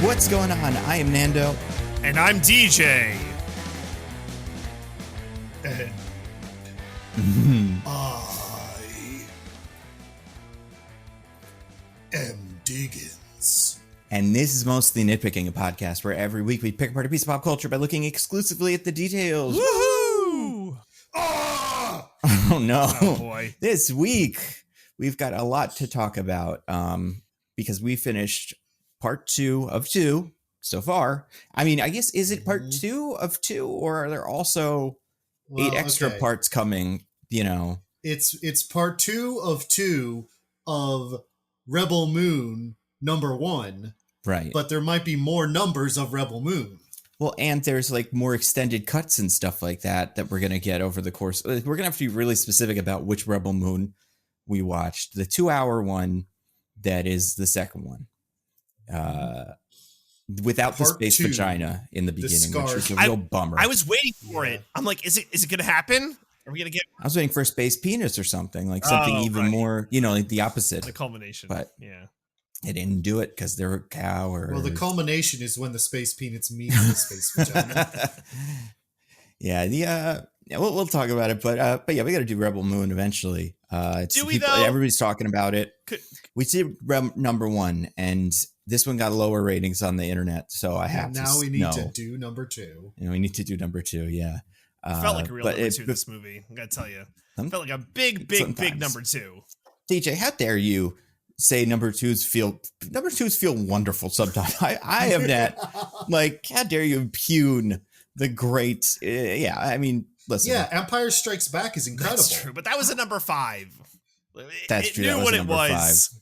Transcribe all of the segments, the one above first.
What's going on? I am Nando. And I'm DJ. And I am Diggins. And this is mostly Nitpicking, a podcast where every week we pick apart a piece of pop culture by looking exclusively at the details. Woohoo! Oh no. Oh boy. This week we've got a lot to talk about because we finished part 2 of 2 so far. I mean, I guess, is it part 2 of 2, or are there also 8 extra parts coming, you know? It's part 2 of 2 of Rebel Moon #1. Right. But there might be more numbers of Rebel Moon. Well, and there's like more extended cuts and stuff like that we're going to get over the course. We're going to have to be really specific about which Rebel Moon we watched. The 2-hour one, that is the second one. Without the space vagina in the beginning, which is a real bummer. I was waiting for it. I'm like, is it going to happen? Are we going to get... I was waiting for a space penis or something, like something even more, you know, like the opposite. The culmination. But yeah. They didn't do it because they're a cow or... Well, the culmination is when the space penis meets the space vagina. Yeah, we'll talk about it, but yeah, we got to do Rebel Moon eventually. Do we though? Everybody's talking about it. We see #1, and this one got lower ratings on the internet, so I have to. Now we need to do #2. And we need to do #2. Yeah, felt like a real #2 this movie. I gotta tell you, felt like a big #2. DJ, how dare you say #2s feel wonderful sometimes? I have that. Like, how dare you impugn the great? Yeah, I mean, listen. Yeah, Empire Strikes Back is incredible. That's true, but that was a #5. That's true. It knew what it was. 5.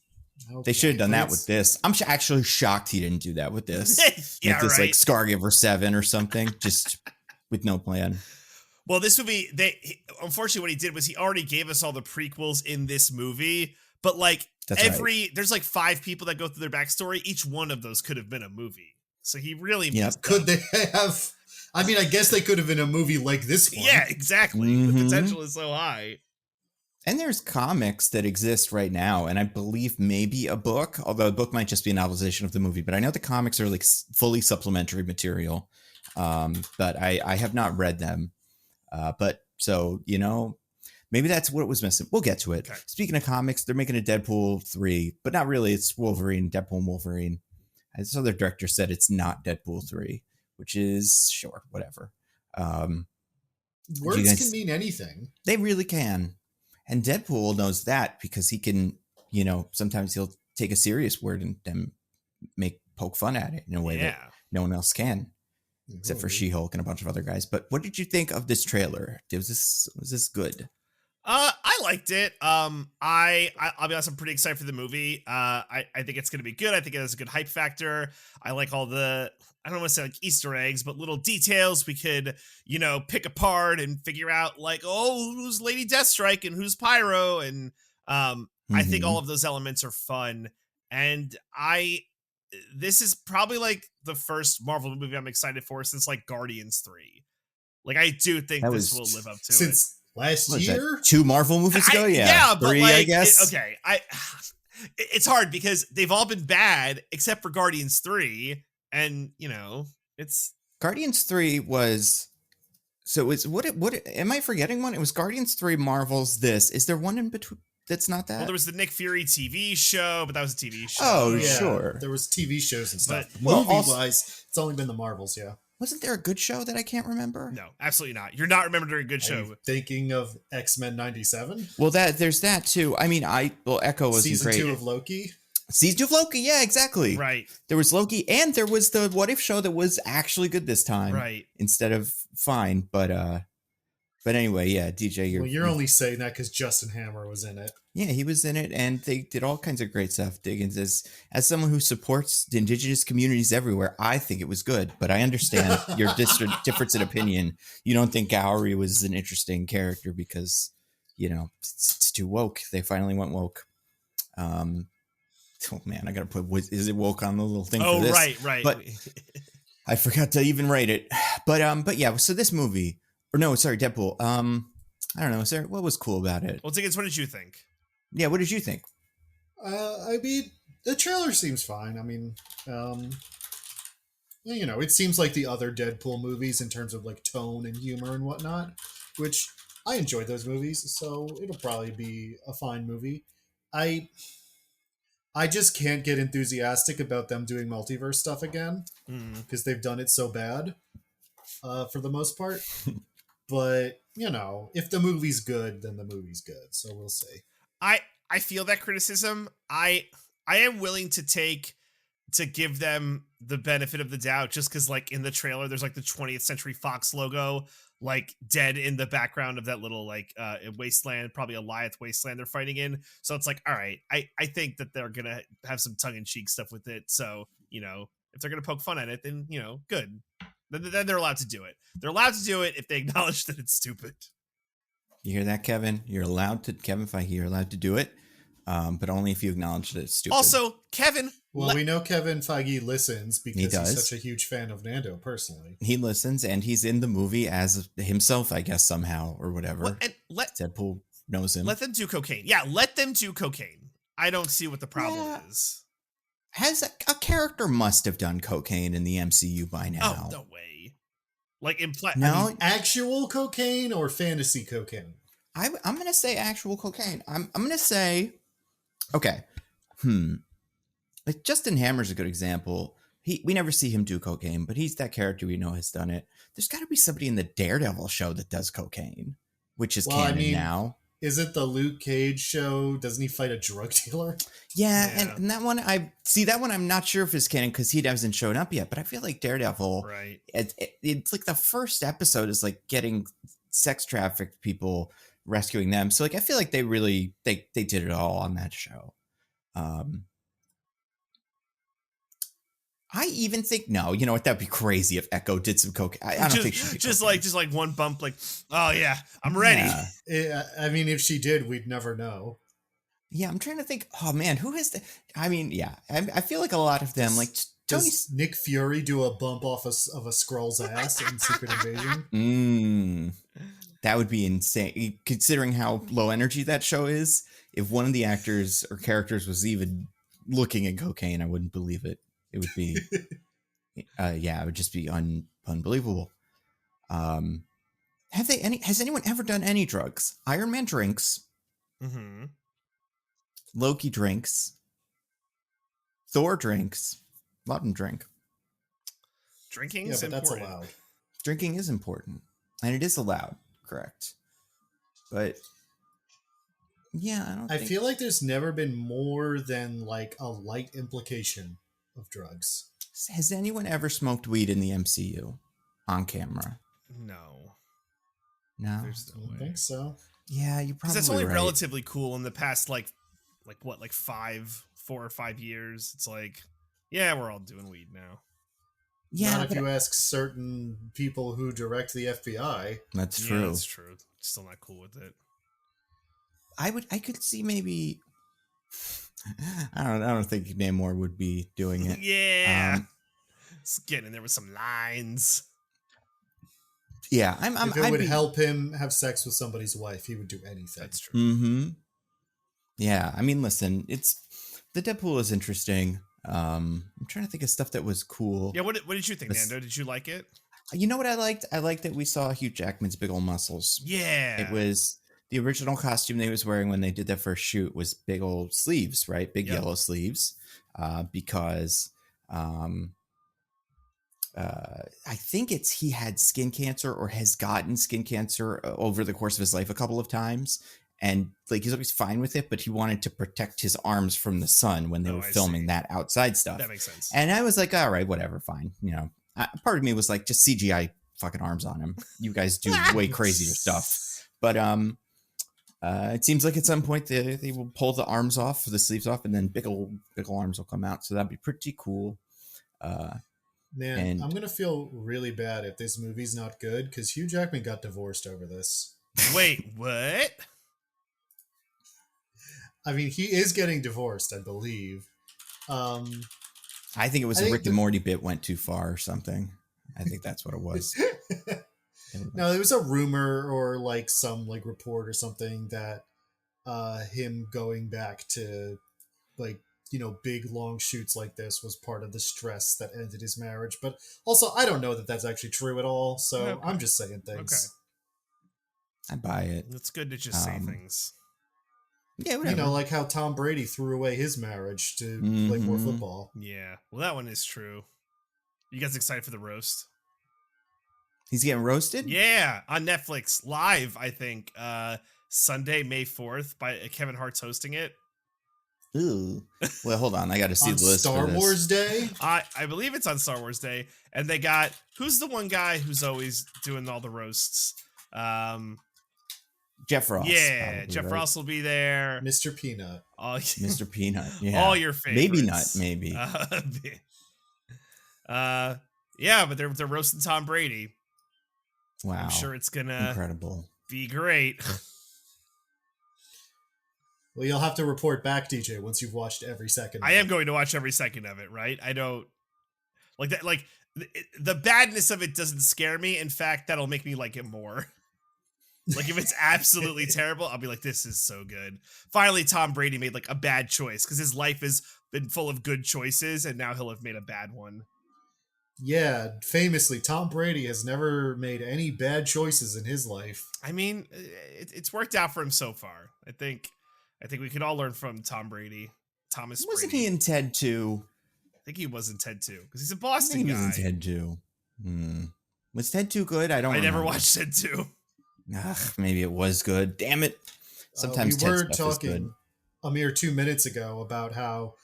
Okay, they should have done that with this. I'm actually shocked he didn't do that with this. Yeah, make this right. like Scargiver 7 or something, just with no plan. Well, this movie, unfortunately, what he did was he already gave us all the prequels in this movie, but like there's like 5 people that go through their backstory. Each one of those could have been a movie. So he really could they have? I mean, I guess they could have been a movie like this one. Yeah, exactly. The potential is so high. And there's comics that exist right now, and I believe maybe a book, although a book might just be a novelization of the movie. But I know the comics are like fully supplementary material, but I have not read them. But so, you know, maybe that's what was missing. We'll get to it. Okay. Speaking of comics, they're making a Deadpool 3, but not really. It's Deadpool and Wolverine. This other director said it's not Deadpool 3, which is sure, whatever. Words can mean anything. They really can. And Deadpool knows that because he can, you know, sometimes he'll take a serious word and then poke fun at it in a way that no one else can, except for She-Hulk and a bunch of other guys. But what did you think of this trailer? Was this good? I liked it. I'll be honest, I'm pretty excited for the movie. I think it's going to be good. I think it has a good hype factor. I like all the, I don't want to say like Easter eggs, but little details we could, you know, pick apart and figure out like, oh, who's Lady Deathstrike and who's Pyro. And I think all of those elements are fun. And this is probably like the first Marvel movie I'm excited for since like Guardians 3. Like, I do think this will live up to it. Last year? 2 Marvel movies ago? Yeah, but 3, like, I guess. It's hard because they've all been bad except for Guardians 3. And, you know, it's... Guardians 3 was... So it's what am I forgetting one? It was Guardians 3, Marvel's this. Is there one in between that's not that? Well, there was the Nick Fury TV show, but that was a TV show. Oh, yeah, sure. There was TV shows and stuff. But, movie-wise, it's only been the Marvels, yeah. Wasn't there a good show that I can't remember? No, absolutely not. You're not remembering a good show. Are you thinking of X-Men 97? Well, there's that too. I mean, Echo wasn't Season great. Season 2 of Loki? Season 2 of Loki, yeah, exactly. Right. There was Loki, and there was the What If show that was actually good this time. Right. Instead of fine, but anyway, yeah, DJ, you're only saying that because Justin Hammer was in it. Yeah, he was in it, and they did all kinds of great stuff. Diggins, as someone who supports the indigenous communities everywhere, I think it was good, but I understand your difference in opinion. You don't think Gowrie was an interesting character because, you know, it's too woke. They finally went woke. Oh man, I gotta put is it woke on the little thing for this? Right. But I forgot to even write it. But yeah, so this movie, or no, sorry, Deadpool. I don't know. What was cool about it? Well, Diggins, what did you think? Yeah, what did you think? I mean, the trailer seems fine. I mean, it seems like the other Deadpool movies in terms of like tone and humor and whatnot, which I enjoyed those movies, so it'll probably be a fine movie. I I just can't get enthusiastic about them doing multiverse stuff again Mm. because they've done it so bad for the most part. But if the movie's good, then the movie's good. So we'll see. I feel that criticism. I am willing to give them the benefit of the doubt just because like in the trailer there's like the 20th Century Fox logo like dead in the background of that little like wasteland, probably a Goliath wasteland they're fighting in. So it's like, all right, I think that they're gonna have some tongue-in-cheek stuff with it. So if they're gonna poke fun at it, then good. Then they're allowed to do it. They're allowed to do it if they acknowledge that it's stupid. You hear that, Kevin? Kevin Feige, you're allowed to do it, but only if you acknowledge that it's stupid. Also, Kevin. Well, we know Kevin Feige listens because He does. he's such a huge fan of Nando personally. He listens, and he's in the movie as himself, I guess, somehow or whatever. Deadpool knows him. Let them do cocaine. Yeah, let them do cocaine. I don't see what the problem is. Has a character must have done cocaine in the MCU by now. Oh, no way. Like no, actual cocaine or fantasy cocaine? I'm gonna say actual cocaine. I'm gonna say, okay, like Justin Hammer's a good example. We never see him do cocaine, but he's that character we know has done it. There's got to be somebody in the Daredevil show that does cocaine, which is canon now. Is it the Luke Cage show? Doesn't he fight a drug dealer? Yeah. And that one, that one I'm not sure if it's canon because he hasn't shown up yet, but I feel like Daredevil, right? It's like the first episode is like getting sex trafficked people, rescuing them. So like I feel like they really they did it all on that show. I even think you know what, that'd be crazy if Echo did some coke. I don't think she'd just like one bump, like, oh yeah, I'm ready. Yeah. I mean, if she did, we'd never know. Yeah, I'm trying to think. Oh man, who has the? I mean, yeah, I feel like a lot of them, like does Nick Fury do a bump off of a Skrull's ass in Secret Invasion? That would be insane, considering how low energy that show is. If one of the actors or characters was even looking at cocaine, I wouldn't believe it. It would be, it would just be unbelievable. Has anyone ever done any drugs? Iron Man drinks. Mm-hmm. Loki drinks. Thor drinks. A lot of them drink. Drinking, but that's allowed. Drinking is important, and it is allowed. Correct. But yeah, I feel like there's never been more than like a light implication of drugs. Has anyone ever smoked weed in the MCU on camera? No. There's no way. I think so. Yeah, you probably. That's only right. relatively cool in the past, like 4 or 5 years. It's like, yeah, we're all doing weed now. Yeah, not if you ask certain people who direct the FBI. That's true. Yeah, that's true. Still not cool with it. I could see maybe. I don't think Namor would be doing it. Yeah. Just getting in there with some lines. Yeah, if it would help him have sex with somebody's wife, he would do anything. That's true. Mm-hmm. Yeah, I mean, listen, the Deadpool is interesting. I'm trying to think of stuff that was cool. Yeah, what did you think, Nando? Did you like it? You know what I liked? I liked that we saw Hugh Jackman's big old muscles. Yeah. It was the original costume they was wearing when they did their first shoot was big old sleeves, right? Big yellow sleeves. Because I think he had skin cancer or has gotten skin cancer over the course of his life a couple of times. And like he's always fine with it, but he wanted to protect his arms from the sun when they were filming that outside stuff. That makes sense. And I was like, all right, whatever, fine. Part of me was like, just CGI fucking arms on him. You guys do way crazier stuff. But it seems like at some point they will pull the arms off, the sleeves off, and then big ol' arms will come out. So that'd be pretty cool. Man, I'm gonna feel really bad if this movie's not good because Hugh Jackman got divorced over this. Wait, what? I mean, he is getting divorced, I believe. I think it was a Rick and Morty bit went too far or something. I think that's what it was. No, there was a rumor or like some like report or something that him going back to like big long shoots like this was part of the stress that ended his marriage. But also, I don't know that that's actually true at all. So Okay. I'm just saying things. I buy it. It's good to just say things. Yeah, whatever. Like how Tom Brady threw away his marriage to play more football. Yeah. Well, that one is true. You guys excited for the roast? He's getting roasted? Yeah, on Netflix live, I think. Sunday, May 4th by Kevin Hart's hosting it. Ooh. Well, hold on. I got to see On the list Star for this. Wars Day? I believe it's on Star Wars Day. And they got, who's the one guy who's always doing all the roasts? Jeff Ross. Yeah, probably, Jeff right? Ross will be there. Mr. Peanut. Mr. Peanut. Yeah. All your favorites. Maybe not, maybe. Yeah, but they're roasting Tom Brady. Wow. I'm sure it's gonna incredible. be great. Well, you'll have to report back, DJ, once you've watched every second. I am going to watch every second of it, right? I don't like that. Like the badness of it doesn't scare me. In fact, that'll make me like it more. Like if it's absolutely terrible, I'll be like, this is so good. Finally, Tom Brady made like a bad choice because his life has been full of good choices and now he'll have made a bad one. Yeah, famously, Tom Brady has never made any bad choices in his life. I mean, it's worked out for him so far. I think we could all learn from Tom Brady. Thomas Wasn't Brady. he in Ted 2? I think he was in Ted 2 because he's a Boston he guy. was in Ted 2. Was Ted 2 good? I never remember. watched Ted 2. Ugh, maybe it was good. Damn it. Sometimes we Ted were stuff is talking good. a mere 2 minutes ago about how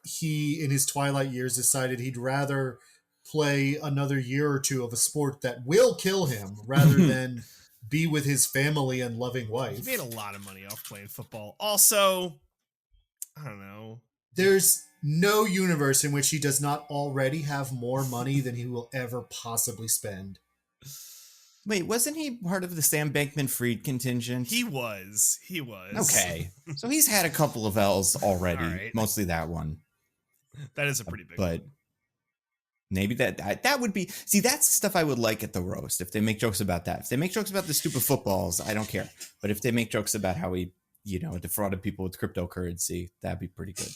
he, in his twilight years, decided he'd rather play another year or two of a sport that will kill him rather than be with his family and loving wife. He made a lot of money off playing football. Also, I don't know. There's no universe in which he does not already have more money than he will ever possibly spend. Wait, wasn't he part of the Sam Bankman-Fried contingent? He was. Okay. So he's had a couple of L's already. All right. Mostly that one. That is a pretty big But one. maybe that would be... See, that's the stuff I would like at the roast, if they make jokes about that. If they make jokes about the stupid footballs, I don't care. But if they make jokes about how he, defrauded people with cryptocurrency, that'd be pretty good.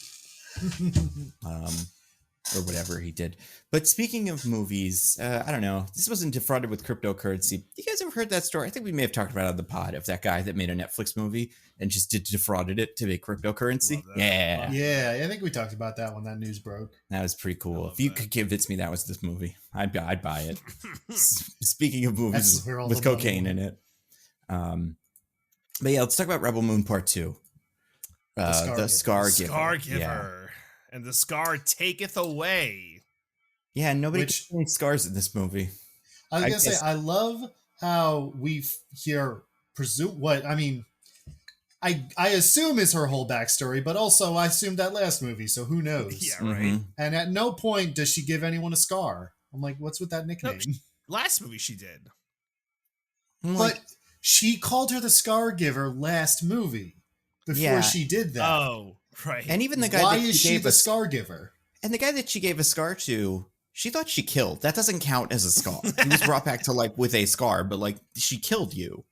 Or whatever he did. But speaking of movies, I don't know. This wasn't defrauded with cryptocurrency. You guys ever heard that story? I think we may have talked about it on the pod of that guy that made a Netflix movie and just defrauded it to make cryptocurrency. Yeah. Yeah, I think we talked about that when that news broke. That was pretty cool. If you could convince me that was this movie, I'd buy it. Speaking of movies with cocaine in it. But yeah, let's talk about Rebel Moon Part 2. The Scargiver. Scargiver. Yeah. And the scar taketh away. Yeah, nobody gets any scars in this movie. I was going to say, I love how we hear I assume is her whole backstory, but also I assumed that last movie, so who knows? Yeah, right. And at no point does she give anyone a scar. I'm like, what's with that nickname? Last movie she did. But she called her the Scargiver last movie before she did that. Oh, right. And even the guy Why that is she she gave the a Scargiver? And the guy that she gave a scar to, she thought she killed. That doesn't count as a scar. He was brought back to life with a scar, but she killed you.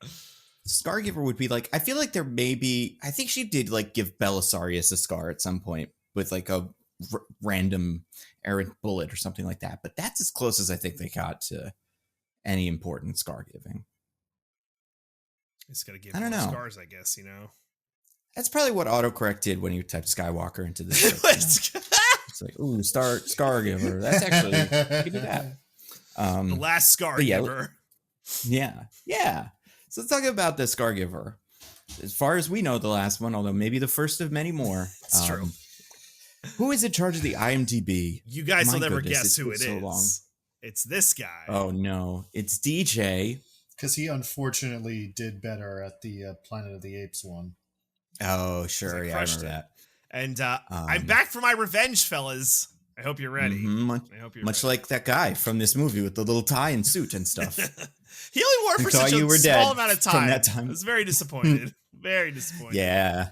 Scargiver would be I feel like there may be, I think she did give Belisarius a scar at some point with a random errant bullet or something like that. But that's as close as I think they got to any important scar giving. Just gotta give I don't know. Scars, I guess, That's probably what autocorrect did when you typed Skywalker into the search. It's like, ooh, Scargiver. That's actually, you can do that. The last Scargiver. Yeah. So let's talk about the Scargiver. As far as we know, the last one, although maybe the first of many more. It's true. Who is in charge of the IMDb? You guys My will never goodness, guess who it so is. long. It's this guy. Oh, no. It's DJ. Because he unfortunately did better at the Planet of the Apes one. Oh, sure. Yeah, I remember it. that. And I'm back for my revenge, fellas. I hope you're ready. Mm-hmm. I hope you're much ready. like that guy from this movie with the little tie and suit and stuff. He only wore it for such a small amount of time. From that time. I was very disappointed. Very disappointed. Yeah.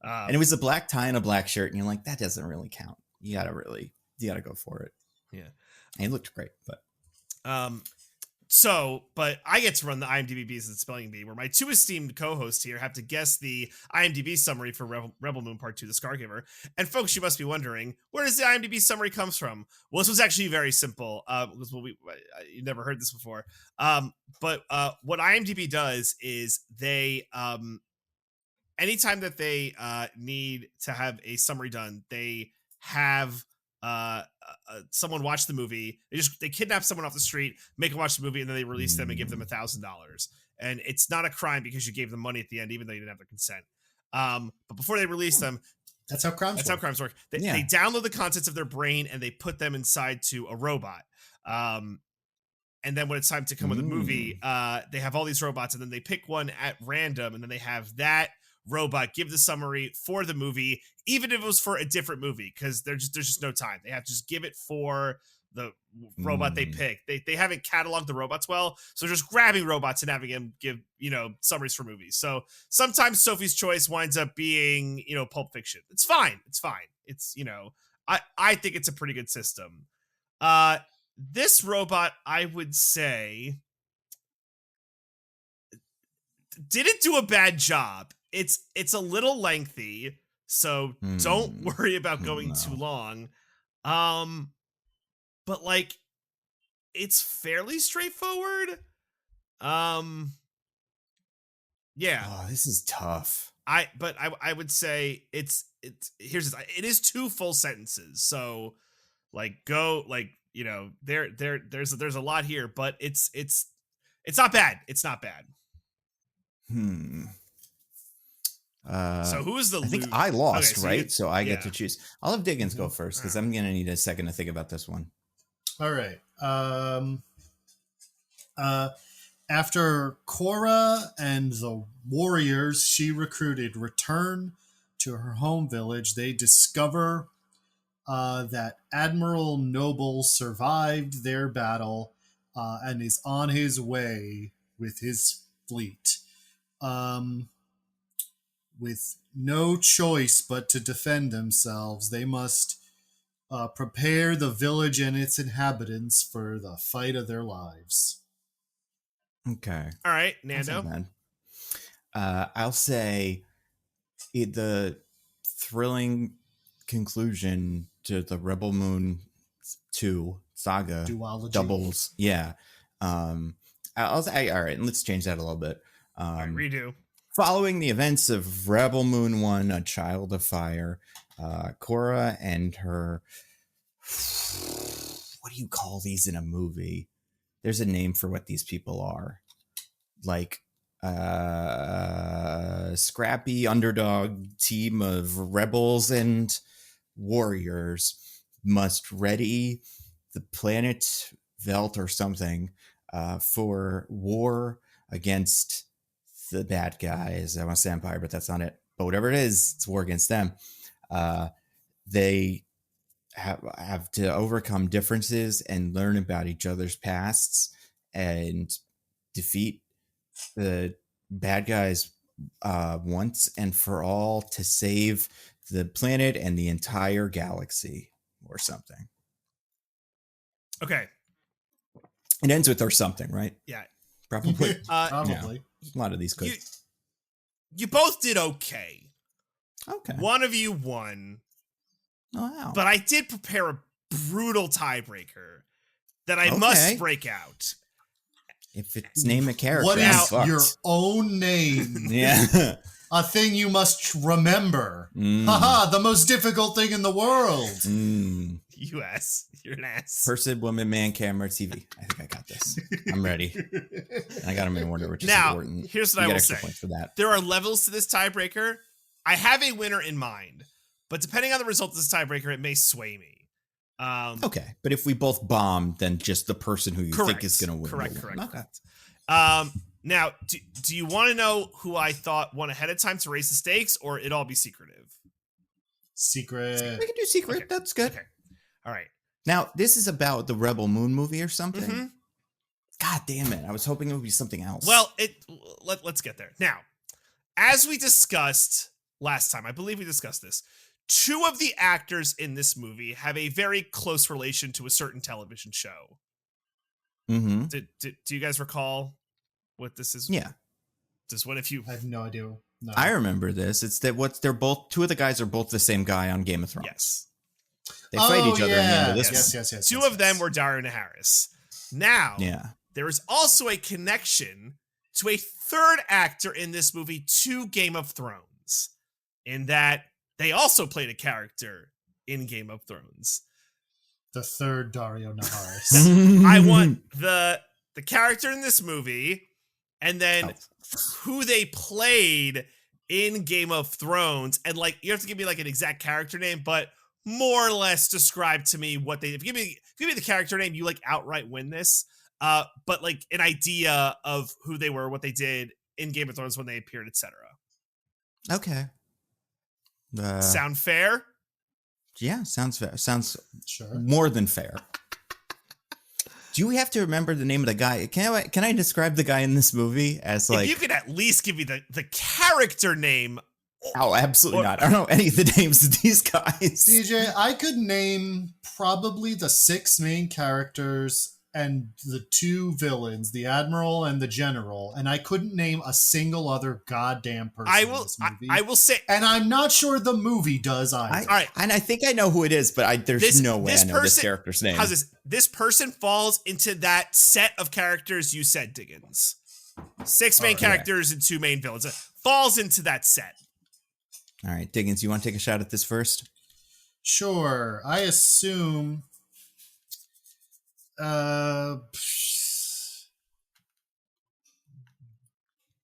And it was a black tie and a black shirt, and you're like, that doesn't really count. You gotta go for it. Yeah. And he looked great, but but I get to run the IMDb Bees and Spelling Bee, where my two esteemed co-hosts here have to guess the IMDb summary for Rebel Moon Part 2, The Scargiver. And folks, you must be wondering, where does the IMDb summary comes from? Well, this was actually very simple, because you never heard this before. But what IMDb does is they, anytime that they need to have a summary done, they have someone watch the movie. They kidnap someone off the street, make them watch the movie, and then they release them and give them $1,000. And it's not a crime because you gave them money at the end, even though you didn't have their consent. But before they release them, That's how crimes work. They download the contents of their brain and they put them inside to a robot. And then when it's time to come with a movie, they have all these robots, and then they pick one at random, and then they have that robot give the summary for the movie, even if it was for a different movie, because there's just no time. They have to just give it for the robot they pick. They haven't cataloged the robots well, so just grabbing robots and having them give summaries for movies. So sometimes Sophie's Choice winds up being Pulp Fiction. It's fine. It's I think it's a pretty good system. This robot, I would say, didn't do a bad job. It's a little lengthy, so don't worry about going too long. But like, it's fairly straightforward. Yeah. Oh, this is tough. I would say it is 2 full sentences. So like there's a lot here, but it's not bad. It's not bad. So who is the? I think I lost, so right? So I get to choose. I'll have Diggins go first because I'm gonna need a second to think about this one. All right. After Cora and the warriors she recruited return to her home village, they discover that Admiral Noble survived their battle and is on his way with his fleet. With no choice but to defend themselves, they must prepare the village and its inhabitants for the fight of their lives. Okay. All right, Nando. I'll say the thrilling conclusion to the Rebel Moon 2 saga Duology. doubles. Yeah. I'll say, all right, let's change that a little bit. All right, redo. Following the events of Rebel Moon 1, A Child of Fire, Cora and her... What do you call these in a movie? There's a name for what these people are. Like, scrappy underdog team of rebels and warriors must ready the planet Veldt or something for war against the bad guys. I want to say Empire, but that's not it. But whatever it is, it's war against them. They have to overcome differences and learn about each other's pasts and defeat the bad guys once and for all to save the planet and the entire galaxy or something. Okay. It ends with or something, right? Yeah. Probably. Probably. Yeah. A lot of these could. You both did okay. Okay. One of you won. Oh, wow. But I did prepare a brutal tiebreaker that I must break out. If it's name a character, what is your own name? Yeah. A thing you must remember. Haha, the most difficult thing in the world. You ass. You're an ass. Person, woman, man, camera, TV. I think I got this. I'm ready. And I got them in order, which is now, important. Here's what I will say. Points for that. There are levels to this tiebreaker. I have a winner in mind, but depending on the result of this tiebreaker, it may sway me. Okay, but if we both bomb, then just the person who you think is going to win. Correct. Now, do you want to know who I thought won ahead of time to raise the stakes, or it all be secretive? Secret. We can do secret. Okay. That's good. Okay. All right. Now, this is about the Rebel Moon movie or something? Mm-hmm. God damn it. I was hoping it would be something else. Well, let's get there. Now, as we discussed last time, I believe we discussed this, 2 of the actors in this movie have a very close relation to a certain television show. Mm-hmm. Do you guys recall what this is? Yeah, Just what if you? I have no idea. No. I remember this. It's that they're both, two of the guys are both the same guy on Game of Thrones. Yes. They fight each other in the end of yes, this yes, one. yes, Two yes, of them yes. were Dario and Harris. Now, Yeah. there is also a connection to a third actor in this movie to Game of Thrones, in that they also played a character in Game of Thrones. The third Dario Naharis. I want the character in this movie, and then who they played in Game of Thrones, and like you have to give me like an exact character name, but more or less describe to me what they. If you give me the character name, you like outright win this. But like an idea of who they were, what they did in Game of Thrones when they appeared, etc. Okay. Sound fair? Yeah, sounds fair. Sounds Sure. more than fair. Do we have to remember the name of the guy? Can I describe the guy in this movie as like? If you could at least give me the character name. Oh, absolutely not. I don't know any of the names of these guys. DJ, I could name probably the 6 main characters and the 2 villains, the Admiral and the General, and I couldn't name a single other goddamn person in this movie. I will say, and I'm not sure the movie does either. all right, And I think I know who it is, but there's no way I know this character's name. How's this? This person falls into that set of characters you said, Diggins. 6 main characters and 2 main villains. It falls into that set. All right, Diggins, you want to take a shot at this first? Sure. I assume for a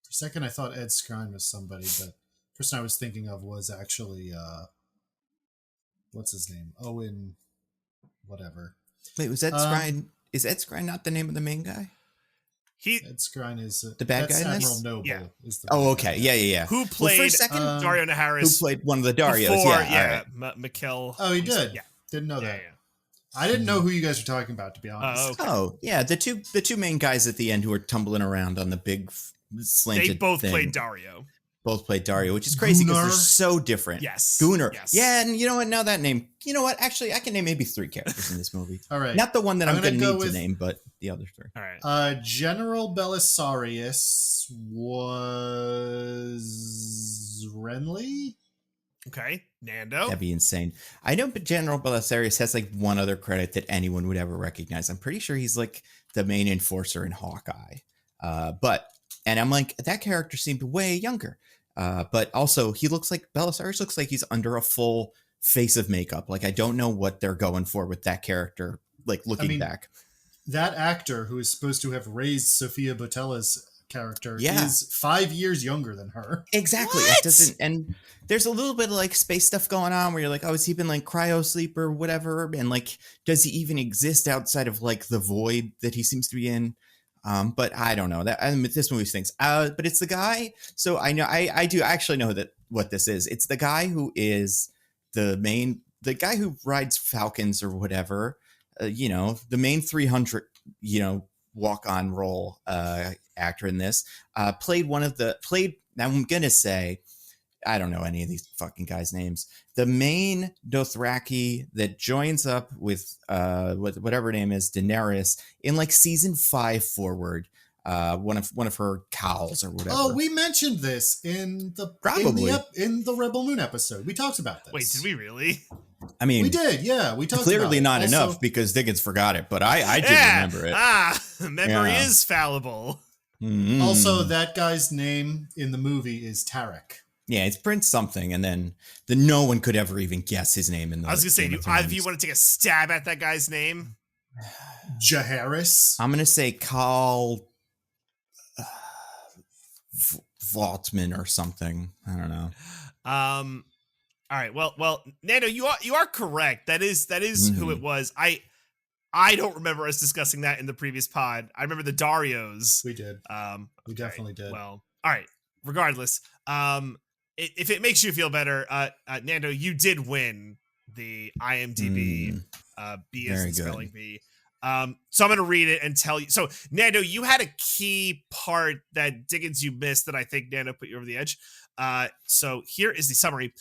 second I thought Ed Skrein was somebody, but the person I was thinking of was actually what's his name? Owen whatever. Wait, was Ed Skrein? Is Ed Skrein not the name of the main guy? Ed Skrein is the bad guy in Admiral this? Noble. Yeah. Is the Oh, bad okay. guy. Yeah. Who played for a second, Dario Naharis? who played one of the Darios? Before, Yeah. All right. Mikkel. Oh, he did. Yeah. Didn't know that. Yeah. I didn't know who you guys were talking about, to be honest. Okay. Oh, yeah. The two main guys at the end who are tumbling around on the big slanted They both thing. played Dario. Both played Dario, which is crazy because they're Gunnar. so different. Yes. Gunnar. Yes. Yeah, and you know what? Now that name, you know what? Actually, I can name maybe 3 characters in this movie. All right. Not the one that I'm going to gonna need go to with- name, but the other 3. All right. General Belisarius was Renly? Okay. Nando. That'd be insane. I know, but General Belisarius has like one other credit that anyone would ever recognize. I'm pretty sure he's like the main enforcer in Hawkeye. And I'm like, that character seemed way younger. But also, he looks like Belisarius looks like he's under a full face of makeup. Like, I don't know what they're going for with that character. Like, looking back, That actor who is supposed to have raised Sofia Botella's character Yeah. is 5 years younger than her. exactly. What? It doesn't. And there's a little bit of like space stuff going on where you're like, oh, has he been like cryo sleep or whatever? And like, does he even exist outside of like the void that he seems to be in? But I don't know that. This movie stinks. But it's the guy. So I know I do actually know that what this is. It's the guy who is the guy who rides falcons or whatever. The main 300. Walk-on role actor in this. Played. I'm gonna say, I don't know any of these fucking guys' names. The main Dothraki that joins up with whatever her name is, Daenerys, in like season 5 forward. One of her cows or whatever. Oh, we mentioned this in the Probably. in the Rebel Moon episode. We talked about this. Wait, did we really? I mean, We did, yeah. We talked clearly about not it. enough Also- because Diggins forgot it, but I did remember it. Memory Yeah. is fallible. Mm. Also, that guy's name in the movie is Tarek. Yeah, it's Prince something, and then no one could ever even guess his name in the I was gonna say, Game do of either of Thrones. you want to take a stab at that guy's name? Jaharis. I'm gonna say Carl Vaultman or something. I don't know. All right. Well, Nando, you are correct. That is who it was. I don't remember us discussing that in the previous pod. I remember the Darios. We did. We definitely did. Well, all right. Regardless, if it makes you feel better, Nando, you did win the IMDb B as Very in good. spelling bee. So I'm going to read it and tell you. So, Nando, you had a key part that Diggins you missed that I think Nando put you over the edge. So here is the summary.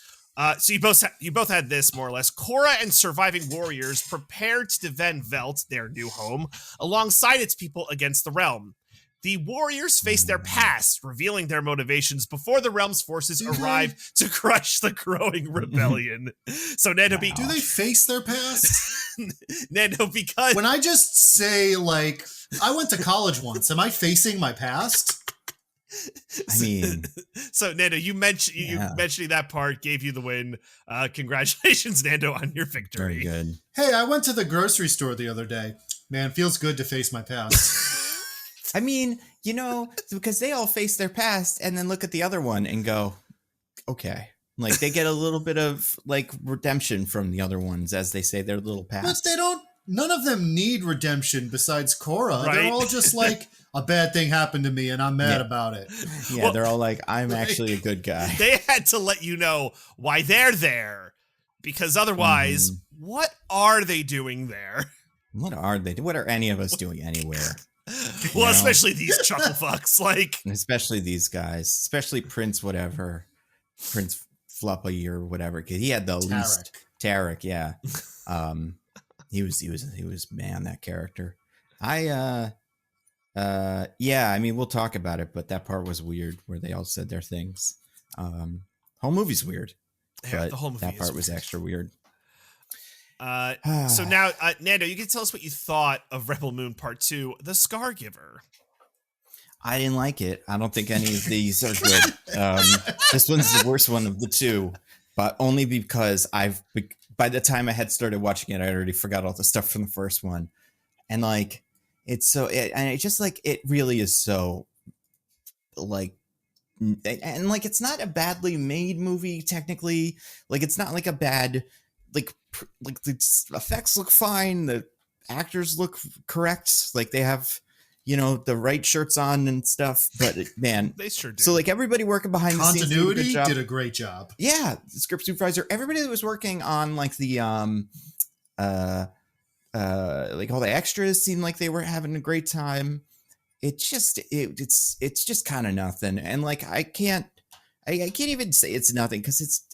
So you both had this more or less. Korra and surviving warriors prepare to defend Veldt, their new home, alongside its people against the realm. The warriors face their past, revealing their motivations before the realm's forces arrive to crush the growing rebellion. So Nando, Do they face their past? Nando, because when I just say like I went to college once, am I facing my past? I mean, so Nando, you mentioning that part gave you the win. Congratulations, Nando, on your victory. Very good. Hey, I went to the grocery store the other day. Man, feels good to face my past. I mean, you know, because they all face their past and then look at the other one and go, okay. Like they get a little bit of like redemption from the other ones as they say their little past. But they don't, none of them need redemption besides Korra. Right? They're all just like, a bad thing happened to me and I'm mad about it. Yeah, Well, they're all like, I'm actually a good guy. They had to let you know why they're there, because otherwise, what are they doing there? What are they? What are any of us doing anywhere? Well, know? especially these chuckle fucks, like And especially these guys, especially Prince whatever, Prince Floppy or whatever, because he had the least Tarek, yeah. He was man, that character. Yeah, I mean we'll talk about it, but that part was weird where they all said their things. Whole movie's weird. yeah, But the whole movie. that part is was weird. extra weird. So now, Nando, you can tell us what you thought of Rebel Moon Part 2, The Scargiver. I didn't like it. I don't think any of these are good. This one's the worst one of the two, but only because by the time I had started watching it, I already forgot all the stuff from the first one. And like, it's so, and it just like, it really is so like, and like, it's not a badly made movie technically. Like, it's not like a bad, like the effects look fine. The actors look correct. Like they have, you know, the right shirts on and stuff, but man, They sure do. so like everybody working behind the scenes Continuity did a great job. Yeah, the script supervisor, everybody that was working on like the like all the extras seemed like they were having a great time. It's just kind of nothing, and like I can't even say it's nothing because it's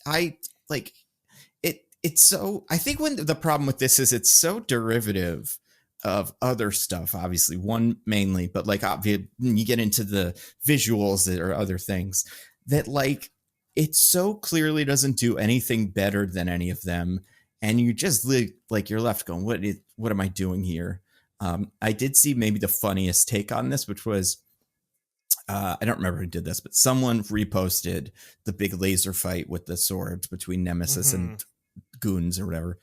so. I think when the problem with this is it's so derivative of other stuff, obviously one mainly, but like obviously when you get into the visuals that are other things that like it so clearly doesn't do anything better than any of them, and you just like you're left going, what am I doing here? I did see maybe the funniest take on this, which was I don't remember who did this, but someone reposted the big laser fight with the swords between Nemesis and goons or whatever.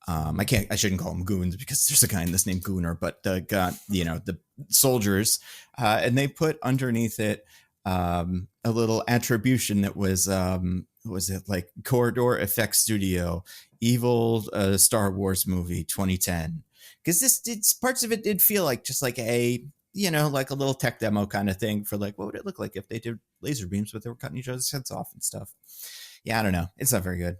I shouldn't call them goons because there's a guy in this named Gooner, but the soldiers, and they put underneath it a little attribution that was it like Corridor Effects Studio, evil Star Wars movie 2010, because it's parts of it did feel like just like a like a little tech demo kind of thing for like what would it look like if they did laser beams but they were cutting each other's heads off and stuff. Yeah, I don't know, it's not very good.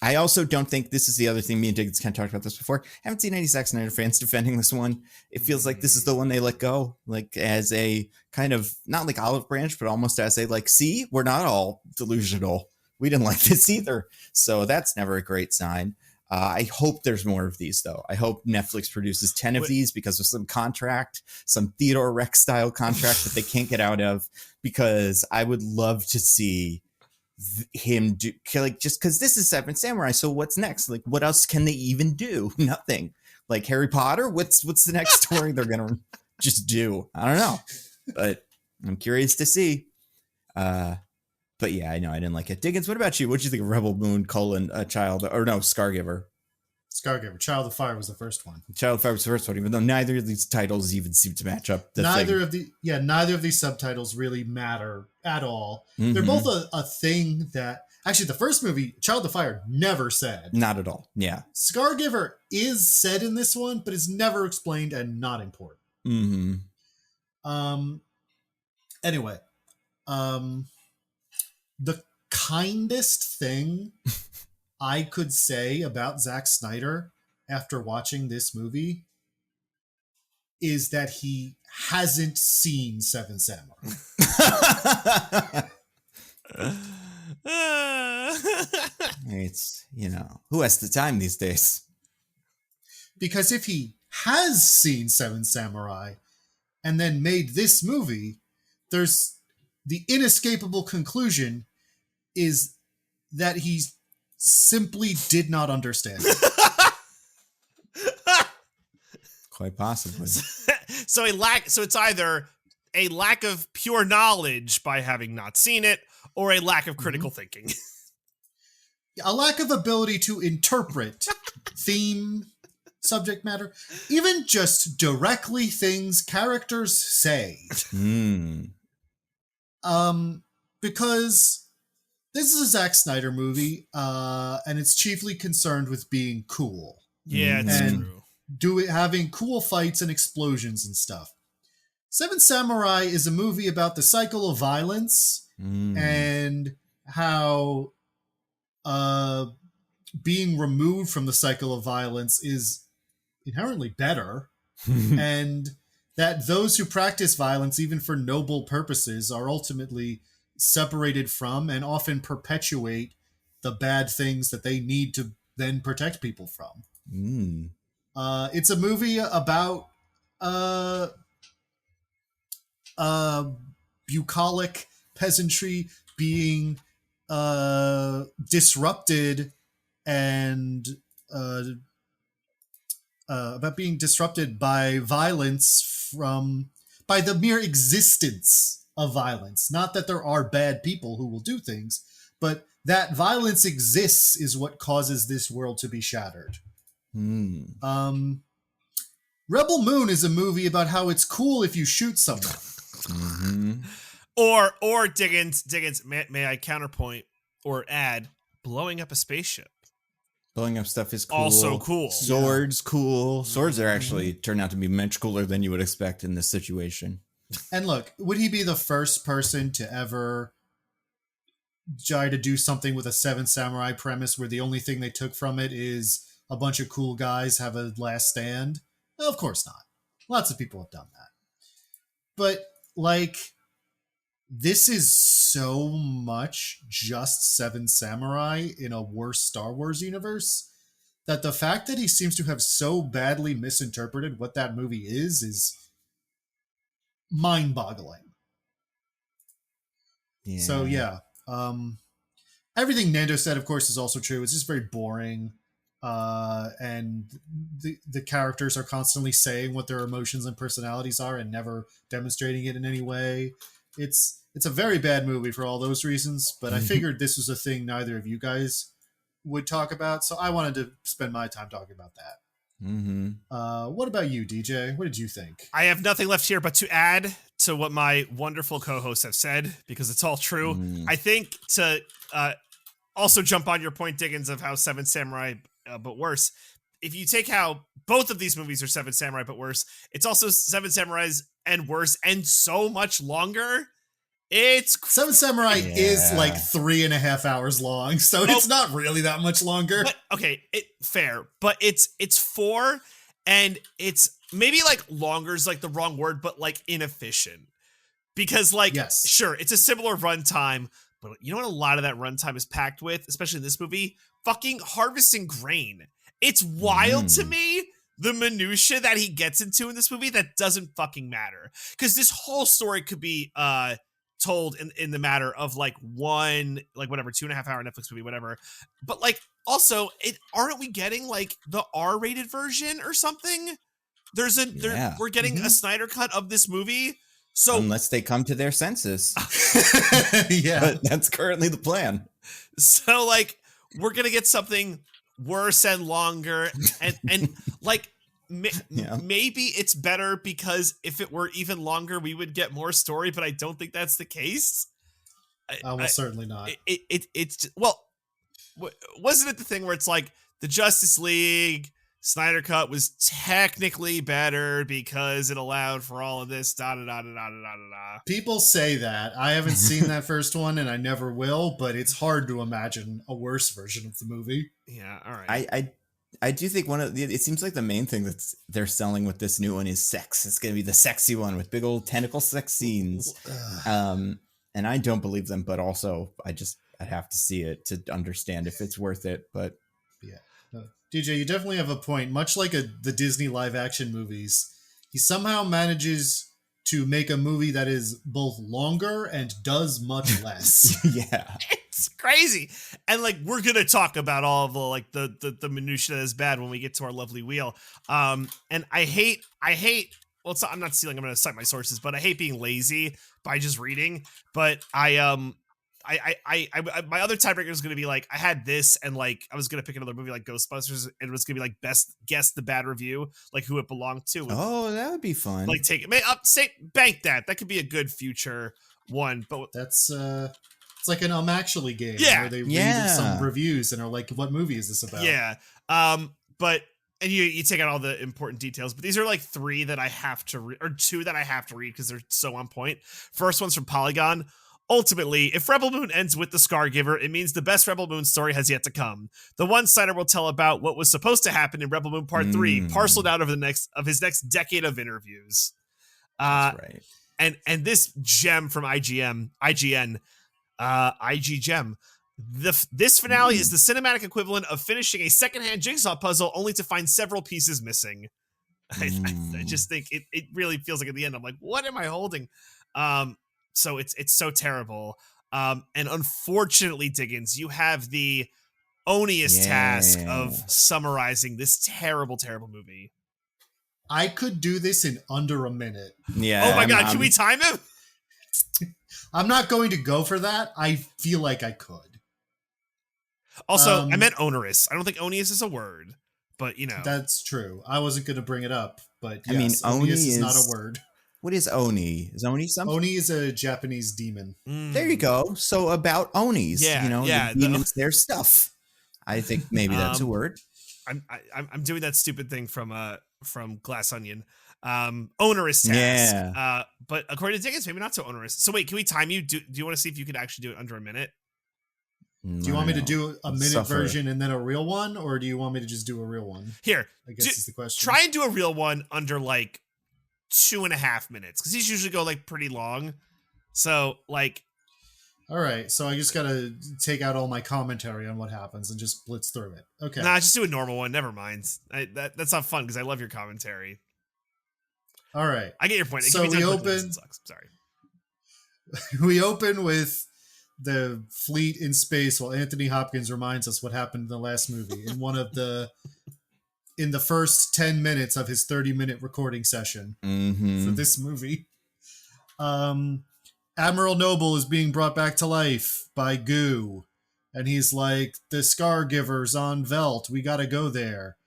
I also don't think this is the other thing. Me and Diggins kind of talked about this before. I haven't seen any Zack Snyder fans defending this one. It feels like this is the one they let go, like as a kind of not like olive branch, but almost as a like, see, we're not all delusional. We didn't like this either. So that's never a great sign. I hope there's more of these, though. I hope Netflix produces 10 of these because of some contract, some Theodore Rex style contract that they can't get out of, because I would love to see him do, like, just because this is Seven Samurai, so what's next? Like, what else can they even do? Nothing. Like Harry Potter, what's the next story they're gonna just do? I don't know, but I'm curious to see. But yeah, I know I didn't like it. Diggins, what about you? What did you think of Rebel Moon : Scargiver? Scargiver, Child of Fire was the first one. Child of Fire was the first one, even though neither of these titles even seem to match up. Neither of these subtitles really matter at all. They're both a thing that actually the first movie, Child of Fire, never said. Not at all. Yeah. Scargiver is said in this one, but is never explained and not important. Anyway, the kindest thing I could say about Zack Snyder after watching this movie is that he hasn't seen Seven Samurai. It's, who has the time these days? Because if he has seen Seven Samurai and then made this movie, there's the inescapable conclusion is that he simply did not understand it. Quite possibly. So it's either a lack of pure knowledge by having not seen it, or a lack of critical thinking. A lack of ability to interpret theme, subject matter, even just directly things characters say. Because this is a Zack Snyder movie, and it's chiefly concerned with being cool. Yeah, it's and true. Having cool fights and explosions and stuff. Seven Samurai is a movie about the cycle of violence and how being removed from the cycle of violence is inherently better, and that those who practice violence, even for noble purposes, are ultimately separated from and often perpetuate the bad things that they need to then protect people from. It's a movie about bucolic peasantry being disrupted and about being disrupted by violence by the mere existence of violence. Not that there are bad people who will do things, but that violence exists is what causes this world to be shattered. Rebel Moon is a movie about how it's cool if you shoot someone. Or Diggins, may I counterpoint or add, blowing up a spaceship. Blowing up stuff is cool. Also cool. Swords, cool. Swords are actually turn out to be much cooler than you would expect in this situation. And look, would he be the first person to ever try to do something with a Seven Samurai premise where the only thing they took from it is a bunch of cool guys have a last stand? No, of course not. Lots of people have done that. But, this is so much just Seven Samurai in a worse Star Wars universe that the fact that he seems to have so badly misinterpreted what that movie is mind-boggling. Yeah. So, yeah. Everything Nando said, of course, is also true. It's just very boring. And the characters are constantly saying what their emotions and personalities are and never demonstrating it in any way. It's a very bad movie for all those reasons, but I figured this was a thing neither of you guys would talk about, so I wanted to spend my time talking about that. What about you, DJ? What did you think? I have nothing left here but to add to what my wonderful co-hosts have said, because it's all true. I think to also jump on your point, Diggins, of how Seven Samurai but worse, if you take how both of these movies are Seven Samurai but worse, it's also Seven Samurais and worse and so much longer. It's Seven Samurai is 3.5 hours long, so it's not really that much longer. But, okay, fair, but it's 4, and it's maybe longer is the wrong word, but inefficient, because yes. Sure, it's a similar runtime, but you know what a lot of that runtime is packed with, especially in this movie? Fucking harvesting grain. It's wild to me, the minutia that he gets into in this movie that doesn't fucking matter, because this whole story could be told in the matter of one 2.5 hour Netflix movie, whatever. But also, aren't we getting the R-rated version or something? We're getting a Snyder cut of this movie. So unless they come to their senses. Yeah. But that's currently the plan. So we're gonna get something worse and longer, and maybe it's better, because if it were even longer, we would get more story, but I don't think that's the case. Certainly not. Wasn't it the thing where it's the Justice League Snyder Cut was technically better because it allowed for all of this, People say that. I haven't seen that first one, and I never will, but it's hard to imagine a worse version of the movie. Yeah, all right. I do think it seems like the main thing that they're selling with this new one is sex. It's going to be the sexy one with big old tentacle sex scenes. And I don't believe them, but also I I'd have to see it to understand if it's worth it. But Yeah. DJ, you definitely have a point. Much like the Disney live action movies, he somehow manages to make a movie that is both longer and does much less. yeah, It's crazy. And like we're gonna talk about all of the like the minutia that is bad when we get to our lovely wheel. And I hate well, it's not, I'm not stealing, I'm gonna cite my sources, but I hate being lazy by just reading. But my other tiebreaker is going to be like I had this and like I was going to pick another movie like Ghostbusters and it was going to be like best guess the bad review, like who it belonged to. oh, that would be fun. Like take it, say bank that could be a good future one. But That's it's like an Actually game where they read some reviews and are like, what movie is this about? Yeah. But and you take out all the important details, but these are like 3 that I have to read or 2 that I have to read because they're so on point. First one's from Polygon. Ultimately, if Rebel Moon ends with the Scargiver, it means the best Rebel Moon story has yet to come. The one-sider will tell about what was supposed to happen in Rebel Moon Part 3, parceled out over his next decade of interviews. That's right. And this gem from IGN, IG Gem. This finale is the cinematic equivalent of finishing a secondhand jigsaw puzzle only to find several pieces missing. I just think it really feels like at the end, I'm like, what am I holding? So it's so terrible. And unfortunately, Diggins, you have the onious task of summarizing this terrible, terrible movie. I could do this in under a minute. Yeah. Oh my God, can we time him? I'm not going to go for that. I feel like I could. Also, I meant onerous. I don't think onious is a word, but you know. That's true. I wasn't going to bring it up, but yes, I mean, onious is not a word. What is Oni? Is Oni something? Oni is a Japanese demon. There you go. So about Onis, the demons, their stuff. I think maybe that's a word. I'm doing that stupid thing from Glass Onion. Onerous task. Yeah. But according to Diggins, maybe not so onerous. So wait, can we time you? Do you want to see if you could actually do it under a minute? Do you want me to do a minute version and then a real one, or do you want me to just do a real one? Here, I guess is the question. Try and do a real one under like 2.5 minutes because these usually go like pretty long. So like, all right. So I just gotta take out all my commentary on what happens and just blitz through it. Okay. Nah, just do a normal one. Never mind. That's not fun because I love your commentary. All right. I get your point. So we open. Sucks. Sorry. We open with the fleet in space while Anthony Hopkins reminds us what happened in the last movie in the first 10 minutes of his 30-minute recording session for this movie. Admiral Noble is being brought back to life by goo, and he's like, the Scargiver's on Veldt, we gotta go there.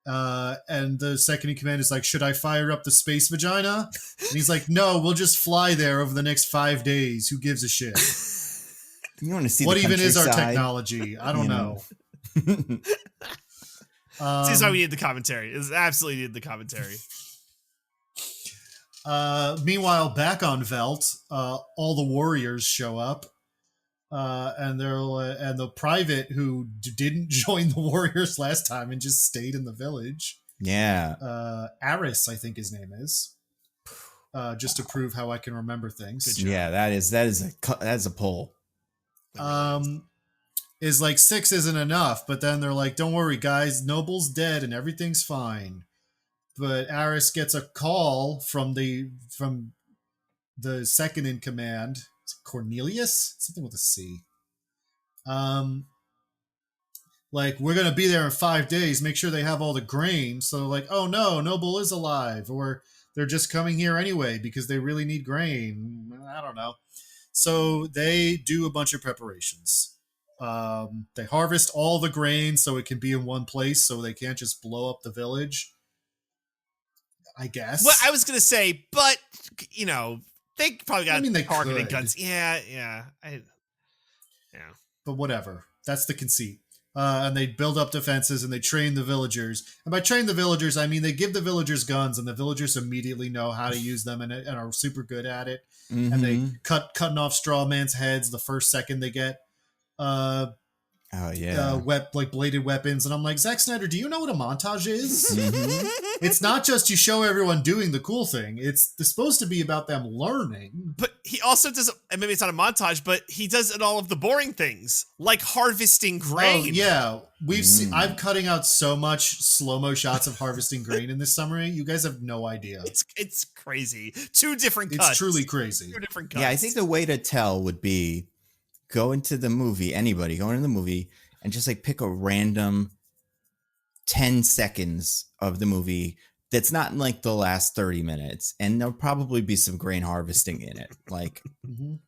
And the second in command is like, should I fire up the space vagina? And he's like, no, we'll just fly there over the next 5 days. Who gives a shit? You want to see what even is our technology? I don't know. This is why we need the commentary. It's absolutely need the commentary. Meanwhile, back on Veldt, all the warriors show up, and the private who didn't join the warriors last time and just stayed in the village. Yeah. Aris, I think his name is. Just to prove how I can remember things. Yeah, that is a pull. Is like 6 isn't enough, but then they're like, don't worry guys, Noble's dead and everything's fine. But Aris gets a call from the second in command, Cornelius, something with a C. Like, we're gonna be there in 5 days, make sure they have all the grain. So like, oh no, Noble is alive, or they're just coming here anyway because they really need grain. I don't know. So they do a bunch of preparations. They harvest all the grain so it can be in one place, so they can't just blow up the village. I guess. Well, I was gonna say, but they probably got they targeted could. guns. Yeah. But whatever. That's the conceit. And they build up defenses and they train the villagers. And by train the villagers, I mean they give the villagers guns, and the villagers immediately know how to use them and are super good at it. And they cutting off straw man's heads the first second they get Oh yeah. like bladed weapons, and I'm like, Zack Snyder, do you know what a montage is? Mhm. It's not just you show everyone doing the cool thing. It's supposed to be about them learning. But he also does, and maybe it's not a montage, but he does it all of the boring things, like harvesting grain. Oh yeah, I'm cutting out so much slow-mo shots of harvesting grain in this summary. You guys have no idea. It's crazy. 2 different cuts. It's truly crazy. 2 different cuts. Yeah, I think the way to tell would be go into the movie, anybody go into the movie and just like pick a random 10 seconds of the movie that's not in like the last 30 minutes. And there'll probably be some grain harvesting in it. Like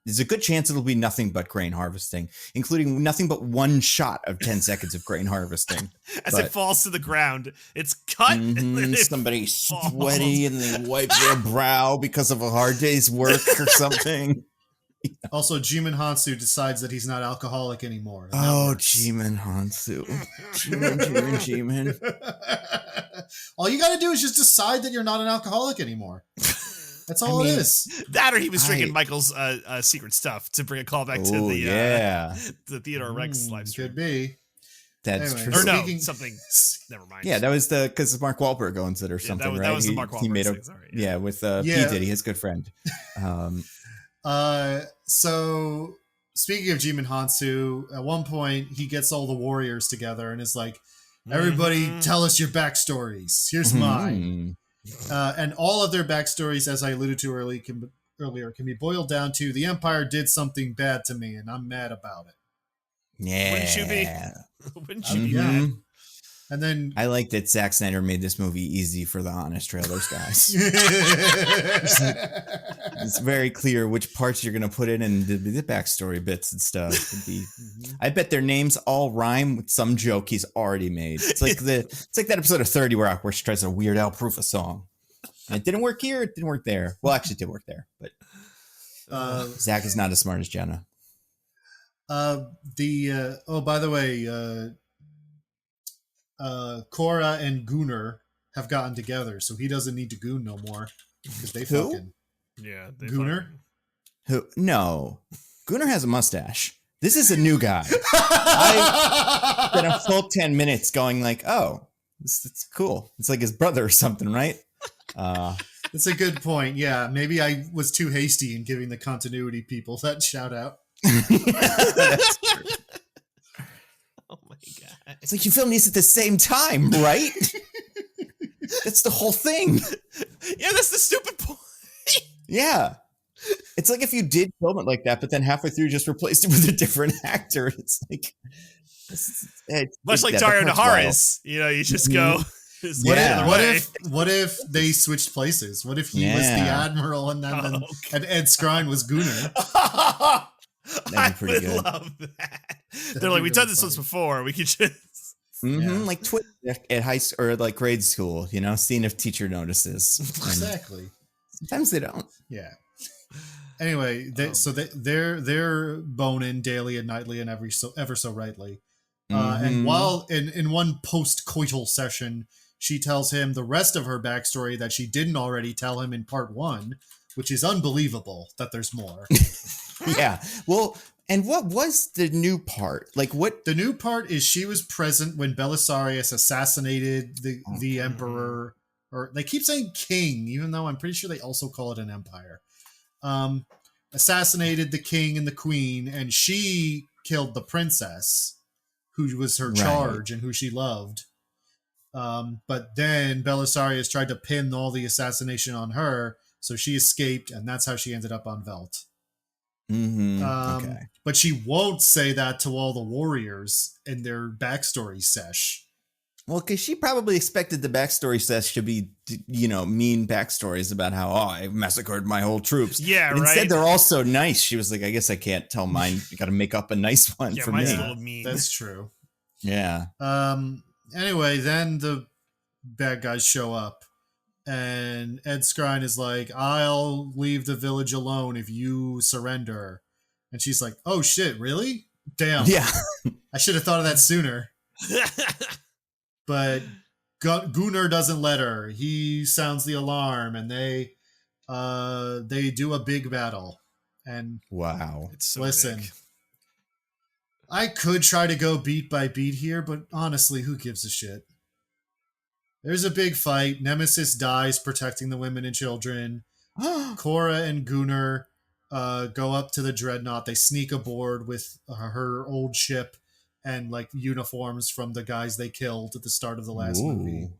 there's a good chance it'll be nothing but grain harvesting, including nothing but one shot of 10 seconds of grain harvesting. As it falls to the ground, it's cut. And then somebody's sweaty and they wipe their brow because of a hard day's work or something. Also, Jimin Hansu decides that he's not alcoholic anymore. Oh, Jimin Hansu. Jimin. All you got to do is just decide that you're not an alcoholic anymore. That's all it is. That, or he was drinking Michael's secret stuff to bring a callback to the Theodore Rex live stream. Could be. That's Anyway, true. Or no, something. Never mind. Yeah, that was because Mark Wahlberg owns it or something, right? That was the Mark Wahlberg he made thing, sorry. Yeah, with P. Diddy, his good friend. So speaking of Jimin Hansu, at one point he gets all the warriors together and is like, everybody tell us your backstories. Here's mine. And all of their backstories, as I alluded to earlier, can be boiled down to the Empire did something bad to me and I'm mad about it. Yeah. Wouldn't you be? Wouldn't you be mad? And then I like that Zack Snyder made this movie easy for the honest trailers guys. It's very clear which parts you're going to put in and the backstory bits and stuff. I bet their names all rhyme with some joke he's already made. It's like that episode of 30 Rock where she tries to Weird Al proof a song. And it didn't work here. It didn't work there. Well, actually, it did work there. But Zack is not as smart as Jenna. By the way, Korra and Gunnar have gotten together, so he doesn't need to goon no more because they fucking. Yeah, Gunnar. Who? No, Gunnar has a mustache. This is a new guy. I spent a full 10 minutes going like, oh, it's cool. It's like his brother or something, right? That's a good point. Yeah, maybe I was too hasty in giving the continuity people that shout out. That's true. Oh my god! It's like you film these at the same time, right? That's the whole thing. Yeah, that's the stupid point. Yeah. It's like if you did film it like that, but then halfway through just replaced it with a different actor. It's like much like Dario Naharis, you just go. What if they switched places? What if he was the admiral and then and Ed Skrein was Gunnar? I would love that. They're like, we've done this once before. We could just like at high school or like grade school, seeing if teacher notices. Exactly. Sometimes they don't. Yeah. Anyway, they're boning daily and nightly and ever so rightly. And while in one post-coital session, she tells him the rest of her backstory that she didn't already tell him in part 1, which is unbelievable that there's more. Yeah. Well, and what was the new part? Like what? The new part is she was present when Belisarius assassinated the emperor, or they keep saying king, even though I'm pretty sure they also call it an empire. Assassinated the king and the queen, and she killed the princess, who was her charge and who she loved. But then Belisarius tried to pin all the assassination on her, so she escaped, and that's how she ended up on Veldt. Okay. But she won't say that to all the warriors in their backstory sesh. Well, because she probably expected the backstory sesh to be, mean backstories about how, I massacred my whole troops. Yeah, but instead, they're all so nice. She was like, I guess I can't tell mine. You got to make up a nice one for me. Mine's a little mean. That's true. Yeah. Anyway, then the bad guys show up. And Ed Skrein is like, I'll leave the village alone if you surrender. And she's like, oh shit, really? Damn. Yeah. I should have thought of that sooner. But Gunnar doesn't let her. He sounds the alarm, and they do a big battle. And wow. It's so listen, big. I could try to go beat by beat here, but honestly, who gives a shit? There's a big fight. Nemesis dies protecting the women and children. Cora and Gunnar go up to the dreadnought. They sneak aboard with her old ship and like uniforms from the guys they killed at the start of the last movie.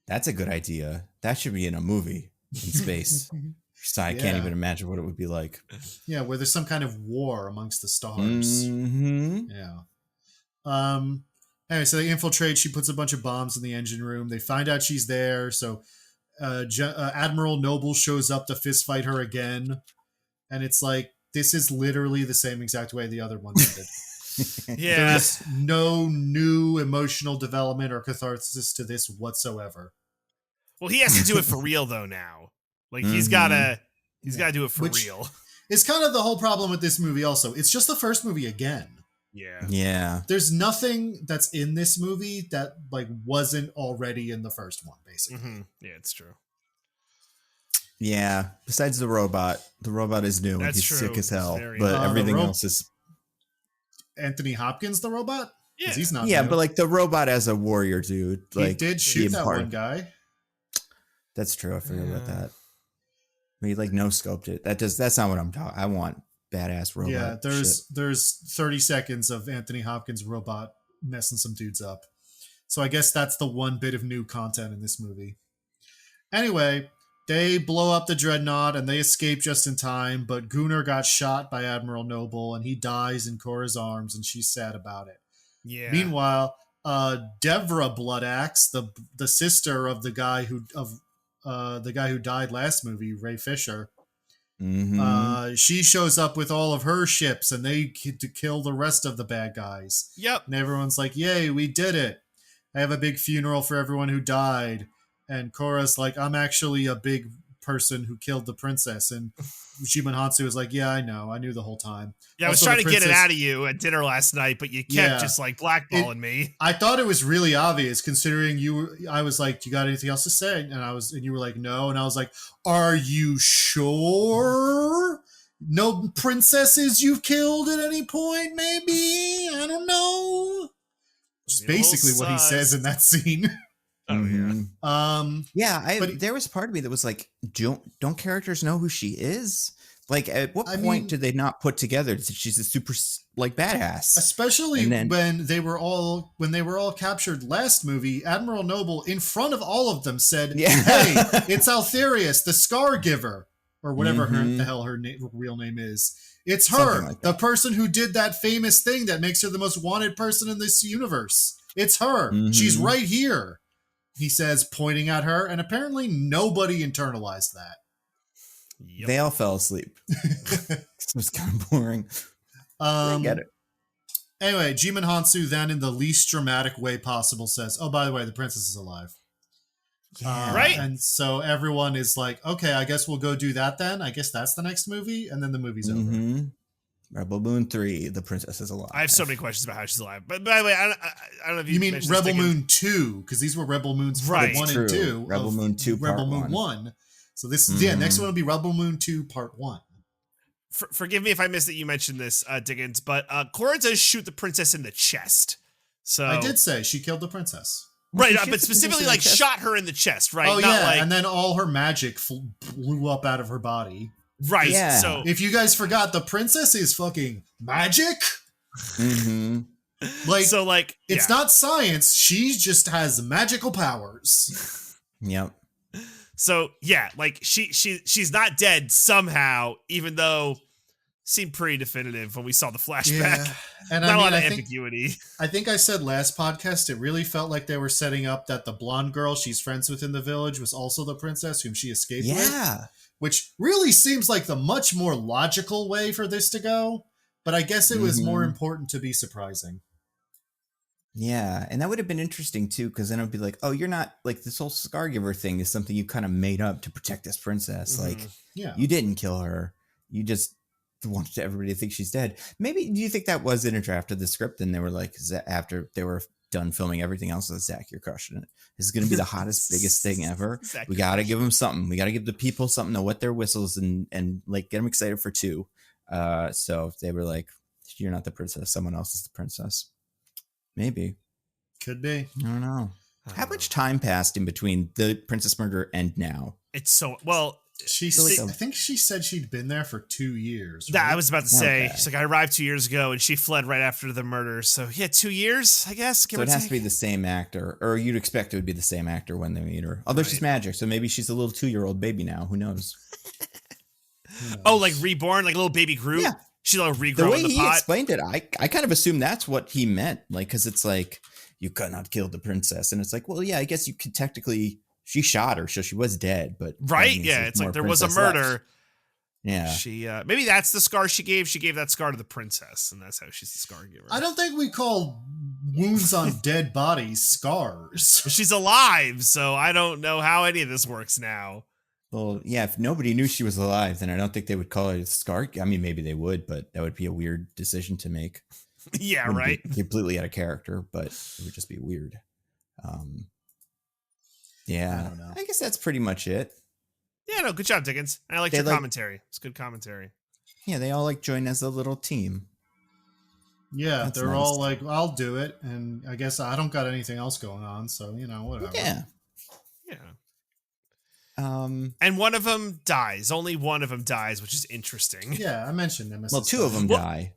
That's a good idea. That should be in a movie in space. So I can't even imagine what it would be like. Yeah, where there's some kind of war amongst the stars. Mm-hmm. Yeah. Anyway, so they infiltrate. She puts a bunch of bombs in the engine room. They find out she's there. So Admiral Noble shows up to fist fight her again. And it's like, this is literally the same exact way the other one ended. Yeah. There's no new emotional development or catharsis to this whatsoever. Well, he has to do it for real though now. Like he's gotta do it for real. It's kind of the whole problem with this movie also. It's just the first movie again. Yeah. There's nothing that's in this movie that like wasn't already in the first one, basically. Mm-hmm. Yeah, it's true. Yeah. Besides the robot is new. That's He's true. sick as hell. Very But everything else is Anthony Hopkins, the robot? Yeah. He's not yeah, new. but like the robot as a warrior dude. Like he did shoot that one guy. That's true. I forgot about that. He like no scoped it. That's not what I'm talking. I want badass robot. Yeah, there's 30 seconds of Anthony Hopkins robot messing some dudes up. So I guess that's the one bit of new content in this movie. Anyway, they blow up the dreadnought and they escape just in time, but Gunnar got shot by Admiral Noble and he dies in Cora's arms and she's sad about it. Yeah. Meanwhile, Devra Bloodaxe, the sister of the guy who died last movie, Ray Fisher, she shows up with all of her ships and they kill the rest of the bad guys. Yep. And everyone's like, yay, we did it. I have a big funeral for everyone who died. And Cora's like, I'm actually a big person who killed the princess. And Shimon Hansu was like, yeah, I know. I knew the whole time. Yeah, I was trying to get it out of you at dinner last night, but you kept just like blackballing me. I thought it was really obvious considering I was like, do you got anything else to say? And you were like, no. And I was like, are you sure? No princesses you've killed at any point, maybe? I don't know. Which is basically what he says in that scene. Oh yeah. There was part of me that was like, don't characters know who she is? Like, at what point did they not put together that she's a super like badass? Especially when they were all captured last movie, Admiral Noble in front of all of them said, "Hey, it's Altherius, the Scargiver, or whatever the hell her real name is. It's her, like the person who did that famous thing that makes her the most wanted person in this universe. It's her. She's right here." He says, pointing at her, and apparently nobody internalized that. Yep. They all fell asleep. It was kind of boring. I get it. Anyway, Jimon Hansu then, in the least dramatic way possible, says, "Oh, by the way, the princess is alive." Yeah. Right. And so everyone is like, "Okay, I guess we'll go do that then. I guess that's the next movie," and then the movie's over. Rebel Moon 3, the princess is alive. I have so many questions about how she's alive. But by the way, I don't know if you mean Rebel Moon 2, because these were Rebel Moons 1 and 2. Rebel Moon 2 Rebel Moon 1. So this is next one will be Rebel Moon 2 Part 1. Forgive me if I missed that you mentioned this, Diggins, but Cora does shoot the princess in the chest. So I did say she killed the princess. Right, but specifically like shot her in the chest, right? Oh, yeah, and then all her magic blew up out of her body. Right. Yeah. So if you guys forgot, the princess is fucking magic. It's not science. She just has magical powers. Yep. So yeah, like she's not dead somehow, even though seemed pretty definitive when we saw the flashback. Yeah. And not a lot of ambiguity. I think I said last podcast, it really felt like they were setting up that the blonde girl she's friends with in the village was also the princess whom she escaped with. Yeah. Which really seems like the much more logical way for this to go. But I guess it was more important to be surprising. Yeah, and that would have been interesting too, because then it would be like, oh, you're not like this whole Scargiver thing is something you kind of made up to protect this princess. Like, you didn't kill her. You just wanted everybody to think she's dead. Maybe, do you think that was in a draft of the script? And they were like, after they were done filming everything else, Zach, you're crushing it. This is going to be the hottest, biggest thing ever. We got to give them something. We got to give the people something to wet their whistles and like get them excited for 2. So they were like, you're not the princess. Someone else is the princess. Maybe. Could be. I don't know. How much time passed in between the princess murder and now? It's so well. I think she said she'd been there for 2 years. That Right? I was about to say. Okay. She's like, I arrived 2 years ago, and she fled right after the murder. So yeah, 2 years, I guess. So it has to be the same actor, or you'd expect it would be the same actor when they meet her. Although she's magic, so maybe she's a little 2-year-old baby now. Who knows? Oh, like reborn, like a little baby Groot. Yeah. She's like regrow The way in the he pot. explained it, I kind of assumed that's what he meant. Like, because it's like, you cannot kill the princess. And it's like, well, yeah, I guess you could technically, she shot her, so she was dead. But Right? Yeah, it's like there was a princess left. murder. Yeah. She maybe that's the scar she gave. She gave that scar to the princess, and that's how she's the scar giver. I don't think we call wounds on dead bodies scars. She's alive, so I don't know how any of this works now. Well, yeah, if nobody knew she was alive, then I don't think they would call it a scar. I mean, maybe they would, but that would be a weird decision to make. Yeah, Wouldn't right. be completely out of character, but it would just be weird. Yeah, I don't know. I guess that's pretty much it. Yeah, no, good job, Diggins. I liked They your like- commentary. It's good commentary. Yeah, they all like join as a little team. Yeah, That's they're nice. all like, I'll do it. And I guess I don't got anything else going on. So, whatever. Yeah. Um, And one of them dies. Only one of them dies, which is interesting. Yeah, I mentioned Nemesis. well, 2 of them Well, die.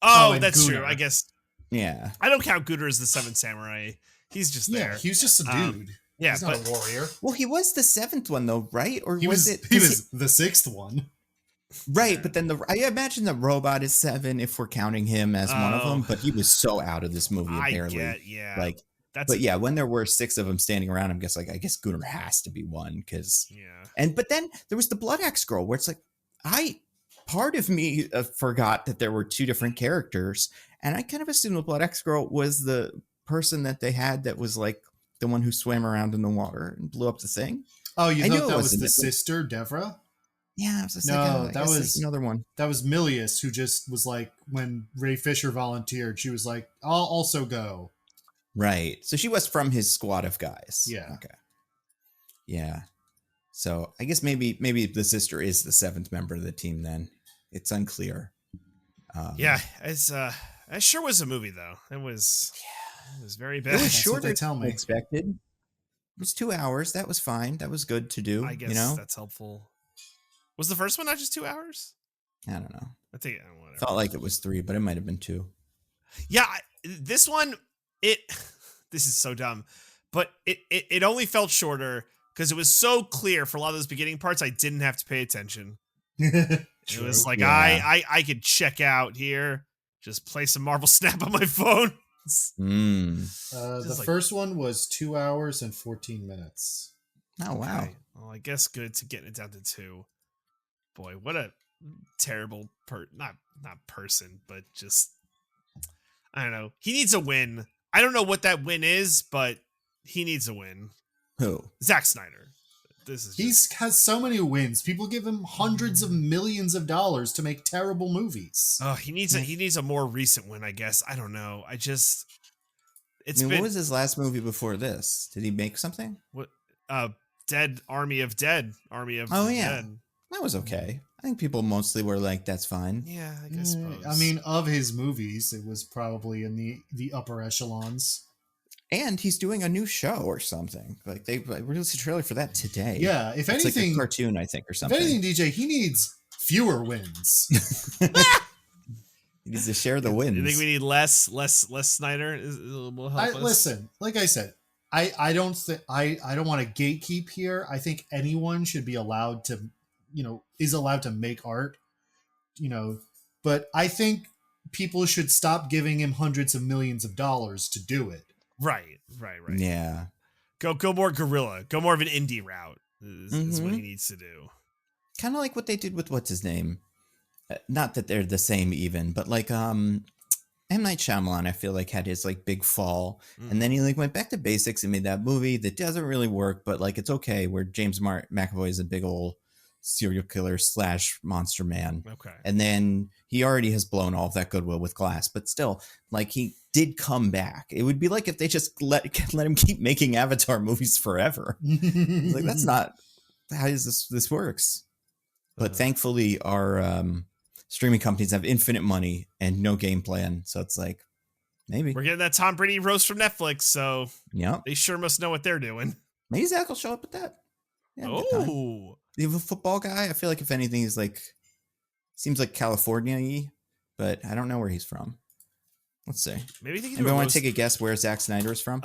Oh, and that's true. Gunnar. I guess Yeah. I don't count Gunnar as the seventh samurai. He's just Yeah, there. he was just a dude. Yeah, He's not a warrior. Well, he was the 7th one, though, right? Or He was it? he was the 6th one. Right, but then I imagine the robot is 7 if we're counting him as one of Oh. them. But he was so out of this movie, I apparently. get, yeah. Like, that's but yeah, when there were 6 of them standing around, I guess Gunnar has to be one because. yeah. But then there was the Blood Axe girl, where it's like, part of me forgot that there were 2 different characters, and I kind of assumed the Blood Axe girl was the person that they had that was like the one who swam around in the water and blew up the thing. Oh, you I knew thought it that was wasn't the it, but- sister, Devra? Yeah, I was just No, like, oh, I that guess was- another one. That was Milius, who just was like, when Ray Fisher volunteered, she was like, I'll also go. Right. So she was from his squad of guys. Yeah. Okay. Yeah. So I guess maybe the sister is the 7th member of the team then. It's unclear. Yeah, it's it sure was a movie though. It was very It bad. was That's what shorter they tell than me. expected. It was 2 hours. That was fine. That was good to do. I guess that's helpful. Was the first one not just 2 hours? I don't know. I think whatever. Felt like it was 3, but it might have been 2. Yeah, this one this is so dumb, but it only felt shorter because it was so clear for a lot of those beginning parts. I didn't have to pay attention. It was like Yeah. I could check out here, just play some Marvel Snap on my phone. Mm. The Just like- first one was 2 hours and 14 minutes. Oh, wow. Okay, well, I guess good to getting it down to 2. Boy, what a terrible not person, but just I don't know. He needs a win. I don't know what that win is, but he needs a win. Who? Zack Snyder. This is He's has so many wins. People give him hundreds of millions of dollars to make terrible movies. he needs a more recent win, I guess. I don't know. It's What been was his last movie before this? Did he make something? Dead Army of Dead. Army of Oh, yeah. Dead. That was okay. I think people mostly were like, that's fine. Yeah, I guess. I mean, of his movies, it was probably in the upper echelons. And he's doing a new show or something. Like they released a trailer for that today. Yeah, if It's anything, like a cartoon, I think, or if something. anything, DJ, he needs fewer wins. He needs to share the wins. You think we need less Snyder? Will help us? Listen, like I said, I don't want to gatekeep here. I think anyone should be allowed to, is allowed to make art, but I think people should stop giving him hundreds of millions of dollars to do it. Right. Yeah. Go more guerrilla. Go more of an indie route. Is what he needs to do. Kind of like what they did with what's his name. Not that they're the same even, but like M. Night Shyamalan, I feel like had his like big fall, and then he like went back to basics and made that movie that doesn't really work, but like it's okay. Where James McAvoy is a big old serial killer / monster man. Okay. And then he already has blown all of that goodwill with Glass, but still, like he did come back. It would be like if they just let him keep making Avatar movies forever. It's like that's not how this works. But thankfully, our streaming companies have infinite money and no game plan. So it's like, maybe. We're getting that Tom Brady roast from Netflix, so Yep. they sure must know what they're doing. Maybe Zach will show up at that. Yeah, good time. Oh, You have a football guy? I feel like if anything, he's like, seems like California-y, but I don't know where he's from. Let's see. maybe they can do Anybody a want roast. to take a guess where Zack Snyder is from?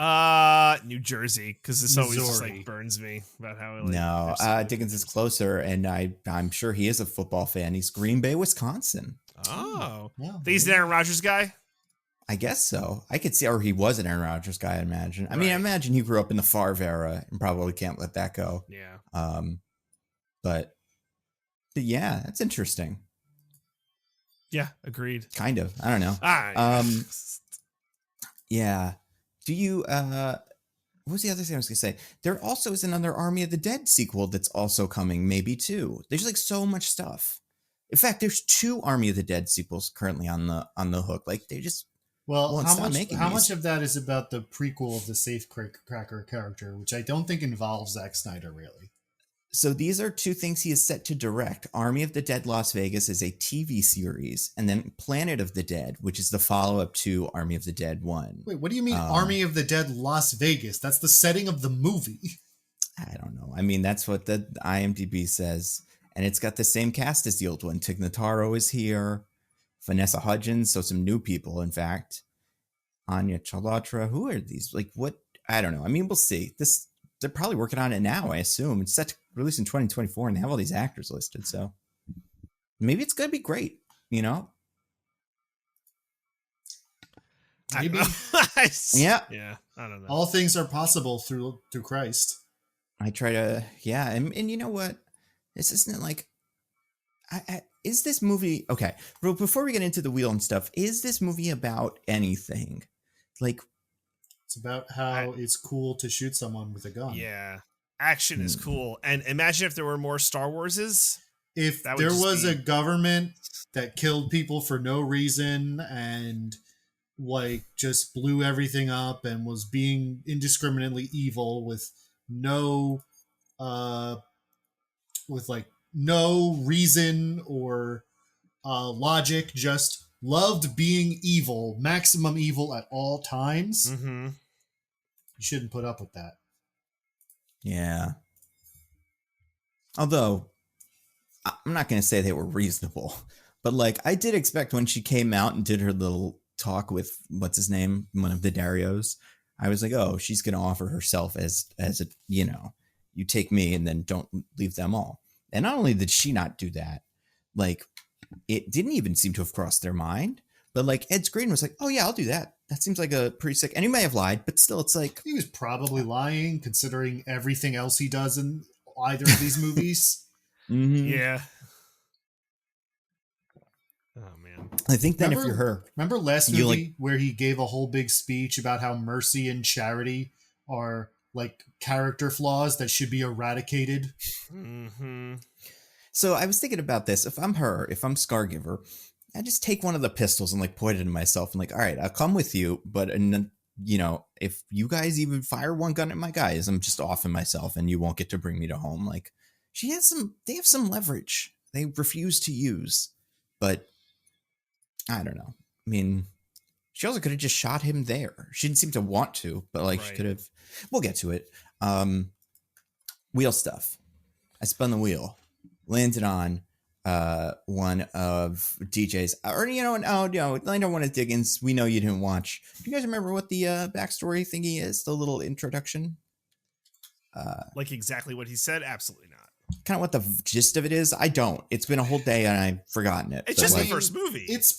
New Jersey, because this always just Missouri. like burns me about how like, No, they're so- Diggins is closer, and I'm sure he is a football fan. He's Green Bay, Wisconsin. Oh, Yeah, think he's an Aaron Rodgers guy. I guess so. I could see, or he was an Aaron Rodgers guy, I imagine. I mean, I Right. imagine he grew up in the Favre era and probably can't let that go. Yeah. But yeah, that's interesting. Yeah, agreed. Kind of. I don't know. Ah, Yeah. Do you what was the other thing I was gonna say? There also is another Army of the Dead sequel that's also coming, maybe too. There's like so much stuff. In fact, there's 2 Army of the Dead sequels currently on the hook. Like they just Well, won't how stop much? making How these. much of that is about the prequel of the Safecracker character, which I don't think involves Zack Snyder really. So these are 2 things he is set to direct. Army of the Dead Las Vegas is a TV series, and then Planet of the Dead, which is the follow-up to Army of the Dead 1. Wait, what do you mean Army of the Dead Las Vegas? That's the setting of the movie. I don't know. I mean, that's what the IMDb says. And it's got the same cast as the old one. Tig Notaro is here. Vanessa Hudgens, so some new people, in fact. Anya Chalotra. Who are these? Like, what? I don't know. I mean, we'll see. They're probably working on it now, I assume. It's set to release in 2024, and they have all these actors listed, so maybe it's going to be great, you know? Maybe. Yeah. Yeah. I don't know. All things are possible through Christ. I try to, yeah. And you know what? This isn't like, is this movie, okay, but before we get into the wheel and stuff, is this movie about anything? Like, It's about how it's cool to shoot someone with a gun. Yeah. Action is cool. And imagine if there were more Star Warses. If That would there just was be- a government that killed people for no reason and like just blew everything up and was being indiscriminately evil with no no reason or logic, just loved being evil, maximum evil at all times, Mm-hmm. you shouldn't put up with that. yeah. Although, I'm not going to say they were reasonable, but like, I did expect when she came out and did her little talk with, what's his name? One of the Darios. I was like, oh, she's going to offer herself as a, you know, you take me and then don't leave them all. And not only did she not do that, like, it didn't even seem to have crossed their mind. But like Ed Screen was like, oh yeah, I'll do that. That seems like a pretty sick. And he may have lied, but still, it's like, He was probably lying considering everything else he does in either of these movies. mhm. Yeah. Oh, man. I think then if Remember- you're her, Remember last You, movie like- where he gave a whole big speech about how mercy and charity are like character flaws that should be eradicated? Mm-hmm. so I was thinking about this. If I'm her, if I'm Scargiver, I just take one of the pistols and like point it at myself and like, all right, I'll come with you. But, and you know, if you guys even fire one gun at my guys, I'm just offing myself and you won't get to bring me to home. Like they have some leverage they refuse to use, but I don't know. I mean, she also could have just shot him there. She didn't seem to want to, but like she Right. could have, we'll get to it. Wheel stuff. I spun the wheel, landed on one of DJ's, or you know, landed on one of Diggins. We know you didn't watch. Do you guys remember what the backstory thingy is? The little introduction. Like exactly what he said? Absolutely not. Kind of what the gist of it is. I don't. It's been a whole day and I've forgotten it. It's but, just like, the first movie. It's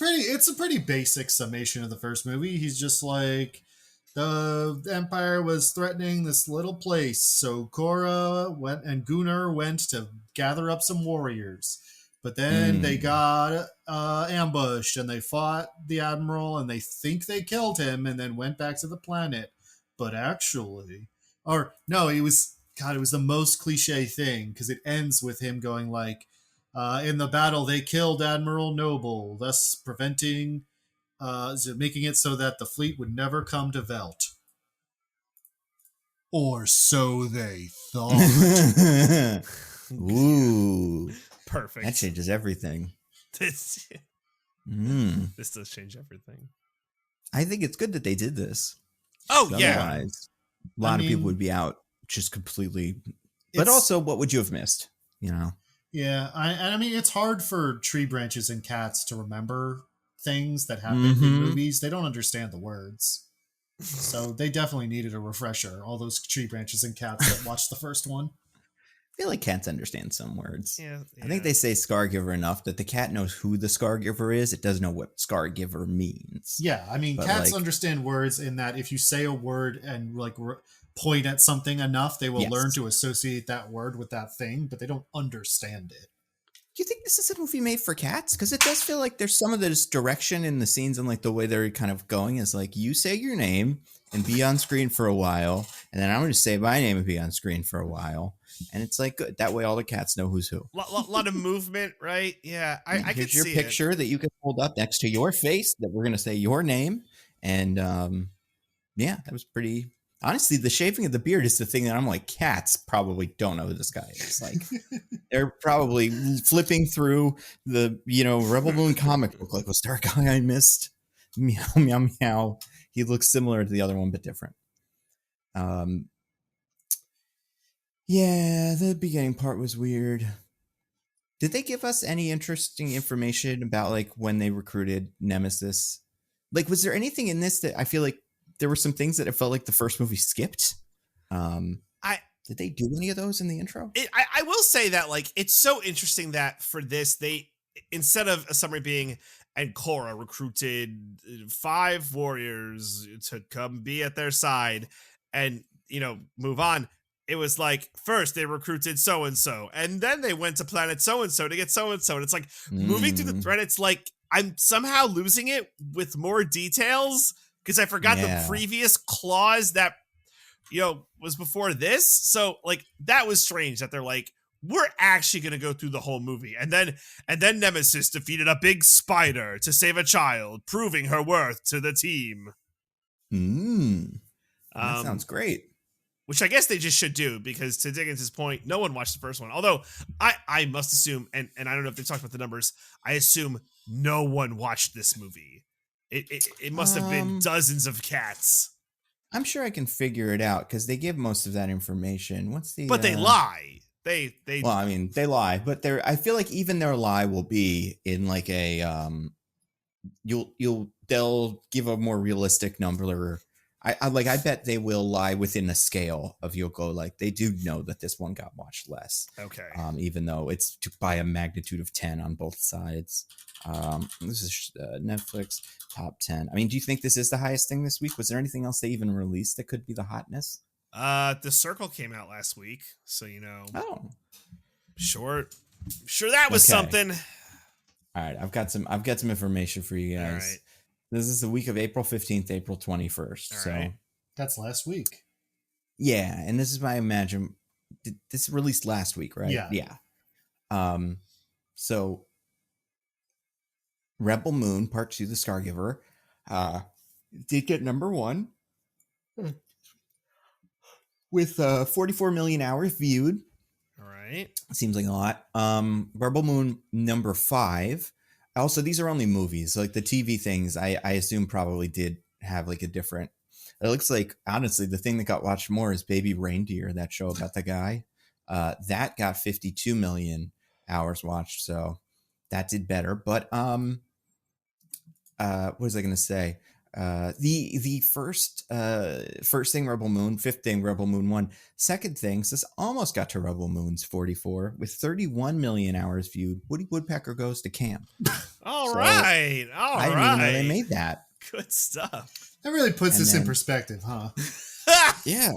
a pretty basic summation of the first movie. He's just like, the Empire was threatening this little place, so Korra went and Gunnar went to gather up some warriors. But then they got ambushed and they fought the admiral and they think they killed him and then went back to the planet. But actually, or no, it was the most cliche thing because it ends with him going like, in the battle they killed Admiral Noble, thus preventing, making it so that the fleet would never come to Veldt. Or so they thought. Ooh, Perfect. that changes everything. This this does change everything. I think it's good that they did this. Oh yeah. Otherwise, a lot of people would be out just completely. But It's- also, what would you have missed? You know? Yeah, I mean, it's hard for tree branches and cats to remember things that happen in movies. They don't understand the words. So they definitely needed a refresher, all those tree branches and cats that watched the first one. I feel like cats understand some words. Yeah, I think they say Scargiver enough that the cat knows who the Scargiver is. It doesn't know what Scargiver means. Yeah, I mean, But, cats like- understand words in that if you say a word and like point at something enough, they will Yes. learn to associate that word with that thing, but they don't understand it. Do you think this is a movie made for cats? Because it does feel like there's some of this direction in the scenes and like the way they're kind of going is like you say your name and be on screen for a while, and then I'm going to say my name and be on screen for a while, and it's like good. That way all the cats know who's who. Lot of movement, right? Yeah, I could Here's your see picture that you can hold up next to your face that we're going to say your name, and yeah, that was pretty. Honestly, the shaving of the beard is the thing that I'm like, cats probably don't know who this guy is. Like, they're probably flipping through the, Rebel Moon comic book, like, was there a guy I missed? Meow, meow, meow. He looks similar to the other one, but different. Yeah, the beginning part was weird. Did they give us any interesting information about, like, when they recruited Nemesis? Like, was there anything in this that I feel like there were some things that it felt like the first movie skipped? Did they do any of those in the intro? I will say that, like, it's so interesting that for this, they, instead of a summary being, and Korra recruited 5 warriors to come be at their side and, move on. It was like, first they recruited so-and-so, and then they went to planet so-and-so to get so-and-so. And it's like moving through the thread, it's like I'm somehow losing it with more details because I forgot the previous clause that, was before this. So like that was strange that they're like, we're actually going to go through the whole movie. And then Nemesis defeated a big spider to save a child, proving her worth to the team. That sounds great. Which I guess they just should do, because to Diggins' point, no one watched the first one. Although I must assume, and I don't know if they talked about the numbers, I assume no one watched this movie. It must have been dozens of cats. I'm sure I can figure it out because they give most of that information. But they lie. They Well, I mean, they lie, but I feel like even their lie will be in like a they'll give a more realistic number. I bet they will lie within a scale of you'll go like they do know that this one got watched less. Okay. Even though it's by a magnitude of 10 on both sides. This is Netflix top 10. I mean, do you think this is the highest thing this week? Was there anything else they even released that could be the hotness? The Circle came out last week, so Oh, sure that was something. All right, I've got some information for you guys. All right. This is the week of April 15th, April 21st. All so right. That's last week. yeah, and this is my imagine. This released last week, right? Yeah. So Rebel Moon Part 2, The Scargiver, did get number 1 with 44 million hours viewed. All right. Seems like a lot. Rebel Moon number 5. Also, these are only movies. Like the TV things, I assume probably did have like a different. It looks like honestly, the thing that got watched more is Baby Reindeer, that show about the guy. That got 52 million hours watched, so that did better. But what was I going to say? The first thing Rebel Moon, fifth thing Rebel Moon 1, second things this almost got to Rebel Moon's 44 with 31 million hours viewed. Woody Woodpecker Goes to Camp. All right. I didn't even know they made that. Good stuff. That really puts this in perspective, huh? Yeah.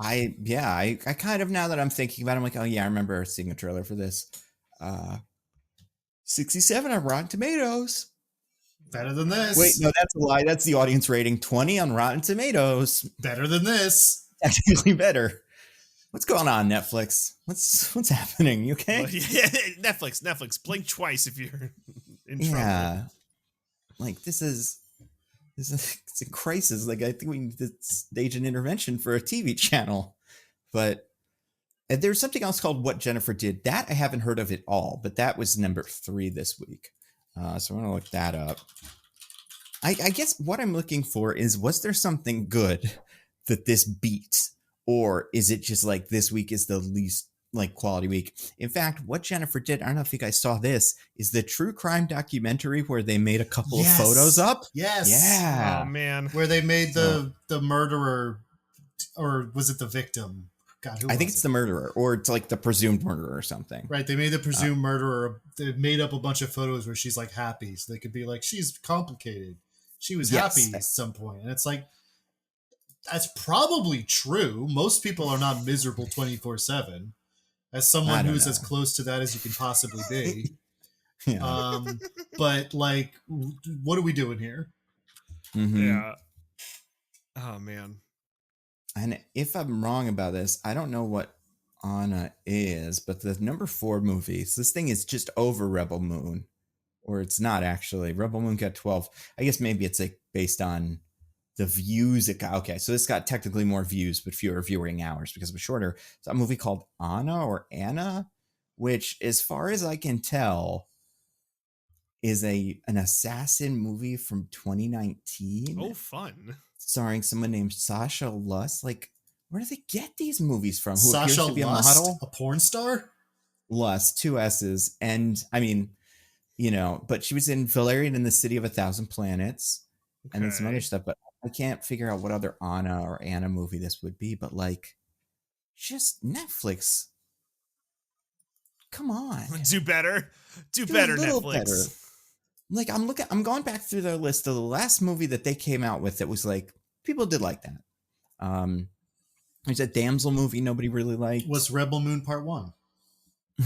I kind of, now that I'm thinking about it, I'm like, oh yeah, I remember seeing a trailer for this. 67 on Rotten Tomatoes. Better than this. Wait, no, that's a lie. That's the audience rating. 20 on Rotten Tomatoes. Better than this. Technically better. What's going on, Netflix? What's happening? You okay? Well, yeah, Netflix. Blink twice if you're in trouble. Yeah. Like this is it's a crisis. Like I think we need to stage an intervention for a TV channel. But And there's something else called What Jennifer Did. That I haven't heard of at all, but that was number 3 this week. So I'm going to look that up. I guess what I'm looking for is, was there something good that this beat? Or is it just like this week is the least like quality week? In fact, What Jennifer Did, I don't know if you guys saw this, is the true crime documentary where they made a couple of photos up. Yes. Yeah. Oh man. Where they made the murderer, or was it the victim? God, who I think was it's it? the murderer, or it's like the presumed murderer or something. Right, they made the presumed murderer. They made up a bunch of photos where she's like happy, so they could be like, she's complicated. She was happy at some point, and it's like, that's probably true. Most people are not miserable 24/7. As someone who's as close to that as you can possibly be. Yeah. But like, what are we doing here? Mm-hmm. Yeah. Oh man. And if I'm wrong about this, I don't know what Anna is, but the number 4 movie, so this thing is just over Rebel Moon, or it's not actually. Rebel Moon got 12. I guess maybe it's like based on the views it got. Okay, so this got technically more views, but fewer viewing hours because it was shorter. It's a movie called Anna, which, as far as I can tell, is an assassin movie from 2019. Oh, fun. Starring someone named Sasha Lust. Like, where do they get these movies from? Who Sasha appears to be Lust, a model? a porn star? Lust, 2 S's. And I mean, you know, but she was in Valerian and the City of a Thousand Planets, and then some other stuff. But I can't figure out what other Anna movie this would be. But like, just Netflix. Come on, do better. Do better, Netflix. Better. Like, I'm going back through their list of the last movie that they came out with that was like, people did like that. There's a damsel movie nobody really liked. Was Rebel Moon Part 1?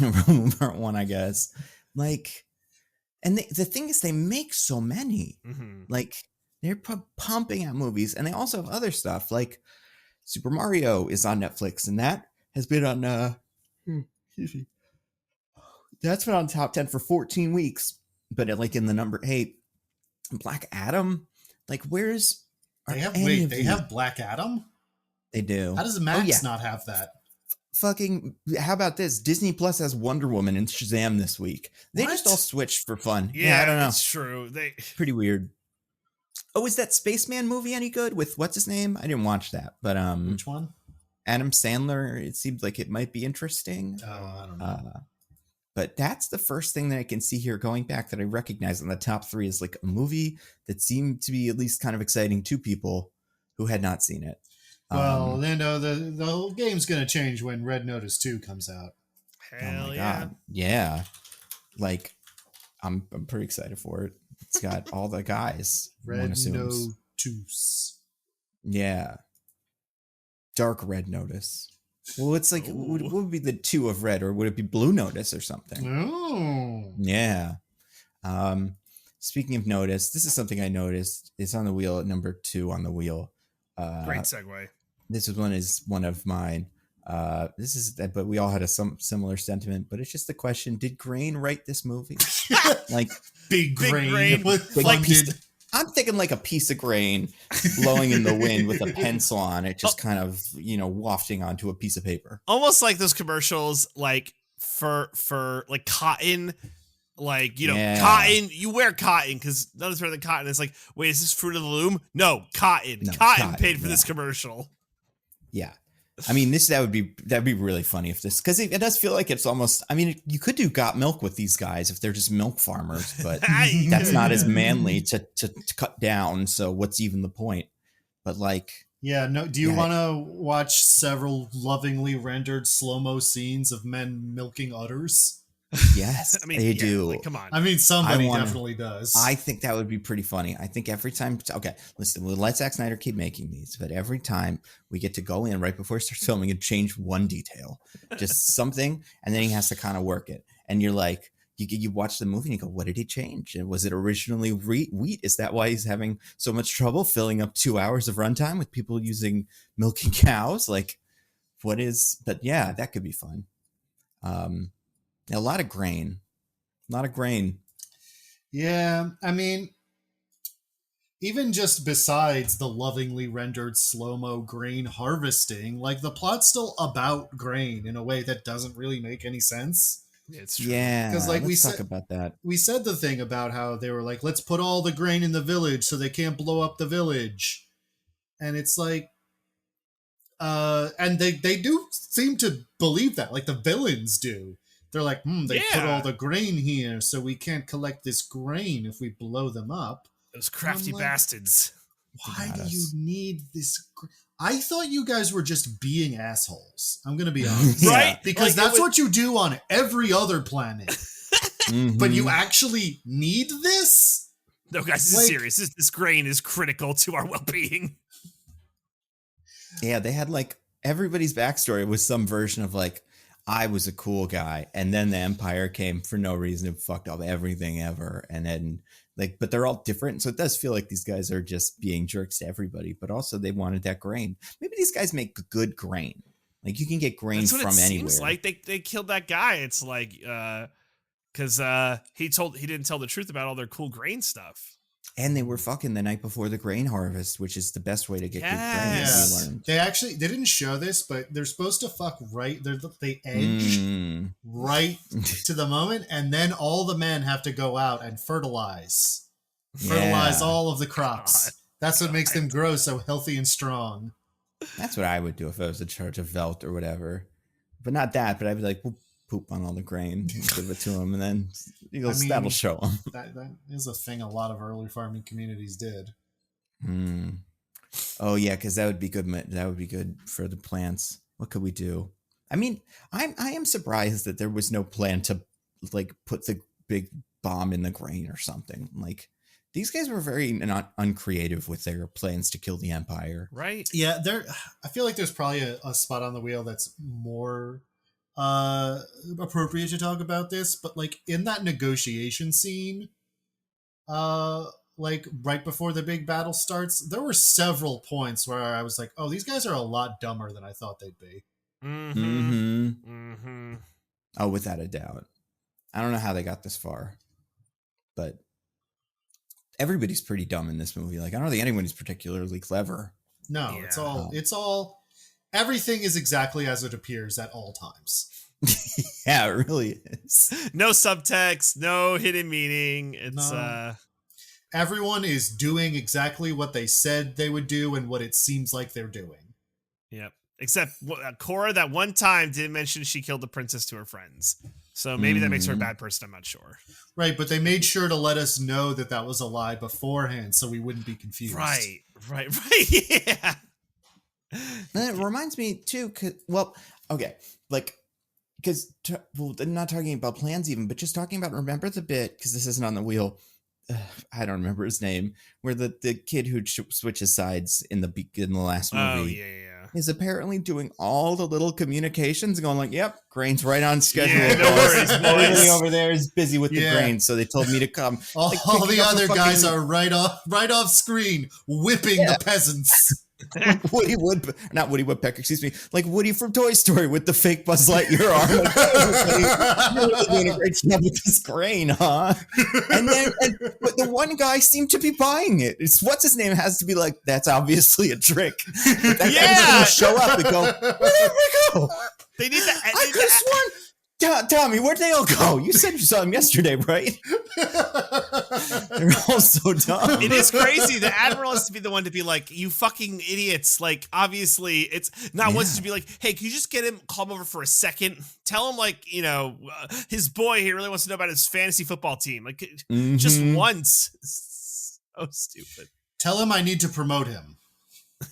Rebel Moon Part 1, I guess. Like, and the thing is, they make so many. Mm-hmm. Like, they're pumping out movies, and they also have other stuff. Like, Super Mario is on Netflix, and that has been on, that's been on top 10 for 14 weeks. But like in the number 8, Black Adam, like where's they have Black Adam? They do. How does Max not have that? Fucking, how about this? Disney Plus has Wonder Woman and Shazam this week. They just all switched for fun. Yeah, I don't know. It's true. Pretty weird. Oh, is that Spaceman movie any good with what's his name? I didn't watch that, but which one? Adam Sandler. It seemed like it might be interesting. Oh, I don't know. But that's the first thing that I can see here going back that I recognize in the top 3 is like a movie that seemed to be at least kind of exciting to people who had not seen it. Well, Nando, the whole game's going to change when Red Notice 2 comes out. Hell yeah. God. Yeah. Like, I'm pretty excited for it. It's got all the guys. Red Notice. Yeah. Dark Red Notice. Well, it's like, what would be the 2 of red, or would it be Blue Notice or something? Oh. Yeah. Speaking of notice, this is something I noticed. It's on the wheel at number 2 on the wheel. Great segue. This is one of mine. But we all had a similar sentiment. But it's just the question: did Grain write this movie? Like big grain with I'm thinking like a piece of grain blowing in the wind with a pencil on it, just kind of, wafting onto a piece of paper. Almost like those commercials, like for like cotton, like, cotton, you wear cotton because nothing's better than cotton. It's like, wait, is this Fruit of the Loom? No, cotton. No, cotton paid for this commercial. Yeah. I mean, that'd be really funny if this, because it does feel like it's almost, I mean, you could do Got Milk with these guys if they're just milk farmers, but that's not as manly to cut down. So what's even the point? But like, do you want to watch several lovingly rendered slow-mo scenes of men milking udders? Yes, they do. Like, come on. I mean, somebody definitely does. I think that would be pretty funny. I think every time, okay, listen, we'll let Zack Snyder keep making these, but every time we get to go in right before he starts filming and change one detail, just something, and then he has to kind of work it. And you're like, you watch the movie and you go, what did he change? And was it originally wheat? Is that why he's having so much trouble filling up 2 hours of runtime with people using milking cows? Like, but yeah, that could be fun. A lot of grain. Yeah, I mean, even just besides the lovingly rendered slow-mo grain harvesting, like the plot's still about grain in a way that doesn't really make any sense. It's true. Because Yeah, like let's talk about that. we said the thing about how they were like, let's put all the grain in the village so they can't blow up the village. And it's like, and they do seem to believe that, like the villains do. They're like, they put all the grain here so we can't collect this grain if we blow them up. Those crafty bastards. Why do you need this? I thought you guys were just being assholes. I'm going to be honest. Right? Because like, that's what you do on every other planet. But you actually need this? No, guys, this is serious. This grain is critical to our well-being. Yeah, they had like everybody's backstory was some version of like, I was a cool guy, and then the Empire came for no reason and fucked up everything ever. And then like, but they're all different. So it does feel like these guys are just being jerks to everybody, but also they wanted that grain. Maybe these guys make good grain. Like you can get grain That's what from it anywhere. Seems like they killed that guy. It's like, because he didn't tell the truth about all their cool grain stuff. And they were fucking the night before the grain harvest, which is the best way to get good grain. Yeah. They didn't show this, but they're supposed to fuck right. They edge right to the moment, and then all the men have to go out and fertilize all of the crops. God. That's what makes them grow so healthy and strong. That's what I would do if I was in charge of Veldt or whatever. But not that, but I'd be like, poop on all the grain, give it to him, and then that'll show him. That is a thing a lot of early farming communities did. Oh yeah, because that would be good. That would be good for the plants. What could we do? I mean, I am surprised that there was no plan to like put the big bomb in the grain or something. Like these guys were very not uncreative with their plans to kill the Empire. Right? Yeah, I feel like there's probably a spot on the wheel that's more appropriate to talk about this, but like in that negotiation scene, like right before the big battle starts, there were several points where I was like, oh, these guys are a lot dumber than I thought they'd be. Oh, without a doubt. I don't know how they got this far, but everybody's pretty dumb in this movie. Like I don't think anyone is particularly clever. No, it's all everything is exactly as it appears at all times. Yeah, it really is. No subtext, no hidden meaning. It's everyone is doing exactly what they said they would do and what it seems like they're doing. Yep. Except Cora, that one time, didn't mention she killed the princess to her friends. So maybe that makes her a bad person. I'm not sure. Right, but they made sure to let us know that was a lie beforehand so we wouldn't be confused. Right. Yeah. And it reminds me too, because not talking about plans even, but just talking about, remember the bit, because this isn't on the wheel, I don't remember his name, where the kid who switches sides in the last movie is apparently doing all the little communications and going like, yep, grain's right on schedule. Yeah, no worries, everybody over there is busy with the grain, so they told me to come. All the other guys are right off screen whipping the peasants. Like not Woody Woodpecker, excuse me, like Woody from Toy Story with the fake Buzz Lightyear arm. Like, you're really doing a great job with this grain, huh? But the one guy seemed to be buying it. What's his name has to be like, that's obviously a trick. But that guy's gonna show up and go, where did they go? They need that. I could have sworn. Tommy, where'd they all go? You said you saw them yesterday, right? They're all so dumb. It is crazy. The Admiral has to be the one to be like, you fucking idiots. Like, obviously, it's not once to be like, hey, can you just call him over for a second? Tell him, like, his boy, he really wants to know about his fantasy football team. Like, just once. So stupid. Tell him I need to promote him.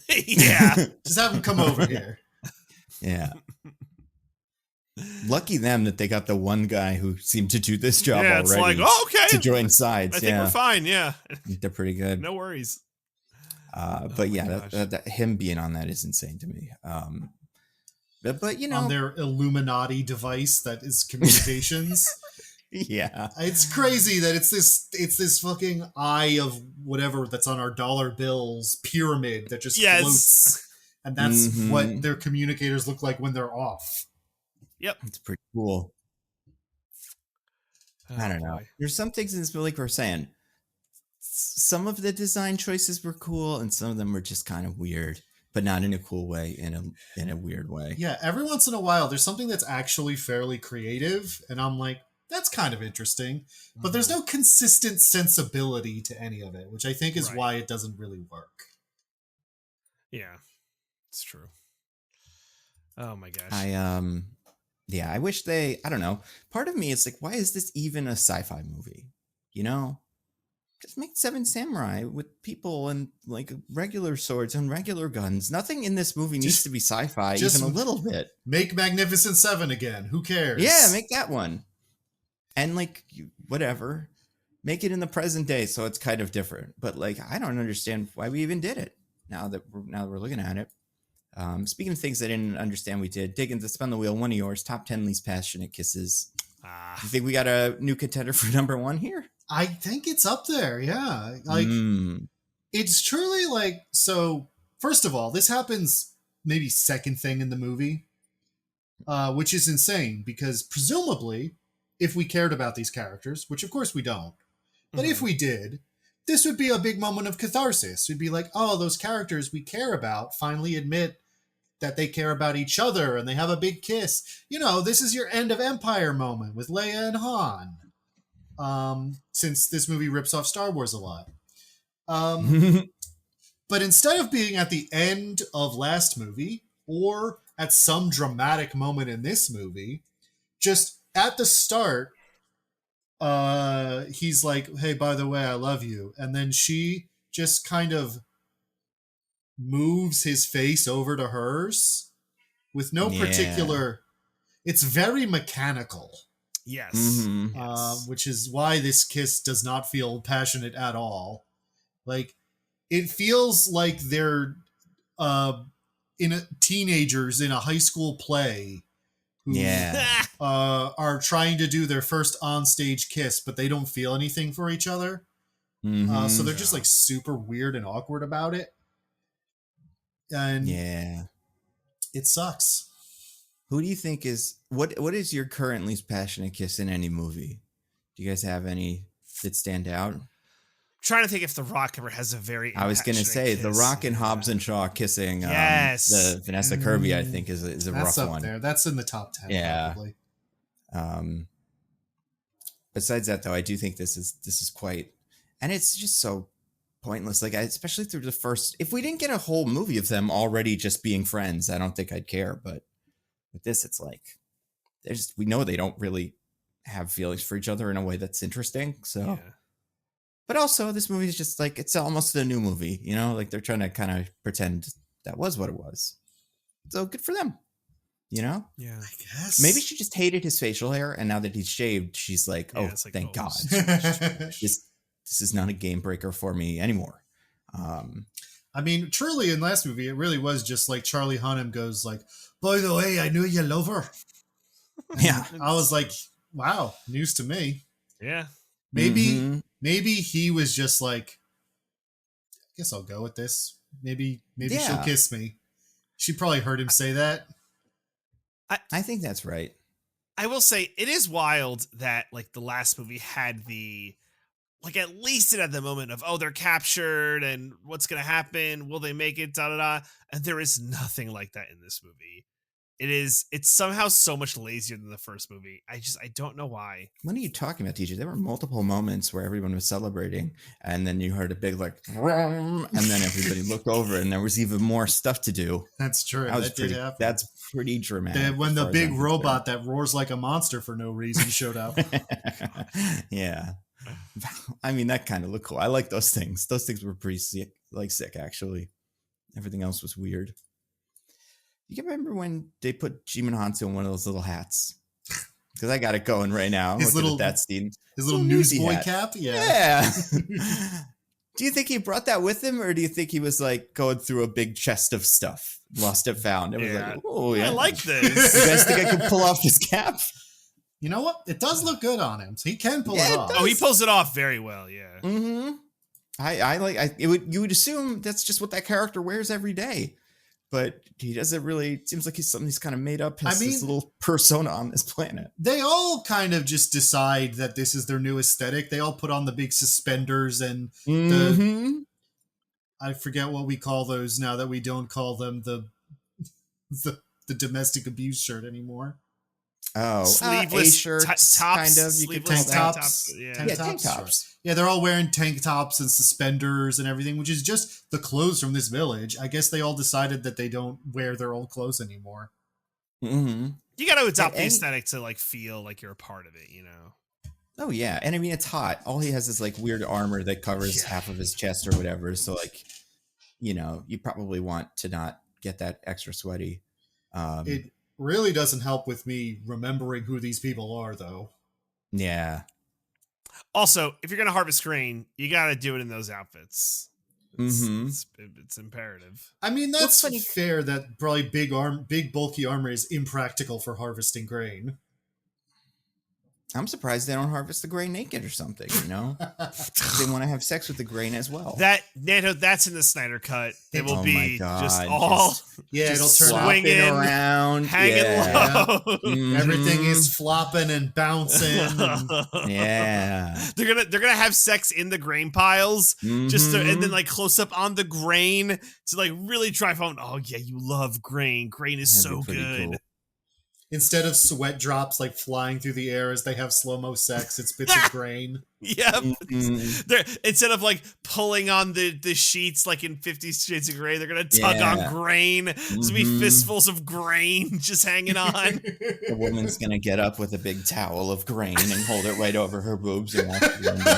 Yeah. Just have him come over here. Yeah. Lucky them that they got the one guy who seemed to do this job already. It's like, okay, to join sides. I think we're fine. Yeah, they're pretty good. No worries. But yeah, that him being on that is insane to me. But on their Illuminati device that is communications. Yeah, it's crazy that it's this fucking eye of whatever that's on our dollar bills pyramid that just floats, and that's what their communicators look like when they're off. Yep. It's pretty cool. I don't know. There's some things in this movie, like we're saying, some of the design choices were cool, and some of them were just kind of weird, but not in a cool way, in a weird way. Yeah, every once in a while, there's something that's actually fairly creative, and I'm like, that's kind of interesting. But there's no consistent sensibility to any of it, which I think is why it doesn't really work. Yeah, it's true. Oh my gosh. I wish I don't know. Part of me is like, why is this even a sci-fi movie? You know? Just make Seven Samurai with people and like regular swords and regular guns. Nothing in this movie needs to be sci-fi, even a little bit. Make Magnificent Seven again. Who cares? Yeah, make that one. And like, whatever. Make it in the present day so it's kind of different. But like, I don't understand why we even did it now that we're looking at it. Speaking of things I didn't understand we did, Diggins, let's spin the wheel. One of yours, top 10 least passionate kisses. You think we got a new contender for number one here? I think it's up there, yeah. Like, it's truly like, so, first of all, this happens maybe second thing in the movie, which is insane, because presumably, if we cared about these characters, which of course we don't, but if we did, this would be a big moment of catharsis. We'd be like, oh, those characters we care about finally admit that they care about each other and they have a big kiss. You know, this is your end of Empire moment with Leia and Han. Since this movie rips off Star Wars a lot. But instead of being at the end of last movie or at some dramatic moment in this movie, just at the start, he's like, hey, by the way, I love you. And then she just kind of moves his face over to hers with no particular... It's very mechanical. Yes. Which is why this kiss does not feel passionate at all. Like, it feels like they're teenagers in a high school play who are trying to do their first onstage kiss, but they don't feel anything for each other. So they're just like super weird and awkward about it. And it sucks. Who do you think is what is your current least passionate kiss in any movie? Do you guys have any that stand out? I'm trying to think if The Rock ever has a very... I was going to say kiss. The Rock and Hobbs and Shaw kissing the Vanessa Kirby, I think is a rough up one. There. That's in the top 10 probably. Besides that though, I do think this is quite, and it's just so pointless. Like especially through the first, if we didn't get a whole movie of them already just being friends, I don't think I'd care, but with this, it's like we know they don't really have feelings for each other in a way that's interesting. So, but also this movie is just like, it's almost a new movie, you know, like they're trying to kind of pretend that was what it was. So good for them, you know? Yeah, I guess. Maybe she just hated his facial hair, and now that he's shaved, she's like, oh, like, thank God. This is not a game breaker for me anymore. I mean, truly, in last movie, it really was just like Charlie Hunnam goes like, by the way, I knew you love her. Yeah. I was like, wow, news to me. Yeah. Maybe he was just like, I guess I'll go with this. Maybe she'll kiss me. She probably heard him say that. I think that's right. I will say it is wild that like the last movie had like at least it had the moment of, oh, they're captured and what's going to happen? Will they make it? Da, da, da. And there is nothing like that in this movie. It's somehow so much lazier than the first movie. I don't know why. What are you talking about, TJ? There were multiple moments where everyone was celebrating, and then you heard a big like, and then everybody looked over, and there was even more stuff to do. That's true. That's pretty dramatic. When the big robot that roars like a monster for no reason showed up. Yeah. I mean, that kind of looked cool. I like those things. Those things were pretty sick, actually. Everything else was weird. You remember when they put Jimon Hansu in one of those little hats? Because I got it going right now. His little newsboy cap? Yeah. Do you think he brought that with him, or do you think he was like going through a big chest of stuff, lost and found? It was like, oh yeah, I like this. You guys think I could pull off his cap? You know what? It does look good on him. So he can pull it off. Oh, he pulls it off very well. Yeah. Mm-hmm. You would assume that's just what that character wears every day. but he doesn't really. It seems like he's kind of made up I this mean- little persona on this planet. They all kind of just decide that this is their new aesthetic. They all put on the big suspenders and Mhm. I forget what we call those now that we don't call them the domestic abuse shirt anymore. Oh, Sleeveless A-shirts, tops, kind of. You could sleeveless call Tank that. tops. Yeah. Tank tops. Yeah, they're all wearing tank tops and suspenders and everything, which is just the clothes from this village. I guess they all decided that they don't wear their old clothes anymore. Mm-hmm. You got to adopt the And- aesthetic to like feel like you're a part of it, you know? Oh yeah, and I mean it's hot. All he has is like weird armor that covers half of his chest or whatever. So like, you probably want to not get that extra sweaty. It really doesn't help with me remembering who these people are, though. Yeah. Also, if you're going to harvest grain, you got to do it in those outfits. It's imperative. I mean, that's funny- fair that probably big bulky armor is impractical for harvesting grain. I'm surprised they don't harvest the grain naked or something, They want to have sex with the grain as well. Nando, that's in the Snyder cut. It will Oh be my God, just all Yeah, just it'll turn out swinging, around. hanging Yeah. low. Mhm. everything is flopping and bouncing. And Yeah. They're gonna have sex in the grain piles, and then Mhm. like close up on the grain to like really drive home. Oh yeah, you love grain. Grain is That'd be so pretty good. cool. instead of sweat drops like flying through the air as they have slow-mo sex, it's bits of grain. Yep. Mhm. They're instead of like pulling on the sheets like in 50 Shades of Grey, they're gonna tug on Yeah. grain. There's gonna be Mhm. fistfuls of grain just hanging on. The woman's gonna get up with a big towel of grain and hold it right over her boobs and walk through the window.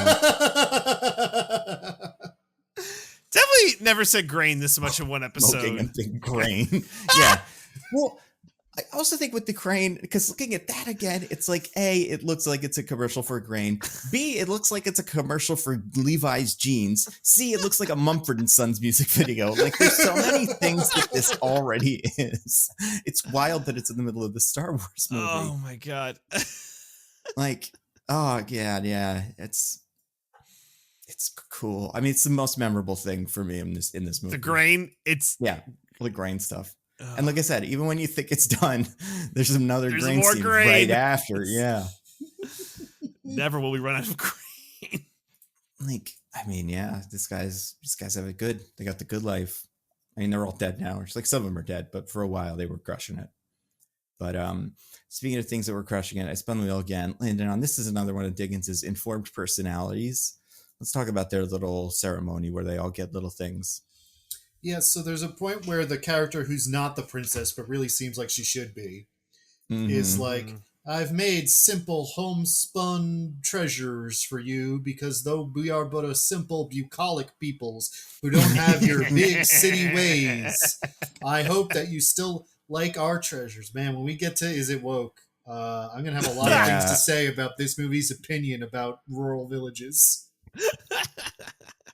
Definitely never said grain this much in one Smoking a episode. big grain. Yeah. Well, I also think with the crane, because looking at that again, it's like A, it looks like it's a commercial for grain. B, it looks like it's a commercial for Levi's jeans. C, it looks like a Mumford and Sons music video. Like there's so many things that this already is. It's wild that it's in the middle of the Star Wars movie. Oh my god. Like, oh yeah. It's cool. I mean, it's the most memorable thing for me in this movie. The grain, it's Yeah, the grain stuff. And like I said, even when you think it's done, there's another There's grain more scene grain. right after. Yeah. never will we run out of grain. Like, I mean, yeah, these guys have it good. They got the good life. I mean, they're all dead now. It's like some of them are dead, but for a while they were crushing it. But speaking of things that were crushing it, I spun the wheel again. Landed on this is another one of Diggins' informed personalities. Let's talk about their little ceremony where they all get little things. Yeah, so there's a point where the character who's not the princess, but really seems like she should be, is Mhm. like, I've made simple homespun treasures for you because though we are but a simple bucolic peoples who don't have your big city ways, I hope that you still like our treasures. Man, when we get to Is It Woke, I'm going to have a lot of things Yeah. to say about this movie's opinion about rural villages.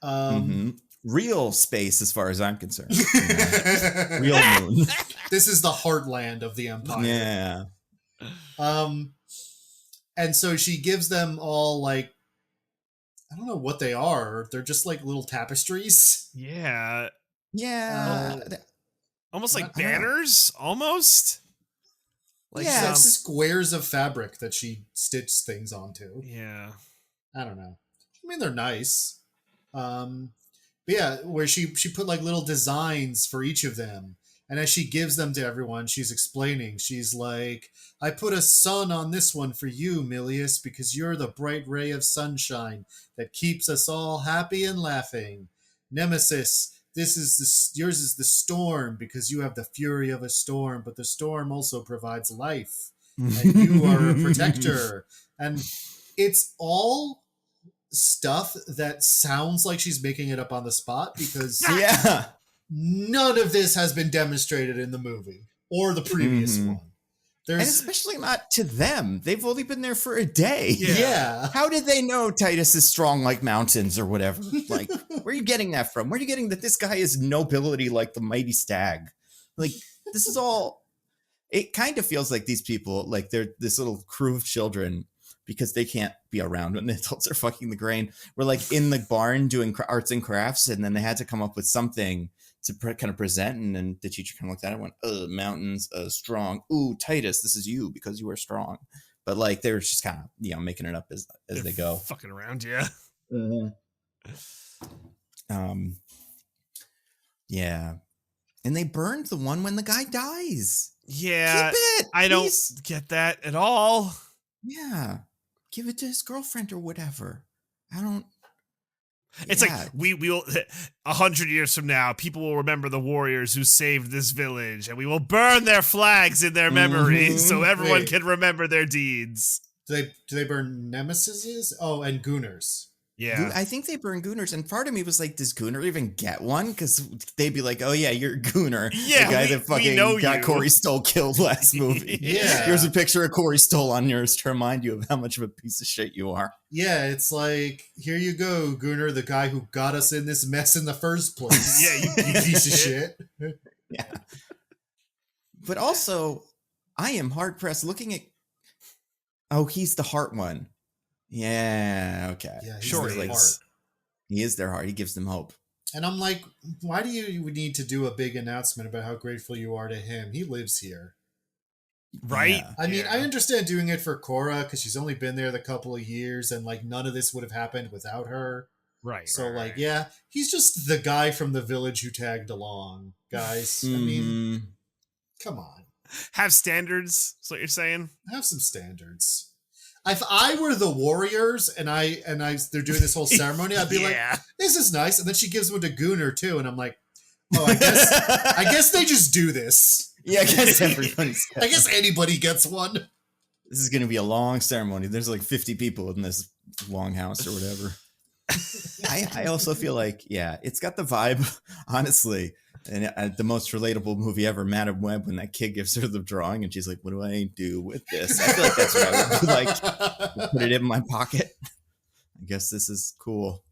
Mhm. Real space, as far as I'm concerned. Real moon. This is the heartland of the empire. Yeah. And so she gives them all like, I don't know what they are. They're just like little tapestries. Yeah. Yeah. Almost I like don't know. banners, almost. Like Yeah, It's some- squares of fabric that she stitched things onto. yeah. I don't know. I mean, they're nice. But yeah, where she put like little designs for each of them. And as she gives them to everyone, she's explaining. She's like, I put a sun on this one for you, Milius, because you're the bright ray of sunshine that keeps us all happy and laughing. Nemesis, yours is the storm because you have the fury of a storm, but the storm also provides life. And you are a protector. And it's all stuff that sounds like she's making it up on the spot because Yeah. none of this has been demonstrated in the movie or the previous Mhm. one. And There's especially not to them. They've only been there for a day. yeah. How did they know Titus is strong like mountains or whatever? Like, where are you getting that from? Where are you getting that this guy is nobility like the mighty stag? Like, this is all. It kind of feels like these people, like they're this little crew of children, because they can't be around when the adults are fucking the grain. We're like in the barn doing arts and crafts, and then they had to come up with something to kind of present. And then the teacher kind of looked at it and went, mountains, strong. Ooh, Titus, this is you because you are strong. But like they were just kind of, making it up as they go. Fucking around, yeah. Yeah. And they burned the one when the guy dies. Yeah. Keep it. I don't get that at all. Yeah. Give it to his girlfriend or whatever. I don't. It's like we will 100 years from now, people will remember the warriors who saved this village, and we will burn their flags in their memories so everyone can remember their deeds. Do they burn Nemesises? Oh, and Gooners. Yeah, I think they burn Gooners, and part of me was like, does Gooner even get one? Because they'd be like, oh yeah, you're Gooner, yeah, the guy that fucking got Corey Stoll killed last movie. Yeah, here's a picture of Corey Stoll on yours to remind you of how much of a piece of shit you are. Yeah, it's like, here you go, Gooner, the guy who got us in this mess in the first place. Yeah, you piece of shit. Yeah, but also, I am hard pressed looking at. Oh, he's the heart one. Yeah, okay. Yeah, sure. He is their heart. He gives them hope. And I'm like, why do you need to do a big announcement about how grateful you are to him? He lives here. Right? Yeah. I mean, I understand doing it for Cora because she's only been there the couple of years and like none of this would have happened without her. Right. So right. yeah, he's just the guy from the village who tagged along, guys. I mean, come on. Have standards, is what you're saying? Have some standards. If I were the Warriors and they're doing this whole ceremony, I'd be like, this is nice. And then she gives one to Gooner too. And I'm like, oh, I guess they just do this. Yeah, I guess everybody's I guess anybody gets one. This is going to be a long ceremony. There's like 50 people in this longhouse or whatever. I also feel like, it's got the vibe, honestly. And the most relatable movie ever, Madam Web, when that kid gives her the drawing and she's like, what do I do with this? I feel like that's what I would do, like, put it in my pocket. I guess this is cool.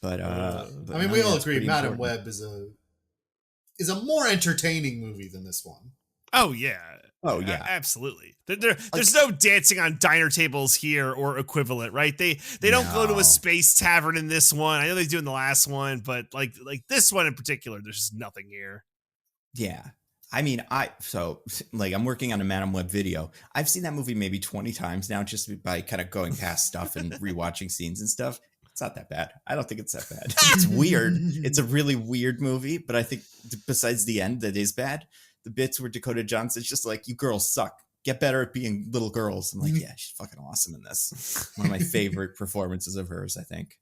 But I mean, we all agree Madam Web is a more entertaining movie than this one. Oh, yeah. Oh, yeah. Absolutely. There's no dancing on diner tables here or equivalent, right? They don't go to a space tavern in this one. I know they do in the last one, but like this one in particular, there's just nothing here. Yeah. I mean, I'm working on a Madam Web video. I've seen that movie maybe 20 times now just by kind of going past stuff and rewatching scenes and stuff. It's not that bad. I don't think it's that bad. It's weird. It's a really weird movie, but I think besides the end that is bad, the bits where Dakota Johnson's just like, you girls suck. Get better at being little girls. I'm like, yeah, she's fucking awesome in this. One of my favorite performances of hers, I think.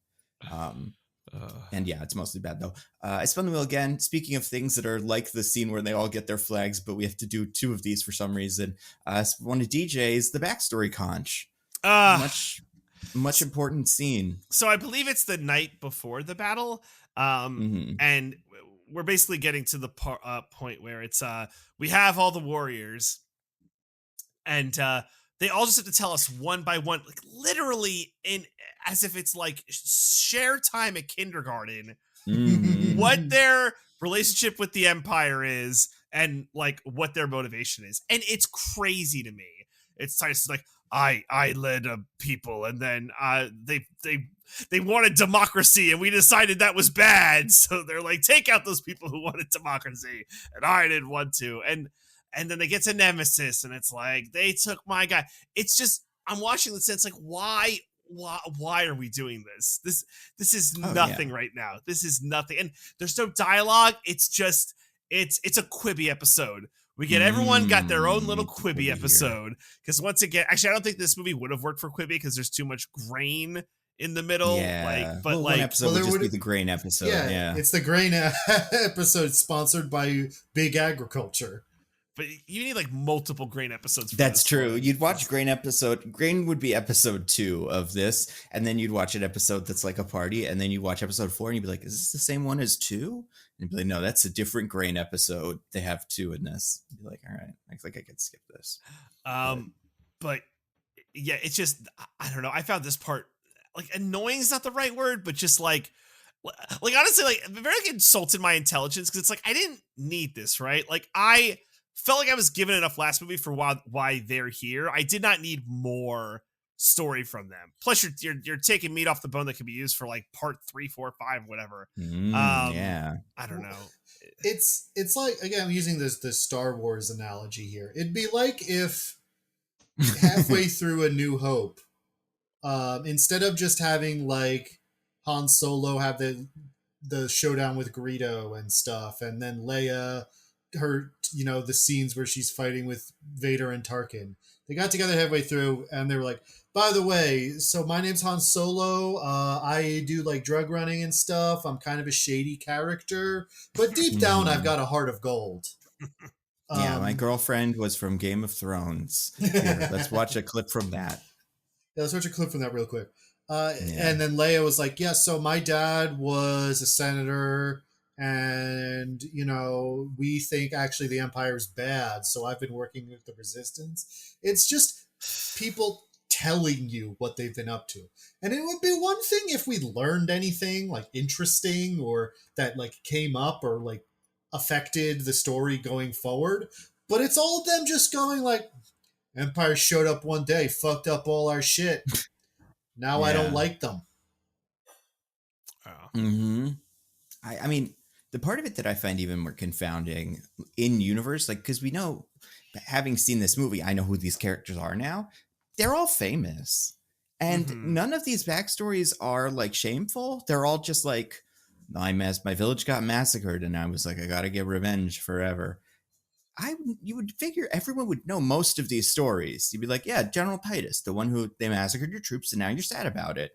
And yeah, it's mostly bad though. I spun the wheel again. Speaking of things that are like the scene where they all get their flags, but we have to do two of these for some reason. One of DJ's the backstory conch. Much important scene. So I believe it's the night before the battle. And we're basically getting to the point where it's we have all the warriors and they all just have to tell us one by one, like literally as if it's like share time at kindergarten, what their relationship with the Empire is and like what their motivation is. And it's crazy to me. It's like, I led a people and then they wanted democracy and we decided that was bad. So they're like, take out those people who wanted democracy and I didn't want to. And then they get to Nemesis and it's like, they took my guy. It's just, I'm watching this and it's like, why are we doing this? This is nothing right now. This is nothing. And there's no dialogue. It's just, it's a Quibi episode. We get everyone got their own little Quibi episode. Because once again, actually, I don't think this movie would have worked for Quibi because there's too much grain in the middle. Yeah. One episode would just be the grain episode. Yeah. It's the grain episode sponsored by Big Agriculture. But you need like multiple grain episodes. That's true. You'd watch grain episode. Grain would be episode 2 of this. And then you'd watch an episode that's like a party. And then you watch episode 4 and you'd be like, is this the same one as 2? And you'd be like, no, that's a different grain episode. They have 2 in this. You'd be like, all right, I think I could skip this. But yeah, it's just, I don't know. I found this part like annoying is not the right word, but just like honestly, like very insulted my intelligence. Cause it's like, I didn't need this, right? Like I felt like I was given enough last movie for why they're here. I did not need more story from them. Plus, you're taking meat off the bone that can be used for like part 3, 4, 5, whatever. Yeah. I don't know. It's like, again, I'm using this Star Wars analogy here. It'd be like if halfway through A New Hope, instead of just having like Han Solo have the showdown with Greedo and stuff, and then Leia, her, the scenes where she's fighting with Vader and Tarkin, they got together halfway through and they were like, by the way, so my name's Han Solo. I do like drug running and stuff. I'm kind of a shady character, but deep down, I've got a heart of gold. Yeah, my girlfriend was from Game of Thrones. Here, let's watch a clip from that. Yeah, let's watch a clip from that real quick. And then Leia was like, yeah, so my dad was a senator, and, we think actually the Empire's bad, so I've been working with the Resistance. It's just people telling you what they've been up to. And it would be one thing if we learned anything, like, interesting, or that, like, came up, or, like, affected the story going forward. But it's all of them just going, like, Empire showed up one day, fucked up all our shit. Now I don't like them. Oh. I mean, the part of it that I find even more confounding in universe, like, because we know, having seen this movie, I know who these characters are now. They're all famous. And none of these backstories are, like, shameful. They're all just like, my village got massacred, and I was like, I gotta get revenge forever. You would figure everyone would know most of these stories. You'd be like, yeah, General Titus, the one who they massacred your troops, and now you're sad about it.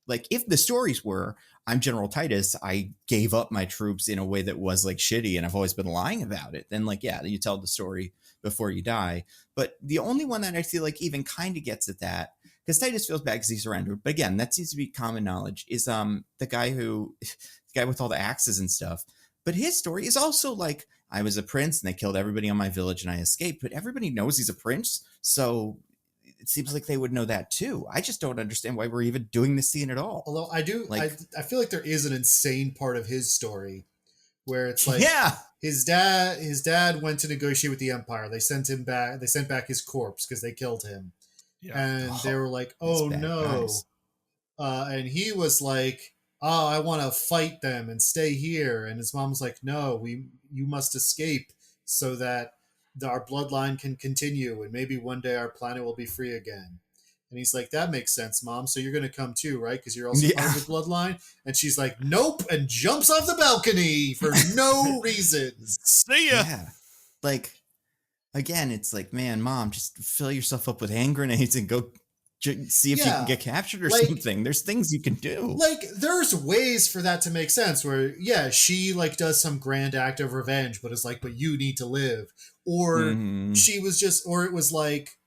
Like, if the stories were, I'm General Titus, I gave up my troops in a way that was like shitty, and I've always been lying about it, then like, yeah, you tell the story before you die. But the only one that I feel like even kind of gets at that, because Titus feels bad because he surrendered, but again, that seems to be common knowledge, is the guy with all the axes and stuff. But his story is also like, I was a prince and they killed everybody on my village and I escaped, but everybody knows he's a prince, so it seems like they would know that too. I just don't understand why we're even doing this scene at all. Although I do, like, I feel like there is an insane part of his story where it's like, his dad went to negotiate with the Empire. They sent back his corpse because they killed him. Yeah. And they were like, oh no. And he was like, oh, I want to fight them and stay here. And his mom was like, no, you must escape so that our bloodline can continue, and maybe one day our planet will be free again. And he's like, that makes sense, Mom. So you're going to come too, right? Because you're also part of the bloodline. And she's like, nope, and jumps off the balcony for no reason. See ya. Yeah. Like, again, it's like, man, Mom, just fill yourself up with hand grenades and go see if you can get captured or something. There's things you can do. Like, there's ways for that to make sense where, yeah, she like does some grand act of revenge, but it's like, but you need to live. Or she was just, or it was like,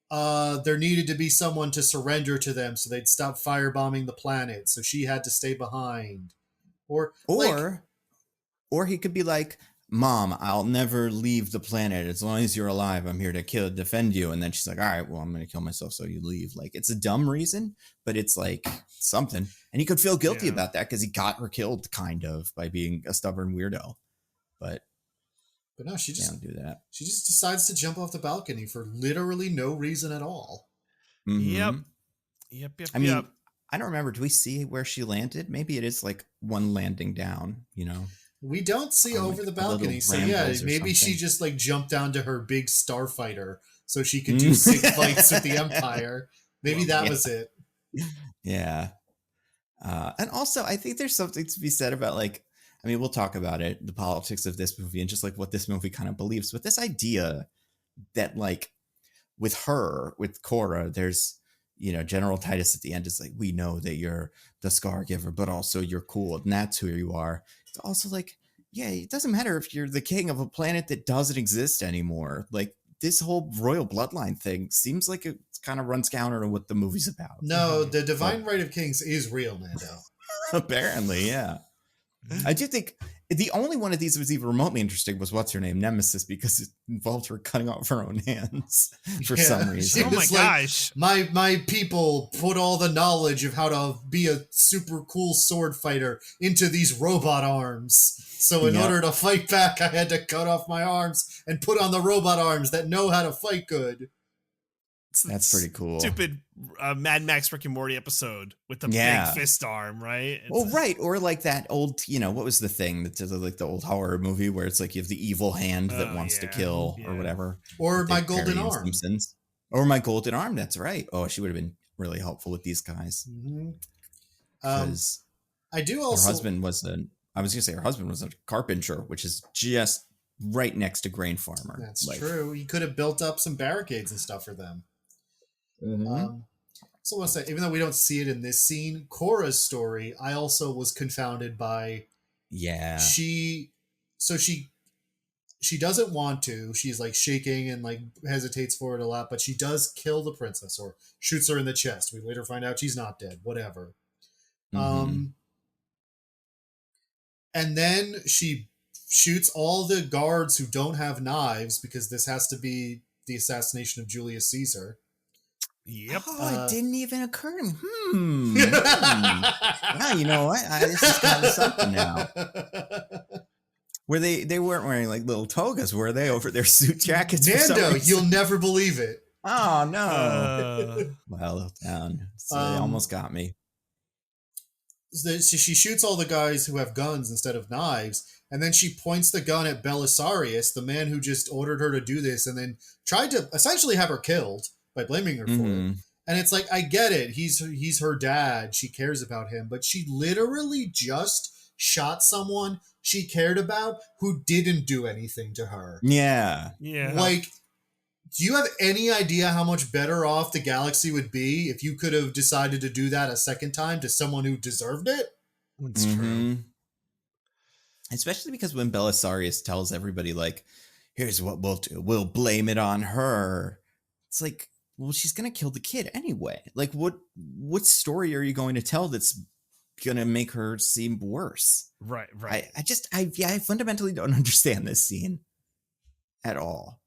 there needed to be someone to surrender to them so they'd stop firebombing the planet. So she had to stay behind. Or he could be like, Mom, I'll never leave the planet. As long as you're alive, I'm here to defend you. And then she's like, all right, well, I'm going to kill myself so you leave. Like, it's a dumb reason, but it's like something. And he could feel guilty about that because he got her killed kind of by being a stubborn weirdo. But no, she just don't do that. She just decides to jump off the balcony for literally no reason at all. Yep. I mean, I don't remember. Do we see where she landed? Maybe it is like one landing down, We don't see over the balcony, so yeah, maybe she just like jumped down to her big starfighter so she could do sick fights with the Empire. Maybe that was it. Yeah. And also, I think there's something to be said about, like, I mean, we'll talk about it, the politics of this movie and just like what this movie kind of believes. But this idea that, like, with Cora, there's, General Titus at the end is like, we know that you're the Scargiver, but also you're cool, and that's who you are. It's also like, yeah, it doesn't matter if you're the king of a planet that doesn't exist anymore. Like, this whole royal bloodline thing seems like it kind of runs counter to what the movie's about. No, the divine right of kings is real, Nando. Apparently, yeah. I do think the only one of these that was even remotely interesting was what's her name, Nemesis, because it involved her cutting off her own hands for some reason. Oh my gosh! My people put all the knowledge of how to be a super cool sword fighter into these robot arms. So in order to fight back, I had to cut off my arms and put on the robot arms that know how to fight good. That's pretty cool. Stupid Mad Max Rick and Morty episode with the big fist arm, right? Right. Or like that old, what was the thing that's like the old horror movie where it's like you have the evil hand that wants to kill or whatever. Or My Golden Arm. Simpsons. Or My Golden Arm. That's right. Oh, she would have been really helpful with these guys. Because I do also. Her husband was a carpenter, which is just right next to grain farmer. That's true. He could have built up some barricades and stuff for them. So I want to say, even though we don't see it in this scene, Cora's story, I also was confounded by. Yeah. She doesn't want to. She's like shaking and like hesitates for it a lot, but she does kill the princess or shoots her in the chest. We later find out she's not dead. Whatever. And then she shoots all the guards who don't have knives because this has to be the assassination of Julius Caesar. Yep. Oh, it didn't even occur to me. Wow, you know what? This is kind of something now. Where they weren't wearing like little togas, were they, over their suit jackets? Nando, you'll never believe it. Oh no! Well done. So they almost got me. So she shoots all the guys who have guns instead of knives, and then she points the gun at Belisarius, the man who just ordered her to do this, and then tried to essentially have her killed by blaming her for it. And it's like, I get it. He's her dad. She cares about him, but she literally just shot someone she cared about who didn't do anything to her. Yeah. Like, do you have any idea how much better off the galaxy would be if you could have decided to do that a second time to someone who deserved it? It's true. Especially because when Belisarius tells everybody, like, here's what we'll do. We'll blame it on her. It's like, well, she's going to kill the kid anyway. Like, what story are you going to tell that's going to make her seem worse? Right. I fundamentally don't understand this scene at all.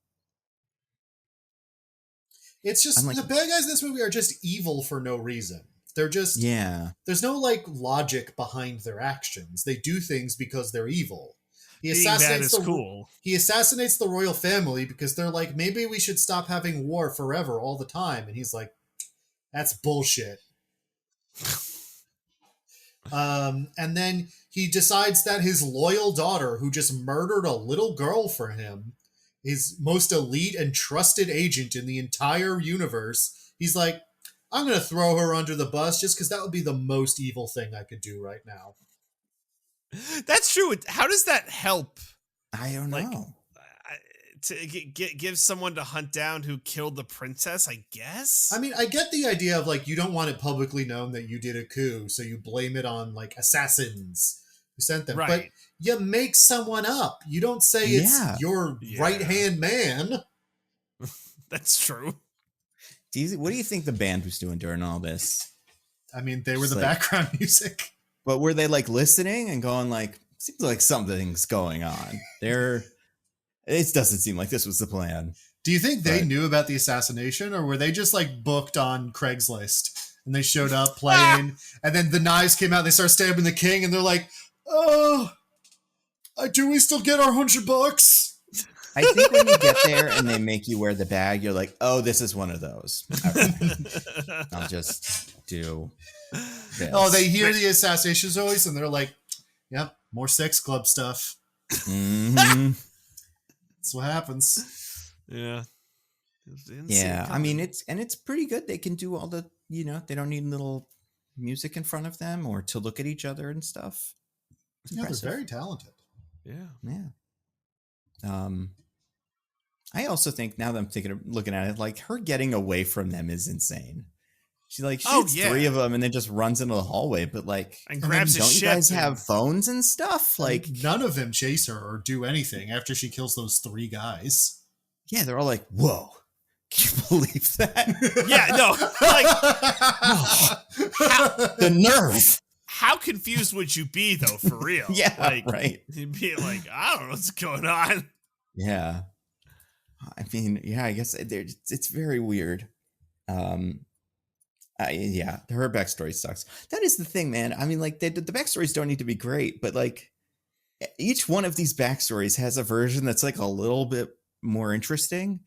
It's just, like, the bad guys in this movie are just evil for no reason. They're just, there's no like logic behind their actions. They do things because they're evil. He assassinates the royal family because they're like, maybe we should stop having war forever all the time. And he's like, that's bullshit. And then he decides that his loyal daughter, who just murdered a little girl for him, his most elite and trusted agent in the entire universe, he's like, I'm going to throw her under the bus just because that would be the most evil thing I could do right now. That's true. How does that help? I don't know. To give someone to hunt down who killed the princess, I guess? I mean, I get the idea of, like, you don't want it publicly known that you did a coup, so you blame it on, like, assassins who sent them. Right. But you make someone up. You don't say it's your right-hand man. That's true. What do you think the band was doing during all this? I mean, they were the background music. But were they like listening and going like, seems like something's going on there? It doesn't seem like this was the plan. Do you think they knew about the assassination, or were they just like booked on Craigslist and they showed up playing and then the knives came out, they start stabbing the king and they're like, oh, do we still get our $100? I think when you get there and they make you wear the bag, you're like, oh, this is one of those. Right. I'll just do this. Oh, they hear the assassination voice and they're like, yep, more sex club stuff. Mm-hmm. That's what happens. Yeah. Yeah, I mean, it's pretty good. They can do all the, they don't need little music in front of them or to look at each other and stuff. They're very talented. Yeah. I also think, now that I'm looking at it, like, her getting away from them is insane. She like shoots 3 of them and then just runs into the hallway, but like, and grabs his shit. Don't you guys have phones and stuff? Like, none of them chase her or do anything after she kills those 3 guys. Yeah, they're all like, whoa. Can you believe that? Yeah, no. Like, the nerve. How confused would you be, though, for real? Yeah, like, right. You'd be like, I don't know what's going on. Yeah. I mean, yeah, I guess it's very weird. Her backstory sucks. That is the thing, man. I mean, like, the backstories don't need to be great, but like, each one of these backstories has a version that's like a little bit more interesting,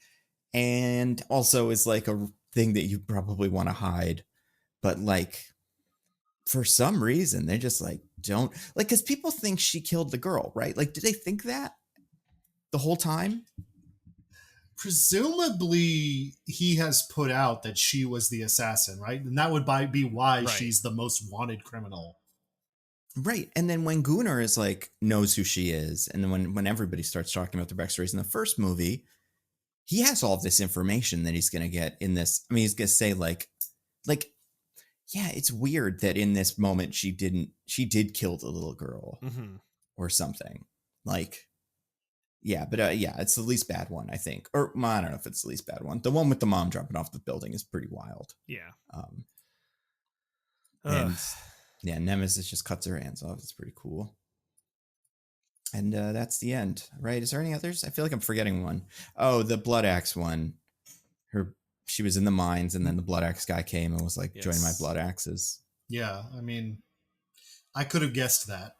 and also is like a thing that you probably want to hide, but like for some reason they just like don't like, because people think she killed the girl, right? Like, do they think that the whole time? Presumably, he has put out that she was the assassin, right? And that would be why Right. she's the most wanted criminal. Right. And then when Gunnar is like knows who she is, and then when everybody starts talking about their backstories in the first movie, he has all of this information that he's gonna get in this. I mean, he's gonna say like, yeah, it's weird that in this moment she did kill the little girl or something. Like, yeah, but yeah, it's the least bad one, I think. Or well, I don't know if it's the least bad one. The one with the mom dropping off the building is pretty wild. Yeah. And yeah, Nemesis just cuts her hands off. It's pretty cool. And that's the end, right? Is there any others? I feel like I'm forgetting one. Oh, the Blood Axe one. She was in the mines, and then the Blood Axe guy came and was like, join my Blood Axes. Yeah, I mean, I could have guessed that.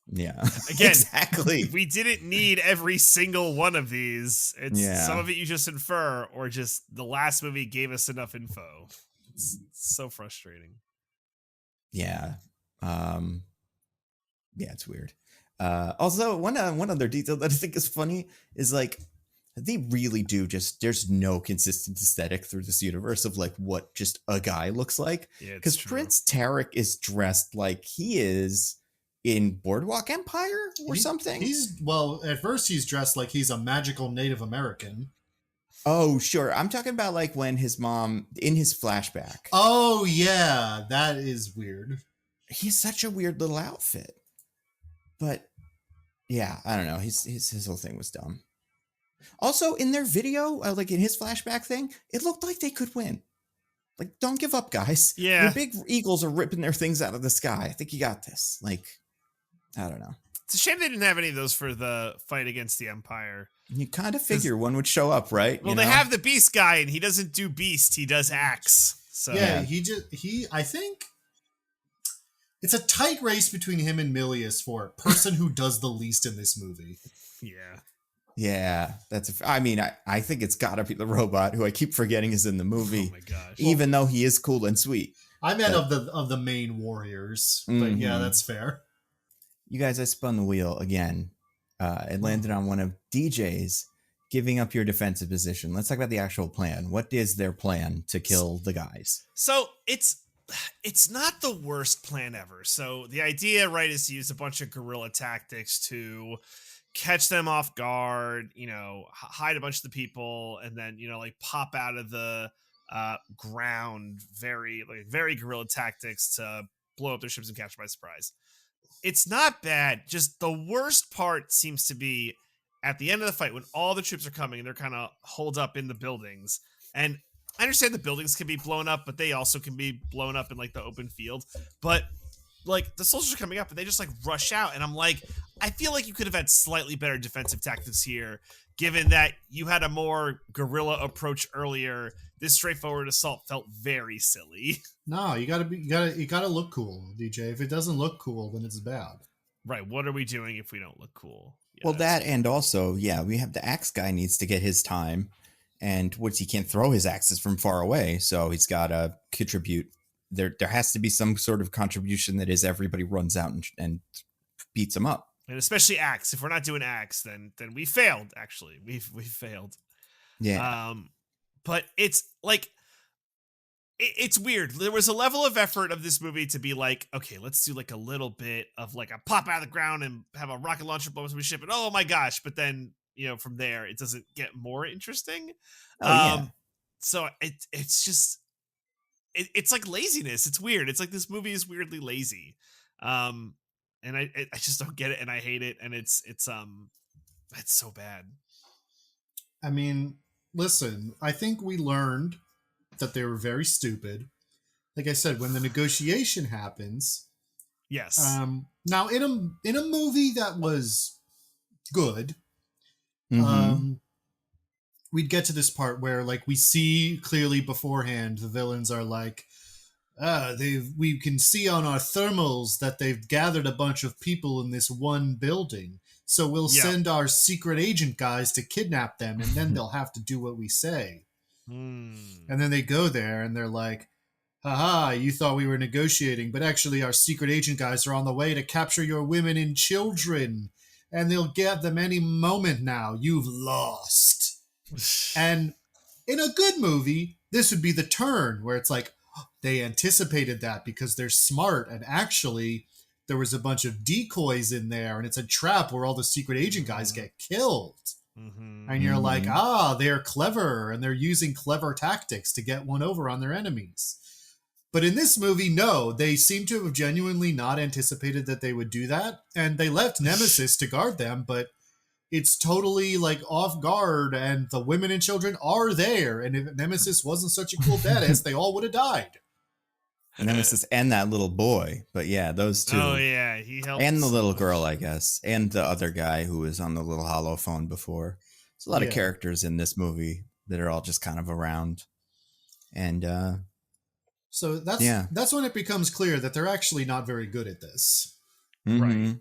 Yeah. Again, exactly. We didn't need every single one of these. It's some of it you just infer, or just the last movie gave us enough info. It's so frustrating. Yeah. Yeah, it's weird. Also, one other detail that I think is funny is like, they really do just, there's no consistent aesthetic through this universe of like what just a guy looks like. Because Prince Tarek is dressed like he is in Boardwalk Empire or something. Well, at first he's dressed like he's a magical Native American. Oh, sure. I'm talking about like when his mom, in his flashback. Oh, yeah. That is weird. He's such a weird little outfit. But yeah, I don't know. His whole thing was dumb. Also, in their video, like in his flashback thing, it looked like they could win. Like, don't give up, guys. Yeah. Your big eagles are ripping their things out of the sky. I think you got this. Like, I don't know. It's a shame they didn't have any of those for the fight against the Empire. You kind of figure one would show up, right? Well, they have the Beast guy, and he doesn't do Beast. He does Axe. So yeah, I think it's a tight race between him and Milius for person who does the least in this movie. Yeah. Yeah, I think it's gotta be the robot who I keep forgetting is in the movie. Oh my gosh! Even though he is cool and sweet. I meant of the main warriors, but yeah, that's fair. You guys, I spun the wheel again. It landed on one of DJ's giving up your defensive position. Let's talk about the actual plan. What is their plan to kill the guys? So it's not the worst plan ever. So the idea, right, is to use a bunch of guerrilla tactics to catch them off guard, hide a bunch of the people, and then, like pop out of the ground, very guerrilla tactics to blow up their ships and catch them by surprise. It's not bad. Just the worst part seems to be at the end of the fight when all the troops are coming and they're kind of holed up in the buildings. And I understand the buildings can be blown up, but they also can be blown up in like the open field. But like the soldiers are coming up and they just like rush out. And I'm like, I feel like you could have had slightly better defensive tactics here, given that you had a more guerrilla approach earlier. This straightforward assault felt very silly. No, you gotta look cool, DJ. If it doesn't look cool, then it's bad. Right. What are we doing if we don't look cool? Yeah, well, that and also, we have the axe guy needs to get his time. And he can't throw his axes from far away, so he's got to contribute. There has to be some sort of contribution that is everybody runs out and beats him up. And especially axe. If we're not doing axe, then we failed. Actually, we failed. Yeah. But it's like it's weird. There was a level of effort of this movie to be like, okay, let's do like a little bit of like a pop out of the ground and have a rocket launcher blow up some ship, and oh my gosh! But then, from there, it doesn't get more interesting. So it's just, it's like laziness. It's weird. It's like this movie is weirdly lazy. And I just don't get it. And I hate it. And it's so bad. I mean, listen, I think we learned that they were very stupid. Like I said, when the negotiation happens. Yes. Now in a movie that was good, we'd get to this part where like we see clearly beforehand the villains are like, we can see on our thermals that they've gathered a bunch of people in this one building, so we'll send our secret agent guys to kidnap them, and then they'll have to do what we say. Hmm. And then they go there and they're like, haha, you thought we were negotiating, but actually our secret agent guys are on the way to capture your women and children. And they'll get them any moment now. You've lost. And in a good movie, this would be the turn where it's like, they anticipated that because they're smart. And actually, there was a bunch of decoys in there, and it's a trap where all the secret agent guys get killed. Mm-hmm. And you're like, they're clever, and they're using clever tactics to get one over on their enemies. But in this movie, no, they seem to have genuinely not anticipated that they would do that. And they left Nemesis to guard them, but it's totally like off guard, and the women and children are there. And if Nemesis wasn't such a cool badass, they all would have died. Nemesis and that little boy. But yeah, those two. Oh yeah, he helped. And the little girl, I guess. And the other guy who was on the little hollow phone before. There's a lot of characters in this movie that are all just kind of around. And so that's when it becomes clear that they're actually not very good at this. Right.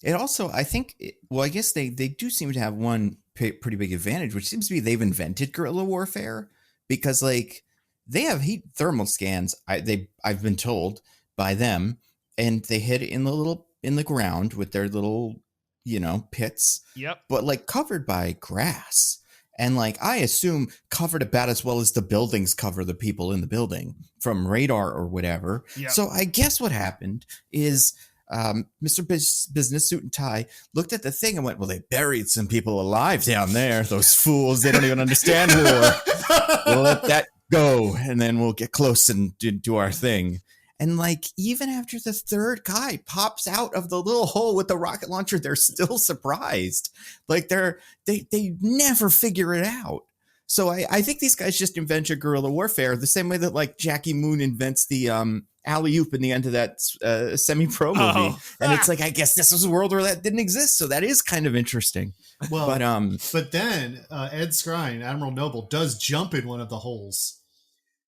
It also, I think, I guess they do seem to have one pretty big advantage, which seems to be they've invented guerrilla warfare, because like they have heat thermal scans. I've been told by them, and they hit in the ground with their little, pits. Yep. But like covered by grass. And like, I assume covered about as well as the buildings cover the people in the building from radar or whatever. Yep. So I guess what happened is Mr. Business Suit and Tie looked at the thing and went, well, they buried some people alive down there. Those fools, they don't even understand war. We'll let that go, and then we'll get close and do our thing. And like, even after the third guy pops out of the little hole with the rocket launcher, they're still surprised. Like they never figure it out. So I think these guys just invented guerrilla warfare the same way that like Jackie Moon invents the alley-oop in the end of that semi-pro movie. Oh. And it's like, I guess this was a world where that didn't exist. So that is kind of interesting. Well, but then Ed Skrein, Admiral Noble, does jump in one of the holes.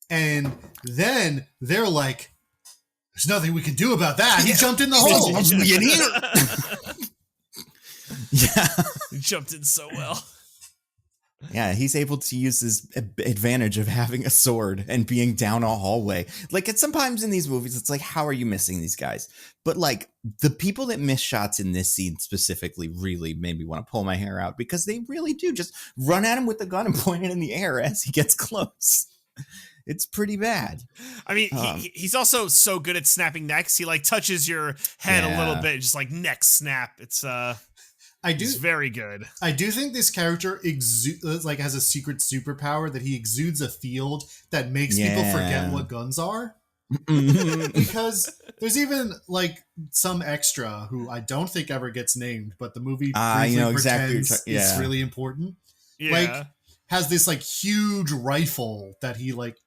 And then they're like, there's nothing we can do about that. He jumped in the hole. Yeah. He jumped in so well. Yeah, he's able to use his advantage of having a sword and being down a hallway. Like, it's sometimes in these movies, it's like, how are you missing these guys? But like, the people that miss shots in this scene specifically really made me want to pull my hair out, because they really do just run at him with the gun and point it in the air as he gets close. It's pretty bad. I mean, he's also so good at snapping necks. He like touches your head a little bit, just like neck snap. It's It's very good. I do think this character has a secret superpower that he exudes a field that makes people forget what guns are. Because there's even like some extra who I don't think ever gets named, but the movie pretends is really important. Yeah. Like, has this like huge rifle that he like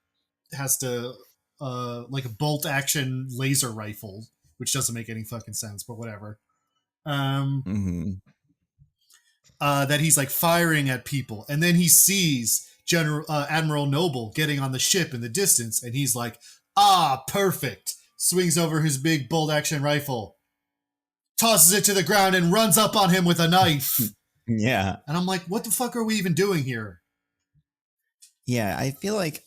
has to like a bolt action laser rifle, which doesn't make any fucking sense, but whatever. That he's like firing at people, and then he sees Admiral Noble getting on the ship in the distance, and he's like, perfect. Swings over his big bolt action rifle, tosses it to the ground, and runs up on him with a knife. Yeah. And I'm like, what the fuck are we even doing here? Yeah, I feel like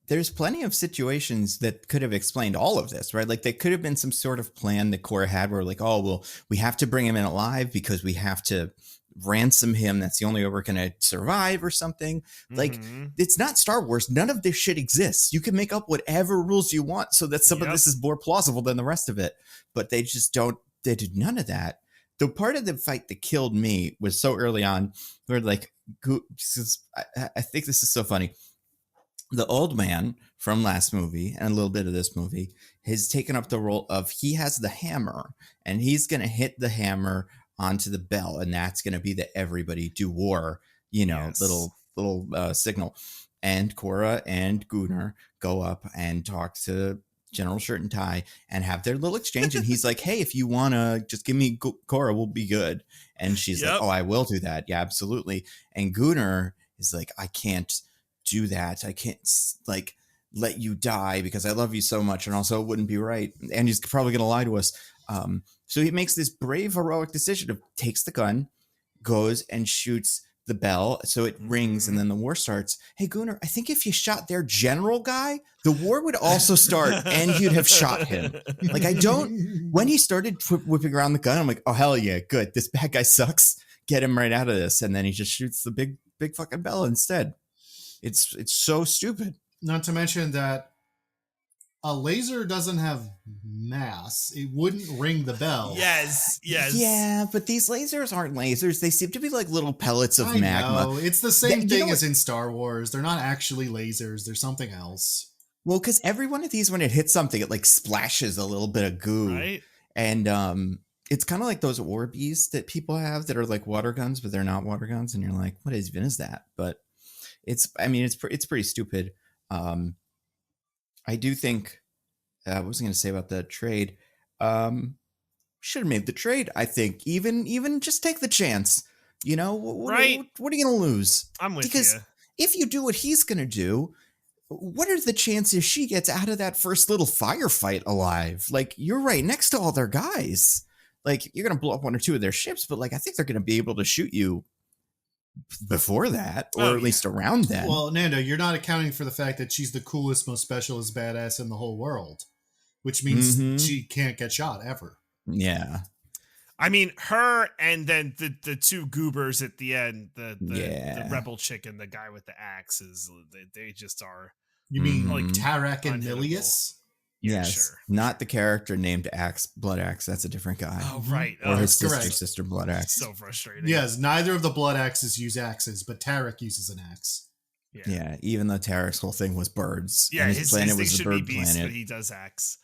there's plenty of situations that could have explained all of this, right? Like, there could have been some sort of plan that Cora had where like, oh, well, we have to bring him in alive because we have to ransom him. That's the only way we're going to survive or something. Like, it's not Star Wars. None of this shit exists. You can make up whatever rules you want so that some of this is more plausible than the rest of it. But they just don't, they did none of that. The part of the fight that killed me was so early on where like, I think this is so funny. The old man from last movie and a little bit of this movie has taken up the role of, he has the hammer and he's going to hit the hammer onto the bell, and that's going to be the everybody do war, little signal. And Cora and Gunnar go up and talk to General Shirt and Tie and have their little exchange. And he's like, hey, if you want to just give me Cora, we'll be good. And she's like, oh, I will do that. Yeah, absolutely. And Gunnar is like, I can't do that. I can't like let you die because I love you so much. And also it wouldn't be right. And he's probably going to lie to us. So he makes this brave, heroic decision of takes the gun, goes and shoots the bell, so it rings, and then the war starts. Hey, Gunnar, I think if you shot their general guy, the war would also start, and you'd have shot him. Like, when he started whipping around the gun, I'm like, oh, hell yeah, good. This bad guy sucks. Get him right out of this. And then he just shoots the big fucking bell instead. It's so stupid. Not to mention that a laser doesn't have mass. It wouldn't ring the bell. Yes. Yeah, but these lasers aren't lasers. They seem to be like little pellets of magma. Know. It's the same thing as in Star Wars. They're not actually lasers. They're something else. Well, because every one of these, when it hits something, it like splashes a little bit of goo. Right. And it's kind of like those Orbeez that people have that are like water guns, but they're not water guns. And you're like, what even is that? But it's pretty stupid. I do think, what was I going to say about the trade? Should have made the trade, I think. Even just take the chance. You know, what are you going to lose? I'm with you. Because if you do what he's going to do, what are the chances she gets out of that first little firefight alive? Like, you're right next to all their guys. Like, you're going to blow up one or two of their ships, but like, I think they're going to be able to shoot you before that, or at least around then. Well, Nando, you're not accounting for the fact that she's the coolest, most specialist badass in the whole world, which means she can't get shot ever. Yeah. I mean, her and then the two goobers at the end, the rebel chick and the guy with the axes, they just are. You mean like Tarek and Milius? Yes, sure. Not the character named Blood Axe. That's a different guy. Oh, right. Or his sister, Blood Axe. So frustrating. Yes, neither of the Blood Axes use axes, but Tarek uses an axe. Yeah, even though Tarek's whole thing was birds. Yeah, his planet was the bird beast, planet. but he does axe.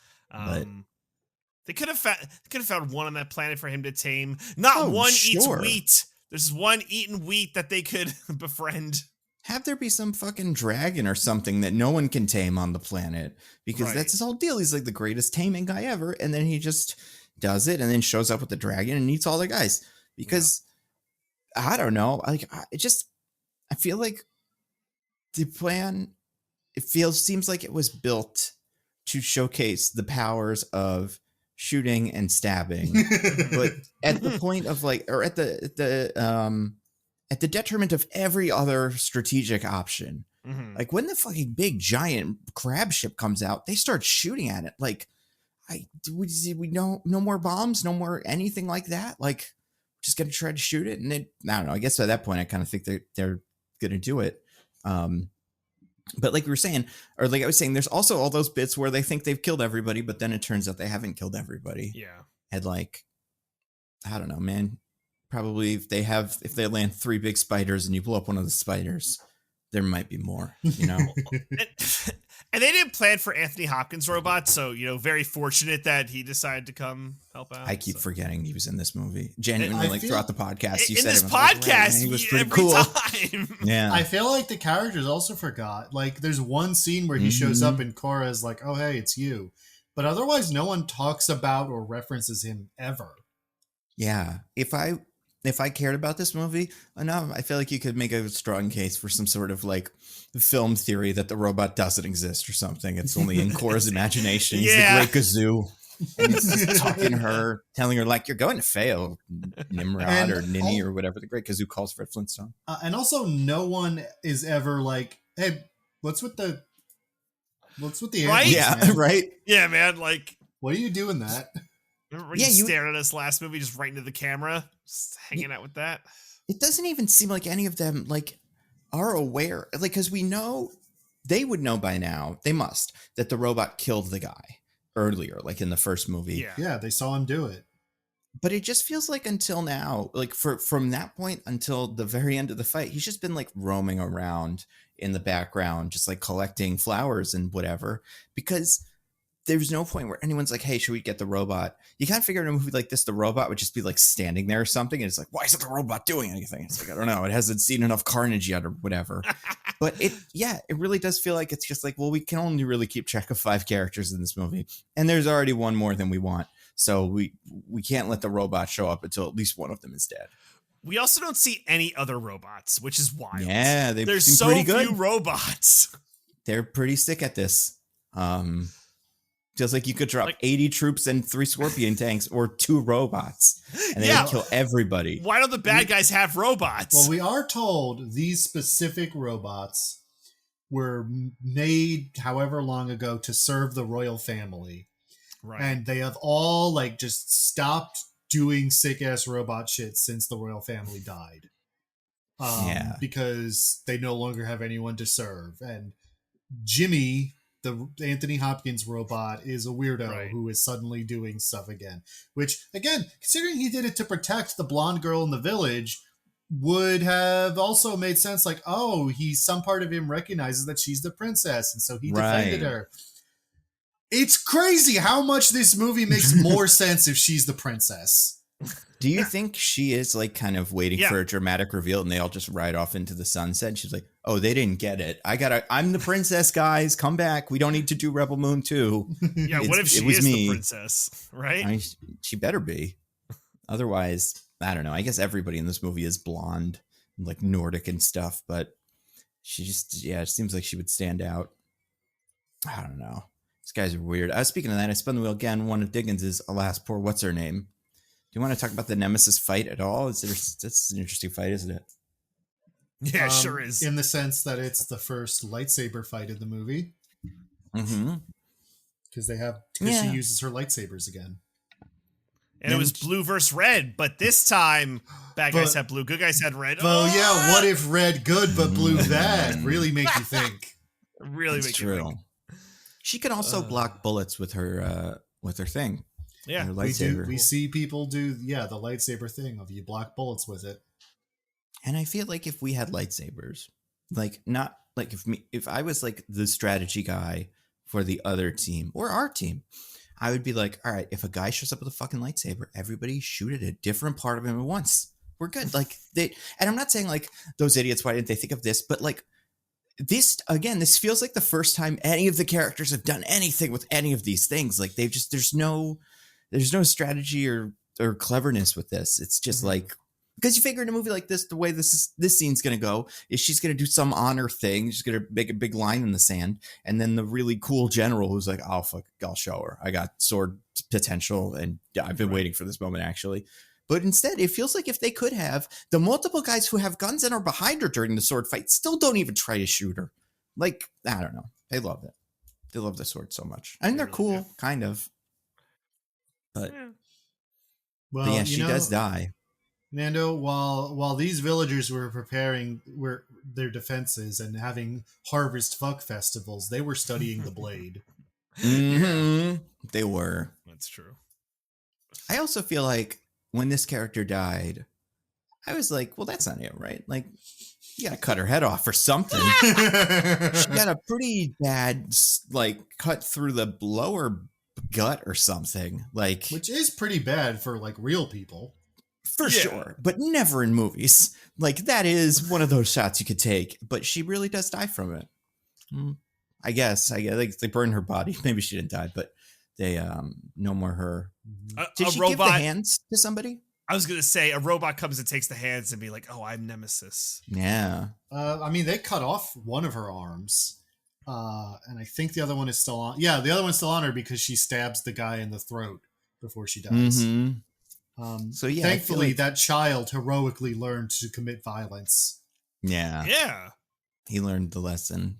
They could have found one on that planet for him to tame. Not one eats wheat. There's one eating wheat that they could befriend. Have there be some fucking dragon or something that no one can tame on the planet, because that's his whole deal. He's like the greatest taming guy ever, and then he just does it and then shows up with the dragon and eats all the guys. Because I don't know, like I feel like the plan seems like it was built to showcase the powers of shooting and stabbing, but at the point of like, or at the detriment of every other strategic option. Like when the fucking big giant crab ship comes out, they start shooting at it. Like, we no more bombs, no more anything like that. Like, just gonna try to shoot it, and I don't know. I guess at that point, I kind of think they're gonna do it. But like we were saying, or like I was saying, there's also all those bits where they think they've killed everybody, but then it turns out they haven't killed everybody. Yeah, and like, I don't know, man. Probably if they land 3 big spiders and you blow up one of the spiders, there might be more, you know. and they didn't plan for Anthony Hopkins' robot, so very fortunate that he decided to come help out. I keep forgetting he was in this movie. Genuinely, throughout the podcast, you in said this podcast, he was pretty every cool. time. Yeah, I feel like the characters also forgot. Like, there's one scene where he shows up and Cora's like, "Oh, hey, it's you," but otherwise, no one talks about or references him ever. Yeah, if I cared about this movie enough, I feel like you could make a strong case for some sort of like film theory that the robot doesn't exist or something. It's only in Cora's imagination. He's the great Kazoo. And he's just talking to her, telling her like, you're going to fail, Nimrod or Ninny or whatever the great Kazoo calls Fred Flintstone. And also no one is ever like, hey, what's with the right? Yeah, man? right? Yeah, man, like, what are you doing that? Remember when you stared at us last movie, just right into the camera, just hanging out with that? It doesn't even seem like any of them like are aware, like, because we know they would know by now, they must, that the robot killed the guy earlier, like in the first movie. Yeah, they saw him do it. But it just feels like until now, like from that point until the very end of the fight, he's just been like roaming around in the background, just like collecting flowers and whatever, because there's no point where anyone's like, hey, should we get the robot? You can't figure in a movie like this, the robot would just be like standing there or something. And it's like, why isn't the robot doing anything? It's like, I don't know. It hasn't seen enough carnage yet or whatever. But it really does feel like it's just like, well, we can only really keep track of 5 characters in this movie. And there's already one more than we want. So we can't let the robot show up until at least one of them is dead. We also don't see any other robots, which is wild. Yeah, there's seem so pretty good. few robots. They're pretty sick at this. Just like you could drop Like- 80 troops and 3 scorpion tanks or 2 robots, and they Yeah. would kill everybody. Why don't the bad guys have robots? Well, we are told these specific robots were made however long ago to serve the royal family. right. And they have all like just stopped doing sick ass robot shit since the royal family died. Yeah. Because they no longer have anyone to serve. And Jimmy, the Anthony Hopkins robot, is a weirdo Right. who is suddenly doing stuff again. Which, again, considering he did it to protect the blonde girl in the village, would have also made sense. Like, oh, some part of him recognizes that she's the princess, and so he defended Right. her. It's crazy how much this movie makes more sense if she's the princess. Do you think she is like kind of waiting Yeah. for a dramatic reveal and they all just ride off into the sunset? She's like, oh, they didn't get it. I'm the princess, guys. Come back. We don't need to do Rebel Moon 2. Yeah, what if it she was is me. the princess, right? I mean, she better be. Otherwise, I don't know. I guess everybody in this movie is blonde, and like Nordic and stuff, but she just, it seems like she would stand out. I don't know. These guys are weird. Speaking of that, I spun the wheel again. One of Diggins is, alas, poor what's her name. Do you want to talk about the Nemesis fight at all? That's an interesting fight, isn't it? Yeah, sure is. In the sense that it's the first lightsaber fight in the movie. Mm-hmm. Because she Yeah. uses her lightsabers again. And it was blue versus red, but this time bad guys But- had blue, good guys had red. Oh, Oh, yeah, what if red good but blue bad? Really make you think. really That's make you true. think. She can also block bullets with her thing. Yeah. Her We lightsaber. see people do, the lightsaber thing of you block bullets with it. And I feel like if we had lightsabers, like not like if I was like the strategy guy for the other team or our team, I would be like, all right, if a guy shows up with a fucking lightsaber, everybody shoot at a different part of him at once. We're good. Like and I'm not saying like those idiots, why didn't they think of this? But like this feels like the first time any of the characters have done anything with any of these things. Like they've just, there's no strategy or cleverness with this. It's just like, because you figure in a movie like this, the way this scene's going to go is she's going to do some honor thing. She's going to make a big line in the sand. And then the really cool general who's like, oh, fuck, I'll show her. I got sword potential. And I've been waiting for this moment, actually. But instead, it feels like if they could have, the multiple guys who have guns and are behind her during the sword fight still don't even try to shoot her. Like, I don't know. They love it. They love the sword so much. I mean, they're They really cool, do. kind of. But, Yeah. Well, but yeah, she does die. Nando, while these villagers were preparing their defenses and having harvest fuck festivals, they were studying the blade. Mhm. They were. That's true. I also feel like when this character died, I was like, well, that's not it, right? Like, you gotta cut her head off or something. She got a pretty bad, like, cut through the lower gut or something. Like, Which is pretty bad for like real people. for Yeah. sure, but never in movies. Like, that is one of those shots you could take, but she really does die from it. I guess like they burn her body. Maybe she didn't die, but they no more her. Did A she give the robot. hands to somebody? I was gonna say a robot comes and takes the hands and be like, "Oh, I'm Nemesis." Yeah. I mean, they cut off one of her arms. And I think the other one is still on. Yeah, the other one's still on her because she stabs the guy in the throat before she dies. Mhm. So, yeah, I feel thankfully, like- that child heroically learned to commit violence. Yeah. Yeah, He learned the lesson.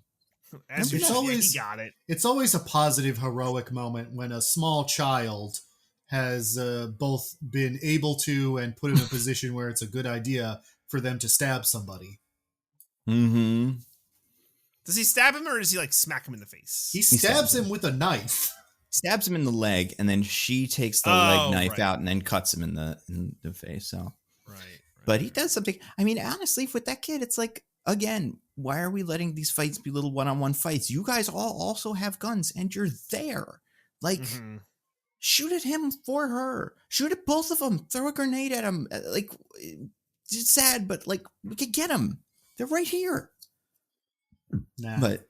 as It's you always- he got it. It's always a positive, heroic moment when a small child has both been able to and put in a position where it's a good idea for them to stab somebody. Mm-hmm. Does he stab him or does he like smack him in the face? He stabs stabs him. him with a knife. Stabs him in the leg, and then she takes the Oh, leg knife right. out and then cuts him in the face. So, right. but he does something. I mean, honestly, with that kid, it's like, again, why are we letting these fights be little one-on-one fights? You guys all also have guns, and you're there. Like, Mhm. shoot at him for her. Shoot at both of them. Throw a grenade at him. Like, it's sad, but like, we could get them. They're right here. Nah. But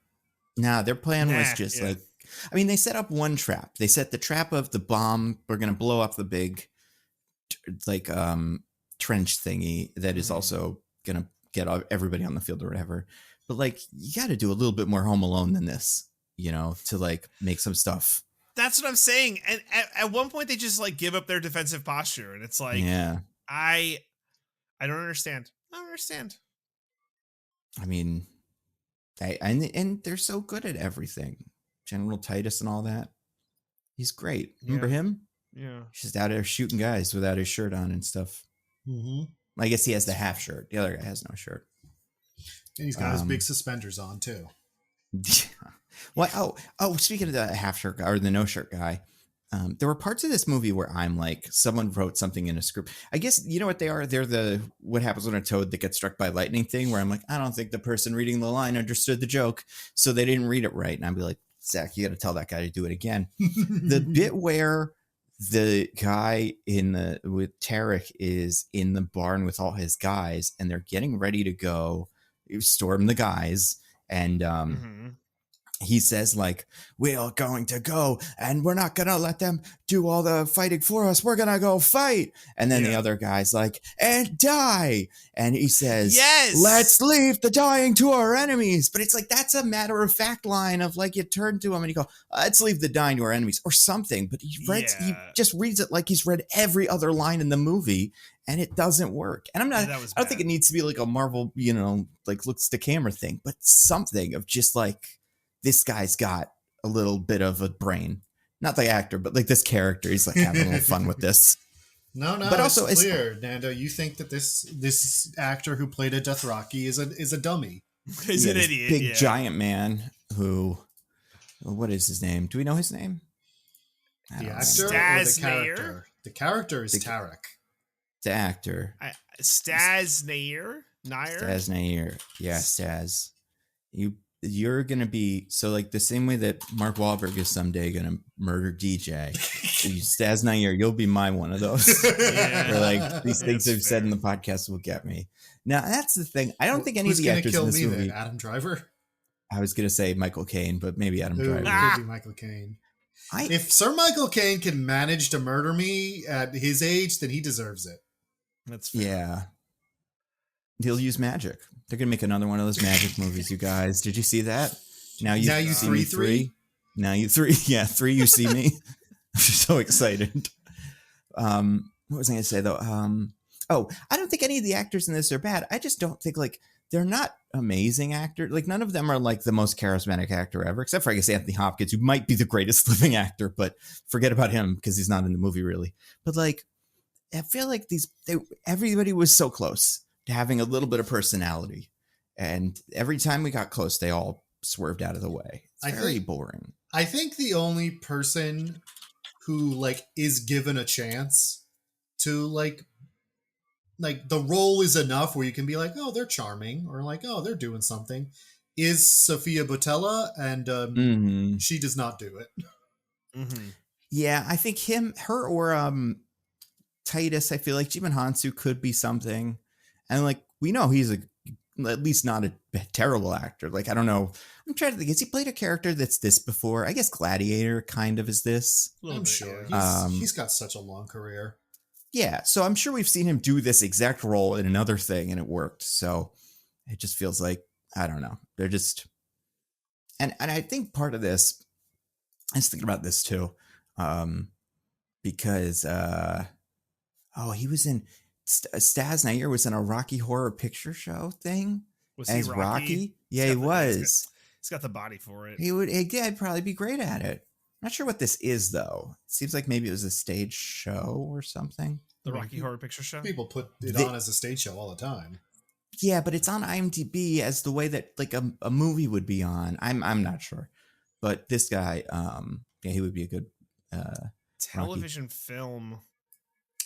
nah, their plan was Nah, just yeah. like, I mean, they set up one trap. They set the trap of the bomb. We're gonna blow up the big, like, trench thingy that is Mhm. also gonna get everybody on the field or whatever. But like, you got to do a little bit more Home Alone than this, to like make some stuff That's what I'm saying. And at one point they just like give up their defensive posture, and it's like, Yeah. I don't understand. I don't understand. I mean, and they're so good at everything. General Titus and all that. He's great. Remember him? Yeah. He's just out there shooting guys without his shirt on and stuff. Mm-hmm. I guess he has the half shirt. The other guy has no shirt. And he's got his big suspenders on too. Well, speaking of the half shirt guy or the no shirt guy, there were parts of this movie where I'm like, someone wrote something in a script. I guess you know what they are? They're the what happens when a toad that gets struck by lightning thing, where I'm like, I don't think the person reading the line understood the joke, so they didn't read it right. And I'd be like, Zach, you got to tell that guy to do it again. The bit where the guy with Tarek is in the barn with all his guys, and they're getting ready to go storm the guys, and he says, like, we are going to go and we're not going to let them do all the fighting for us. We're going to go fight. And then the other guy's like, and die. And he says, yes, let's leave the dying to our enemies. But it's like, that's a matter of fact line of like, you turn to him and you go, let's leave the dying to our enemies or something. But he just reads it like he's read every other line in the movie, and it doesn't work. And I don't think it needs to be like a Marvel, like looks to camera thing, but something of just like, this guy's got a little bit of a brain. Not the actor, but like this character. He's like having a little fun with this. No, but also it's clear, Nando. You think that this actor who played a Dothraki is a dummy. He's an idiot. Big giant man who, what is his name? Do we know his name? The actor or the character? The character is Tarek. The actor. Staz Nair? Staz Nair. Yeah, Staz. You're going to be, so like the same way that Mark Wahlberg is someday going to murder DJ, Staz Nair, you'll be my one of those. Or like these things I've said in the podcast will get me. Now, that's the thing. I don't think any of the actors in this movie. Then? Adam Driver? I was going to say Michael Caine, but maybe Adam Driver. It could be Michael Caine. If Sir Michael Caine can manage to murder me at his age, then he deserves it. That's fair. Yeah. He'll use magic. They're gonna make another one of those magic movies, you guys. Did you see that? Now you see me three. Now you three. Yeah, three. You see me. I'm so excited. What was I gonna say though? I don't think any of the actors in this are bad. I just don't think like they're not amazing actors. Like none of them are like the most charismatic actor ever, except for I guess Anthony Hopkins, who might be the greatest living actor, but forget about him because he's not in the movie really. But like, I feel like everybody was so close to having a little bit of personality, and every time we got close they all swerved out of the way. It's very boring. I think the only person who like is given a chance to like the role is enough where you can be like, oh, they're charming, or like, oh, they're doing something, is Sophia Botella, and she does not do it. Yeah, I think her or Titus, I feel like Jimon Hansu could be something. And like, we know he's at least not a terrible actor. Like, I don't know. I'm trying to think. Has he played a character that's this before? I guess Gladiator kind of is this. I'm sure. He's got such a long career. Yeah. So I'm sure we've seen him do this exact role in another thing and it worked. So it just feels like, I don't know. They're just, and I think part of this, I was thinking about this too. Because, he was in, Staz Nair was in a Rocky Horror Picture Show thing. Was he Rocky? Yeah, he was. He's got the body for it. He'd probably be great at it. I'm not sure what this is though. It seems like maybe it was a stage show or something. The Rocky Horror Picture Show? People put it on as a stage show all the time. Yeah, but it's on IMDb as the way that like a movie would be on. I'm not sure. But this guy, he would be a good television film.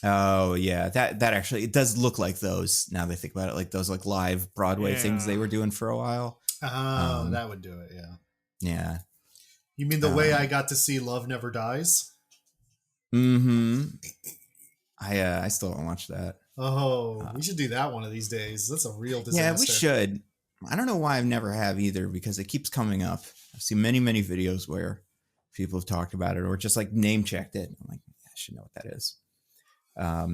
Oh yeah, that actually, it does look like those now that I think about it, like those like live Broadway things they were doing for a while. Oh, that would do it. Yeah. You mean the way I got to see Love Never Dies? I still haven't watched that. Oh, we should do that one of these days. That's a real disaster. Yeah, we should. I don't know why I've never have either, because it keeps coming up. I've seen many videos where people have talked about it or just like name checked it. I'm like, I should know what that is. What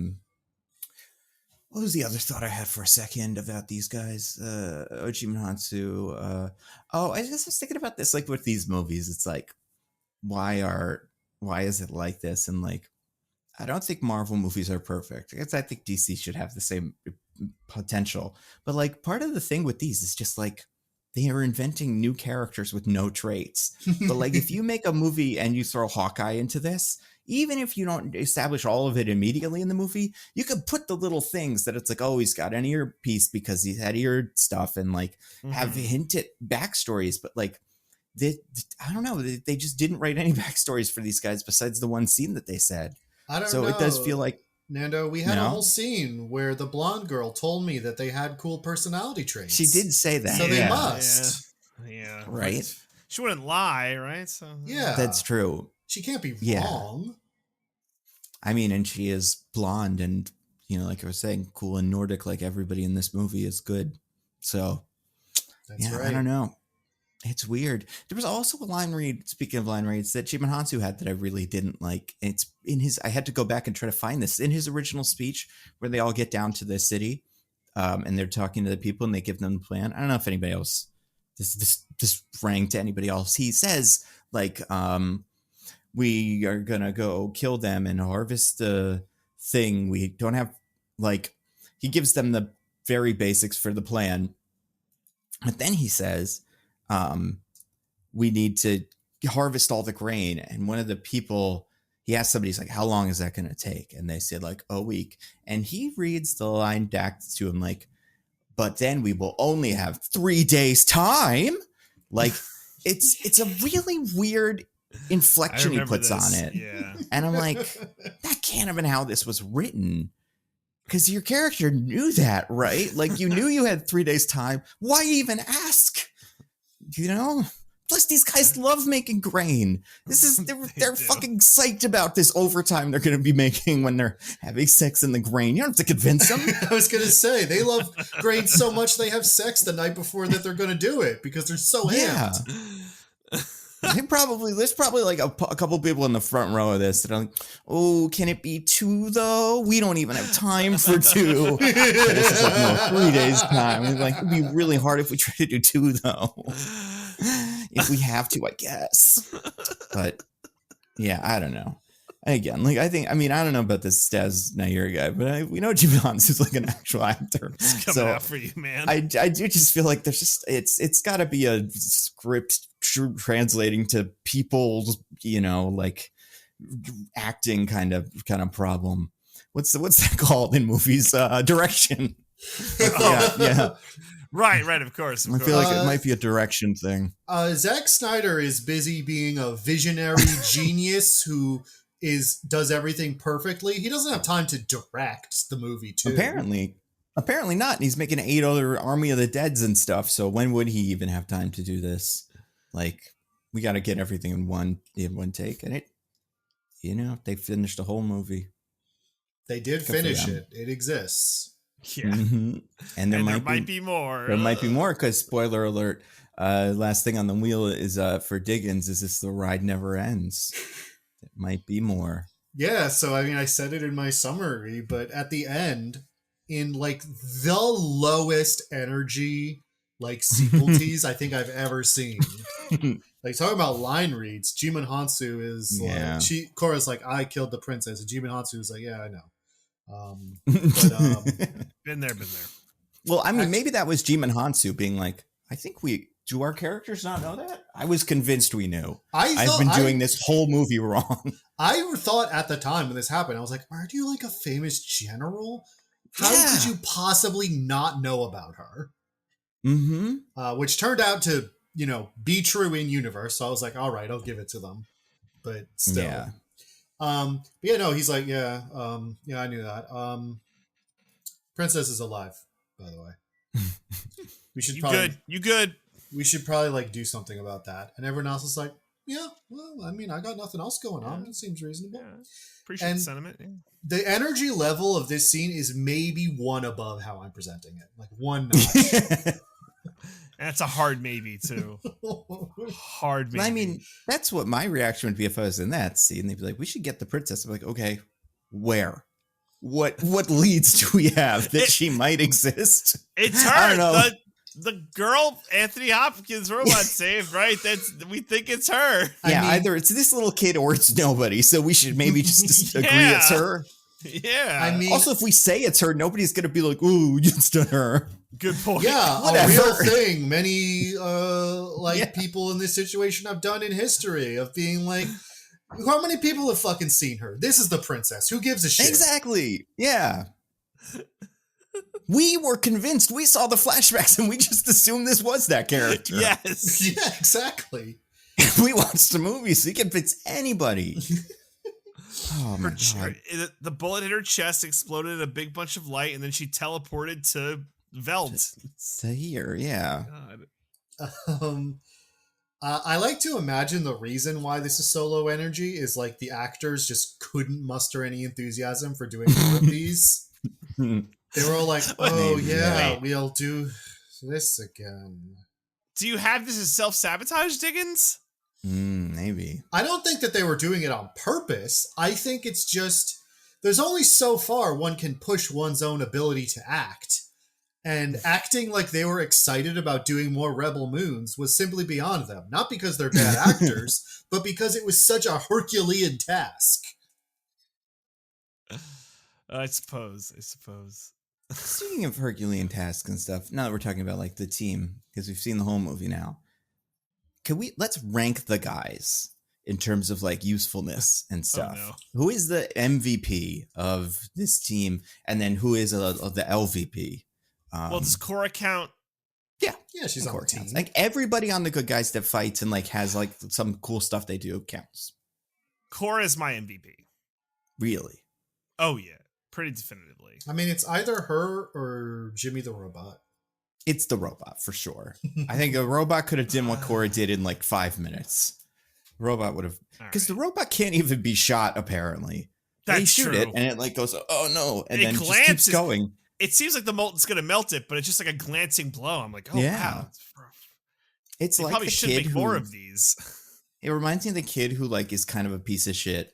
was the other thought I had for a second about these guys? Jimon Hansu. I was thinking about this, like with these movies, it's like, why are why is it like this? And like, I don't think Marvel movies are perfect. I think DC should have the same potential. But like, part of the thing with these is just like, they are inventing new characters with no traits. But like, if you make a movie and you throw Hawkeye into this, even if you don't establish all of it immediately in the movie, you could put the little things that it's like, oh, he's got an earpiece because he's had ear stuff, and like have hinted backstories. But like, I don't know, they just didn't write any backstories for these guys besides the one scene that they said. I don't so know. it does feel like, Nando, we had a whole scene where the blonde girl told me that they had cool personality traits. She did say that. So they must. Yeah. Right? She wouldn't lie, right? So yeah. That's true. She can't be wrong. I mean, and she is blonde and, you know, like I was saying, cool and Nordic like everybody in this movie is good. So, That's right. I don't know. It's weird. There was also a line read, speaking of line reads, that Chapman had that I really didn't like. It's in his, I had to go back and try to find this. In his original speech, where they all get down to the city and they're talking to the people and they give them the plan. I don't know if anybody else, this rang to anybody else. He says, like, we are going to go kill them and harvest the thing. We don't have, like, he gives them the very basics for the plan. But then he says, we need to harvest all the grain. And one of the people, he asked somebody, he's like, how long is that going to take? And they said like a week. And he reads the line back to him like, but then we will only have 3 days time. Like it's a really weird inflection he puts on it. Yeah. And I'm like, that can't have been how this was written. Because your character knew that, right? Like you knew you had 3 days time. Why even ask? You know? Plus, these guys love making grain. They're fucking psyched about this overtime they're going to be making when they're having sex in the grain. You don't have to convince them. I was going to say, they love grain so much they have sex the night before that they're going to do it because they're so amped. There's probably like a couple people in the front row of this that are like, oh, can it be 2 though? We don't even have time for 2. This is like, no, 3 days time. It's like, it'd be really hard if we try to do 2 though. If we have to, I guess. But yeah, I don't know. Again, like I don't know about this Stas Nair guy, but we know Jimmy Hans is like an actual actor. It's coming out for you, man. I do just feel like there's just it's got to be a script translating to people, you know, like acting kind of problem. What's that called in movies? Direction. Yeah. Right, of course. I feel like it might be a direction thing. Zack Snyder is busy being a visionary genius who does everything perfectly. He doesn't have time to direct the movie too. Apparently not. He's making 8 other Army of the Deads and stuff. So when would he even have time to do this? Like, we got to get everything in one take. And they finished the whole movie. They did finish it. It exists. Yeah. Mm-hmm. And there might be more. There might be more because, spoiler alert, last thing on the wheel is for Diggins is this the ride never ends. It might be more. Yeah, so I mean, I said it in my summary, but at the end, in like the lowest energy like sequel tease I think I've ever seen. Like talking about line reads, Jimin Hansu is like Korra's like, I killed the princess, and Jimin Hansu is like, yeah, I know. Been there. Well, I mean, maybe that was Jimin Hansu being like, I think do our characters not know that? I was convinced we knew. I've been doing this whole movie wrong. I thought at the time when this happened, I was like, aren't you like a famous general? How could you possibly not know about her? Mm-hmm. Which turned out to, be true in universe. So I was like, all right, I'll give it to them. But still. Yeah. He's like, I knew that. Princess is alive, by the way. We should You good. We should probably like do something about that. And everyone else is like, yeah, well, I mean, I got nothing else going on. It seems reasonable. Yeah. Appreciate the sentiment. Yeah. The energy level of this scene is maybe 1 above how I'm presenting it. Like 1 notch. That's a hard maybe too. Hard maybe. I mean, that's what my reaction would be if I was in that scene. They'd be like, we should get the princess. I'm like, okay, where? What leads do we have that she might exist? It's her. I don't know. The girl Anthony Hopkins robot saved, right? We think it's her. Yeah, either it's this little kid or it's nobody. So we should maybe just agree it's her. Yeah. I mean, also, if we say it's her, nobody's gonna be like, "Ooh, it's not her." Good point. yeah, Whatever. a real thing. Many people in this situation have done in history of being like, how many people have fucking seen her? This is the princess. Who gives a shit? Exactly. Yeah. We were convinced. We saw the flashbacks and we just assumed this was that character. Yes. Yeah, exactly. We watched the movie, so you can fix anybody. Oh my god! The bullet hit her chest, exploded in a big bunch of light, and then she teleported to Veldt. To here, yeah. God. I like to imagine the reason why this is solo energy is like the actors just couldn't muster any enthusiasm for doing more of these. They were all like, "Oh yeah, we'll do this again." Do you have this as self-sabotage, Diggins? Maybe. I don't think that they were doing it on purpose. I think it's just there's only so far one can push one's own ability to act. And acting like they were excited about doing more Rebel Moons was simply beyond them. Not because they're bad actors, but because it was such a Herculean task. I suppose. Speaking of Herculean tasks and stuff, now that we're talking about like the team, because we've seen the whole movie now, let's rank the guys in terms of like usefulness and stuff. Oh, no. Who is the MVP of this team, and then who is the LVP? Well, does Cora count? Yeah, she's on the team. Like everybody on the good guys that fights and like has like some cool stuff they do counts. Cora is my MVP. Really? Oh yeah, pretty definitively. I mean, it's either her or Jimmy the Robot. It's the robot for sure. I think a robot could have done what Cora did in like 5 minutes. The robot would have, because the robot can't even be shot. Apparently, they shoot true. it and it like goes, oh no, and then just keeps going. It seems like the molten's gonna melt it, but it's just like a glancing blow. I'm like, oh wow, it's they like probably the should kid make more of these. It reminds me of the kid who like is kind of a piece of shit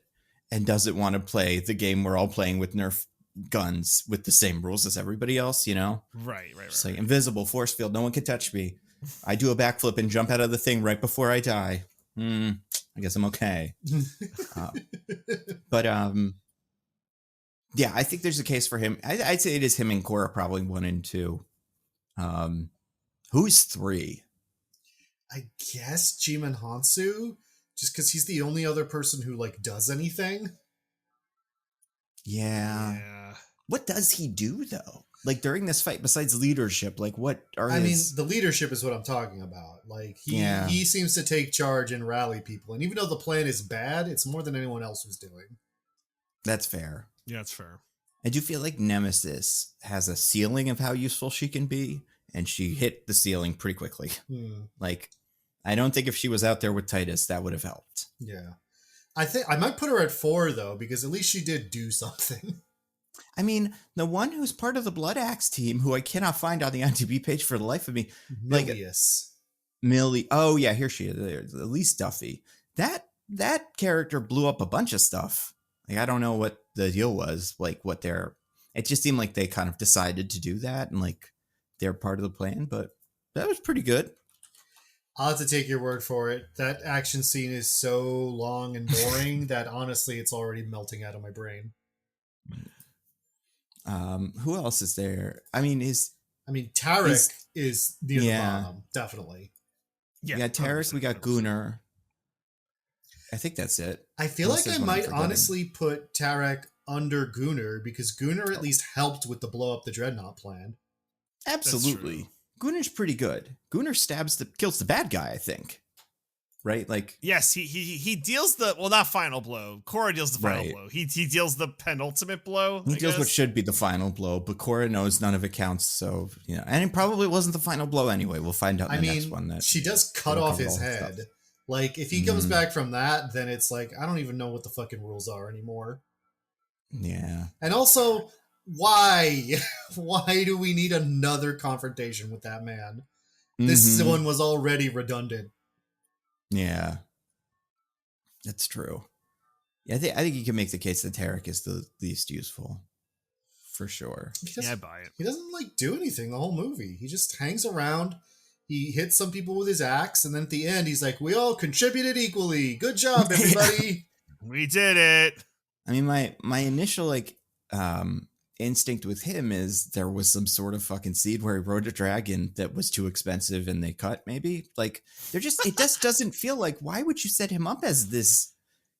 and doesn't want to play the game we're all playing with Nerf guns with the same rules as everybody else, you know? Right. It's like invisible force field, no one can touch me. I do a backflip and jump out of the thing right before I die. I guess I'm okay. But yeah, I think there's a case for him. I'd say it is him and Cora, probably 1 and 2. Who's 3? I guess Jimin Hansu, just because he's the only other person who like does anything. Yeah. What does he do though? Like during this fight, besides leadership, like what are I mean, the leadership is what I'm talking about. Like he seems to take charge and rally people, and even though the plan is bad, it's more than anyone else was doing. That's fair. Yeah, that's fair. I do feel like Nemesis has a ceiling of how useful she can be, and she hit the ceiling pretty quickly. Like, I don't think if she was out there with Titus, that would have helped. Yeah. I think I might put her at 4 though, because at least she did do something. I mean, the one who's part of the Blood Axe team, who I cannot find on the IMDb page for the life of me, Milius. Millie. Oh yeah, here she is. Elise Duffy. That character blew up a bunch of stuff. Like I don't know what the deal was. Like what it just seemed like they kind of decided to do that, and like they're part of the plan. But that was pretty good. I'll have to take your word for it. That action scene is so long and boring that honestly, it's already melting out of my brain. Who else is there? I mean, Tarek is near the bottom, definitely. Yeah, we got Tarek, we got Gunnar. I think that's it. I feel like I might honestly put Tarek under Gunnar because Gunnar at least helped with the blow up the Dreadnought plan. Absolutely. Gunnar's pretty good. Gunnar kills the bad guy, I think. Right? Like yes, he deals not final blow. Cora deals the final blow. He deals the penultimate blow. He deals what should be the final blow, but Cora knows none of it counts, so and it probably wasn't the final blow anyway. We'll find out in the next one that she does cut off his head. Stuff. Like if he comes back from that, then it's like I don't even know what the fucking rules are anymore. Yeah. And also, why? Why do we need another confrontation with that man? This one was already redundant. Yeah, that's true. Yeah, I think you can make the case that Tarek is the least useful. for sure. Yeah, I buy it. He doesn't like do anything the whole movie. He just hangs around. He hits some people with his axe, and then at the end, he's like, "We all contributed equally. Good job, everybody." We did it. I mean, my initial instinct with him is there was some sort of fucking seed where he rode a dragon that was too expensive and they cut, maybe. Like, it just doesn't feel like, why would you set him up as this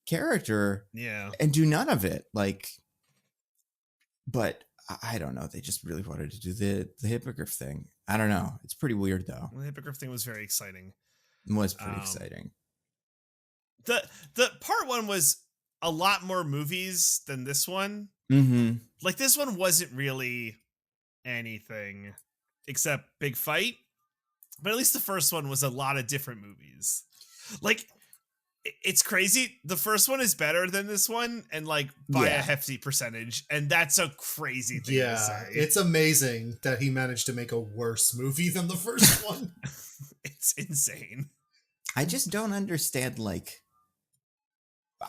character and do none of it? Like, but I don't know. They just really wanted to do the hippogriff thing. I don't know. It's pretty weird, though. Well, the hippogriff thing was very exciting. It was pretty exciting. The part one was a lot more movies than this one. Mm-hmm. Like, this one wasn't really anything except big fight. But at least the first one was a lot of different movies. Like, it's crazy. The first one is better than this one, and like by a hefty percentage. And that's a crazy thing to say. It's amazing that he managed to make a worse movie than the first one. It's insane. I just don't understand, like,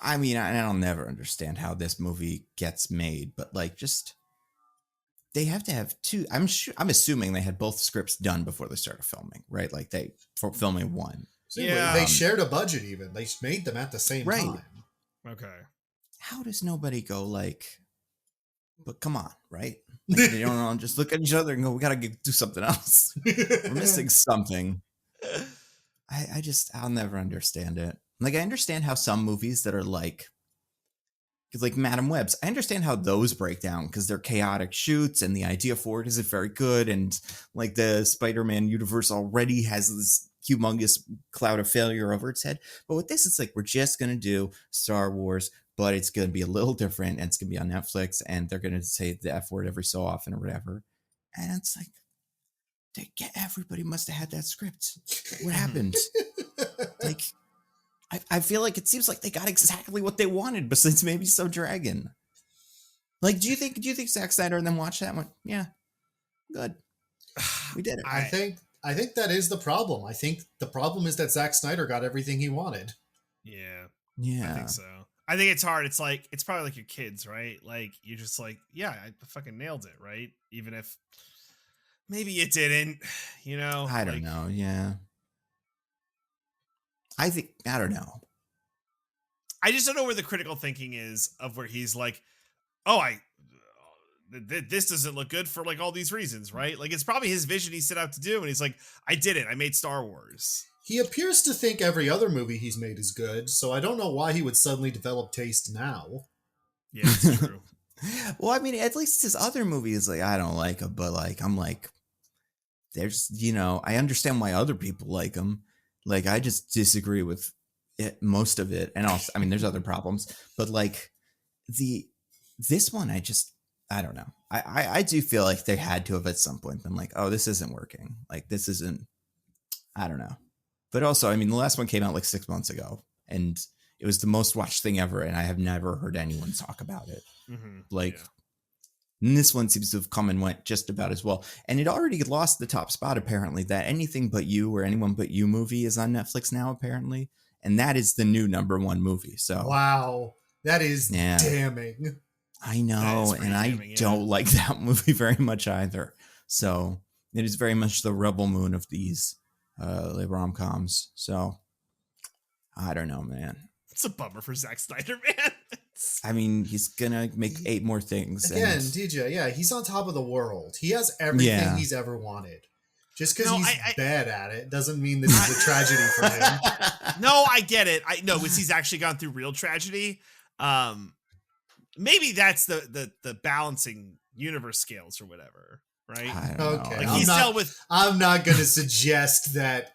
I mean, I'll never understand how this movie gets made, but like, just they have to have two. I'm assuming they had both scripts done before they started filming, right? Like for filming one. Yeah, they shared a budget. Even they made them at the same time. Okay. How does nobody go like? But come on, right? Like, they don't just look at each other and go, "We gotta do something else. We're missing something." I'll never understand it. Like, I understand how some movies that are like Madam Web's, I understand how those break down because they're chaotic shoots and the idea for it isn't very good. And like the Spider-Man universe already has this humongous cloud of failure over its head. But with this, it's like, we're just going to do Star Wars, but it's going to be a little different and it's going to be on Netflix and they're going to say the F word every so often or whatever. And it's like, everybody must have had that script. What happened? Like, I feel like it seems like they got exactly what they wanted, besides maybe some dragon. Like, do you think Zack Snyder and them watched that one? Yeah, good. We did it. I think that is the problem. I think the problem is that Zack Snyder got everything he wanted. Yeah. I think so. I think it's hard. It's like, it's probably like your kids, right? Like, you're just like, yeah, I fucking nailed it, right? Even if maybe it didn't, you know? I don't know. Yeah. I don't know. I just don't know where the critical thinking is of where he's like, oh, this doesn't look good for like all these reasons, right? Like, it's probably his vision he set out to do. And he's like, I did it. I made Star Wars. He appears to think every other movie he's made is good. So I don't know why he would suddenly develop taste now. Yeah, that's true. Well, I mean, at least his other movies, like, I don't like them, but like, I'm like, there's, I understand why other people like them. Like, I just disagree with most of it. And also, I mean, there's other problems, but like this one, I don't know. I do feel like they had to have at some point been like, oh, this isn't working. Like, this isn't, I don't know. But also, I mean, the last one came out like 6 months ago and it was the most watched thing ever. And I have never heard anyone talk about it. Mm-hmm. And this one seems to have come and went just about as well. And it already lost the top spot, apparently. That Anything But You or Anyone But You movie is on Netflix now, apparently. And that is the new #1 movie. So wow, that is damning. I know. And I don't like that movie very much either. So it is very much the rebel moon of these rom-coms. So I don't know, man. It's a bummer for Zack Snyder, man. I mean, he's gonna make 8 more things. Again, DJ, he's on top of the world. He has everything he's ever wanted. Just because he's bad at it doesn't mean this is a tragedy for him. No, I get it. I know, he's actually gone through real tragedy. Maybe that's the balancing universe scales or whatever, right? Okay. Like, I'm not going to suggest that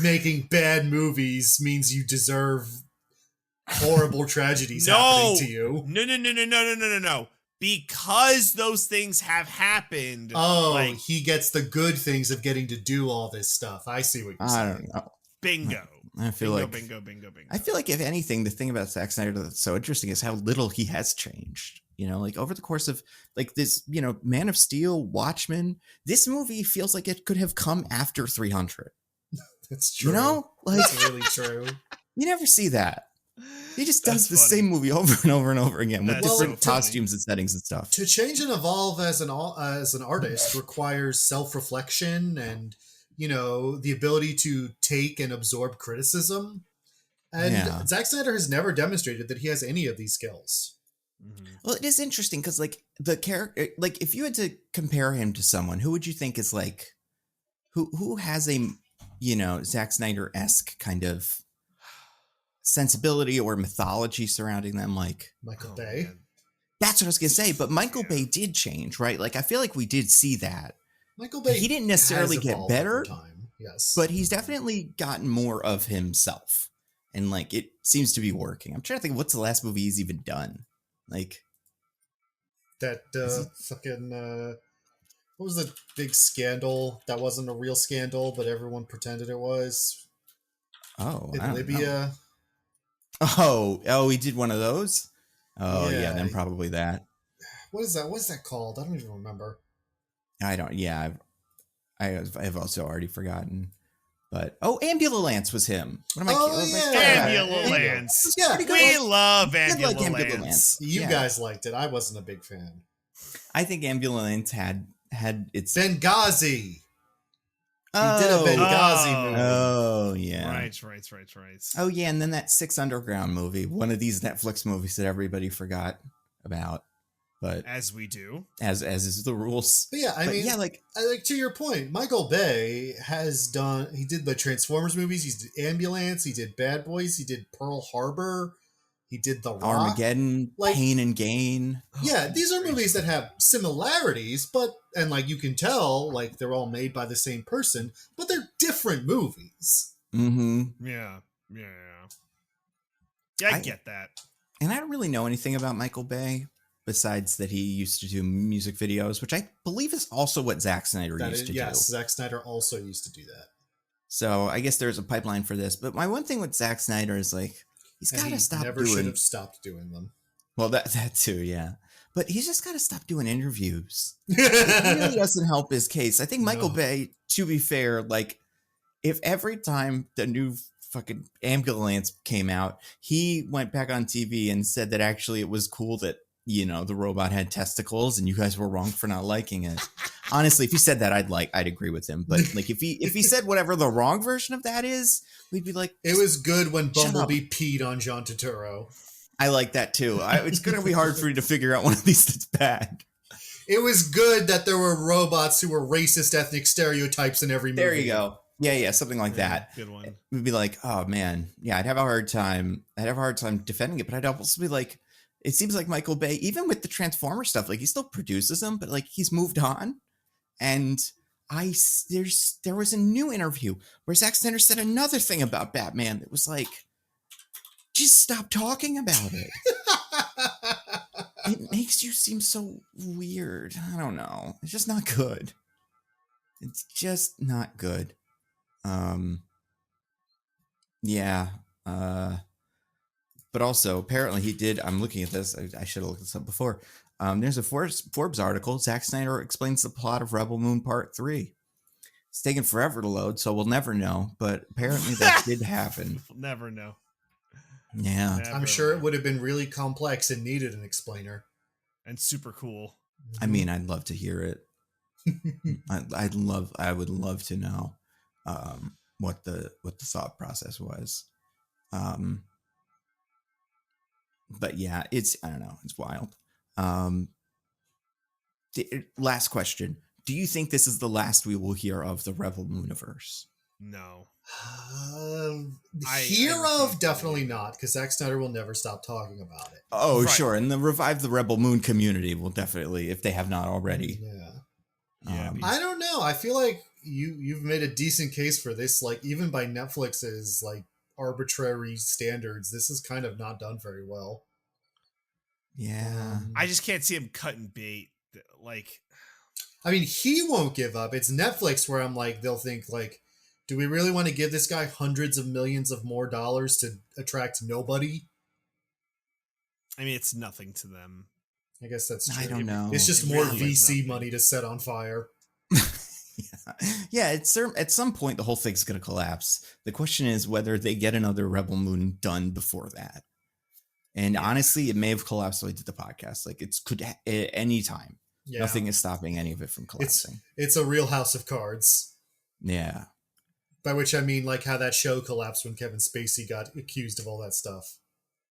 making bad movies means you deserve horrible tragedies happening to you. No. Because those things have happened. Oh, he gets the good things of getting to do all this stuff. I see what you're saying. I don't know. Bingo. I feel bingo. I feel like, if anything, the thing about Zack Snyder that's so interesting is how little he has changed. Like, over the course of like this, Man of Steel, Watchmen, this movie feels like it could have come after 300. That's true. Like, that's really true. You never see that. He just That's does the funny. same movie over and over and over again with That's different so funny. costumes and settings and stuff. To change and evolve as an artist requires self-reflection and, you know, the ability to take and absorb criticism. And Yeah. Zack Snyder has never demonstrated that he has any of these skills. Well, it is interesting because, like, the character, like, if you had to compare him to someone, who would you think is like, who has a, you know, Zack Snyder-esque kind of sensibility or mythology surrounding them? Like, Michael Bay. Man. that's what I was gonna say. But Michael Yeah. Bay did change, right? Like, I feel like we did see that. Michael Bay. He didn't necessarily has get evolved over better, time. Yes, but he's definitely gotten more of himself, and like, it seems to be working. I'm trying to think of what's the last movie he's even done. Like, that fucking what was the big scandal that wasn't a real scandal, but everyone pretended it was oh, I in don't know. Libya. Oh, he did one of those. Oh, yeah, Yeah. then probably that. What is that? What is that called? I don't even remember. I don't. Yeah, I've also already forgotten. But Ambulance was him. What am I? Oh, like, yeah. Ambulance. Yeah, pretty We good. love I did like Ambulance. Ambulance. You Yeah. guys liked it. I wasn't a big fan. I think Ambulance had its. Benghazi. He did a Oh, Benghazi movie. oh yeah. Right. Oh yeah, and then that Six Underground movie, one of these Netflix movies that everybody forgot about, but As we do. as is the rules. But yeah, I But mean, yeah, like like to your point, Michael Bay he did the Transformers movies, he did Ambulance, he did Bad Boys, he did Pearl Harbor, he did The Rock. Armageddon, Like- Pain and Gain. Yeah, these are movies that have similarities, and like you can tell, like they're all made by the same person, but they're different movies. Mm-hmm. Yeah. I I- get that. And I don't really know anything about Michael Bay besides that he used to do music videos, which I believe is also what Zack Snyder used to Yes, do. Zack Snyder also used to do that. So I guess there's a pipeline for this. But my one thing with Zack Snyder is like he's And got to he stop never should doing. have stopped doing them. Well, that too, yeah. But he's just got to stop doing interviews. It really doesn't help his case. I think Michael No. Bay, to be fair, like if every time the new fucking Ambulance came out, he went back on TV and said that actually it was cool that, you know, the robot had testicles and you guys were wrong for not liking it. Honestly, if he said that, I'd agree with him. But like if he said whatever the wrong version of that is, we'd be like, It was good when Shut up. Bumblebee peed on John Turturro. I like that too. It's going to be hard for you to figure out one of these that's bad. It was good that there were robots who were racist ethnic stereotypes in every movie. There you go. Yeah, something like Yeah, that. Good one. We'd be like, oh man, yeah, I'd have a hard time defending it, but I'd also be like, it seems like Michael Bay, even with the Transformer stuff, like he still produces them, but like he's moved on. And there was a new interview where Zack Snyder said another thing about Batman that was like, just stop talking about it. It makes you seem so weird. I don't know. It's just not good. It's just not good. Yeah. But also, apparently he did. I'm looking at this. I should have looked this up before. There's a Forbes article. Zack Snyder explains the plot of Rebel Moon Part 3. It's taken forever to load, so we'll never know. But apparently that did happen. We'll never know. Yeah. Never I'm sure it know. would have been really complex and needed an explainer. And super cool. I mean, I'd love to hear it. I would love to know what the thought process was. But yeah, I don't know, it's wild. Last question. Do you think this is the last we will hear of the Rebel Mooniverse? No. Hear I of refuse to definitely believe it. not, because Zack Snyder will never stop talking about it. Oh, Right. sure. And the Revive the Rebel Moon community will definitely, if they have not already. Yeah. Yeah, I don't know. I feel like you've made a decent case for this. Like even by Netflix's like arbitrary standards, this is kind of not done very well. Yeah. I just can't see him cutting bait. Like, I mean, he won't give up. It's Netflix where I'm like, they'll think like, do we really want to give this guy hundreds of millions of more dollars to attract nobody? I mean, it's nothing to them. I guess that's true. I don't know. It's just It more really is VC nothing. money to set on fire. Yeah, at some point the whole thing's going to collapse. The question is whether they get another Rebel Moon done before that. And honestly, it may have collapsed while I did the podcast. Like at any time. Yeah. Nothing is stopping any of it from collapsing. It's a real house of cards. Yeah. By which I mean like how that show collapsed when Kevin Spacey got accused of all that stuff.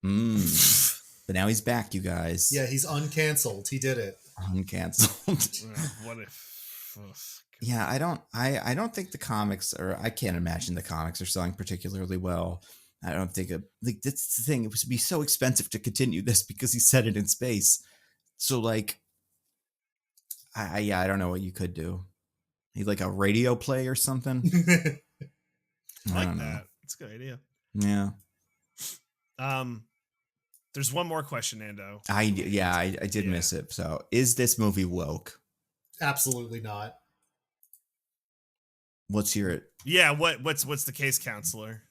But now he's back, you guys. Yeah, he's uncanceled. He did it. Uncanceled. What if? Yeah, I don't think the comics I can't imagine the comics are selling particularly well. I don't think like that's the thing. It would be so expensive to continue this because he set it in space. So like, I don't know what you could do. Need like a radio play or something. I like that. It's a good idea. Yeah. There's one more question, Nando. I did miss it. So, is this movie woke? Absolutely not. Let's hear it. Yeah, what's the case, counselor?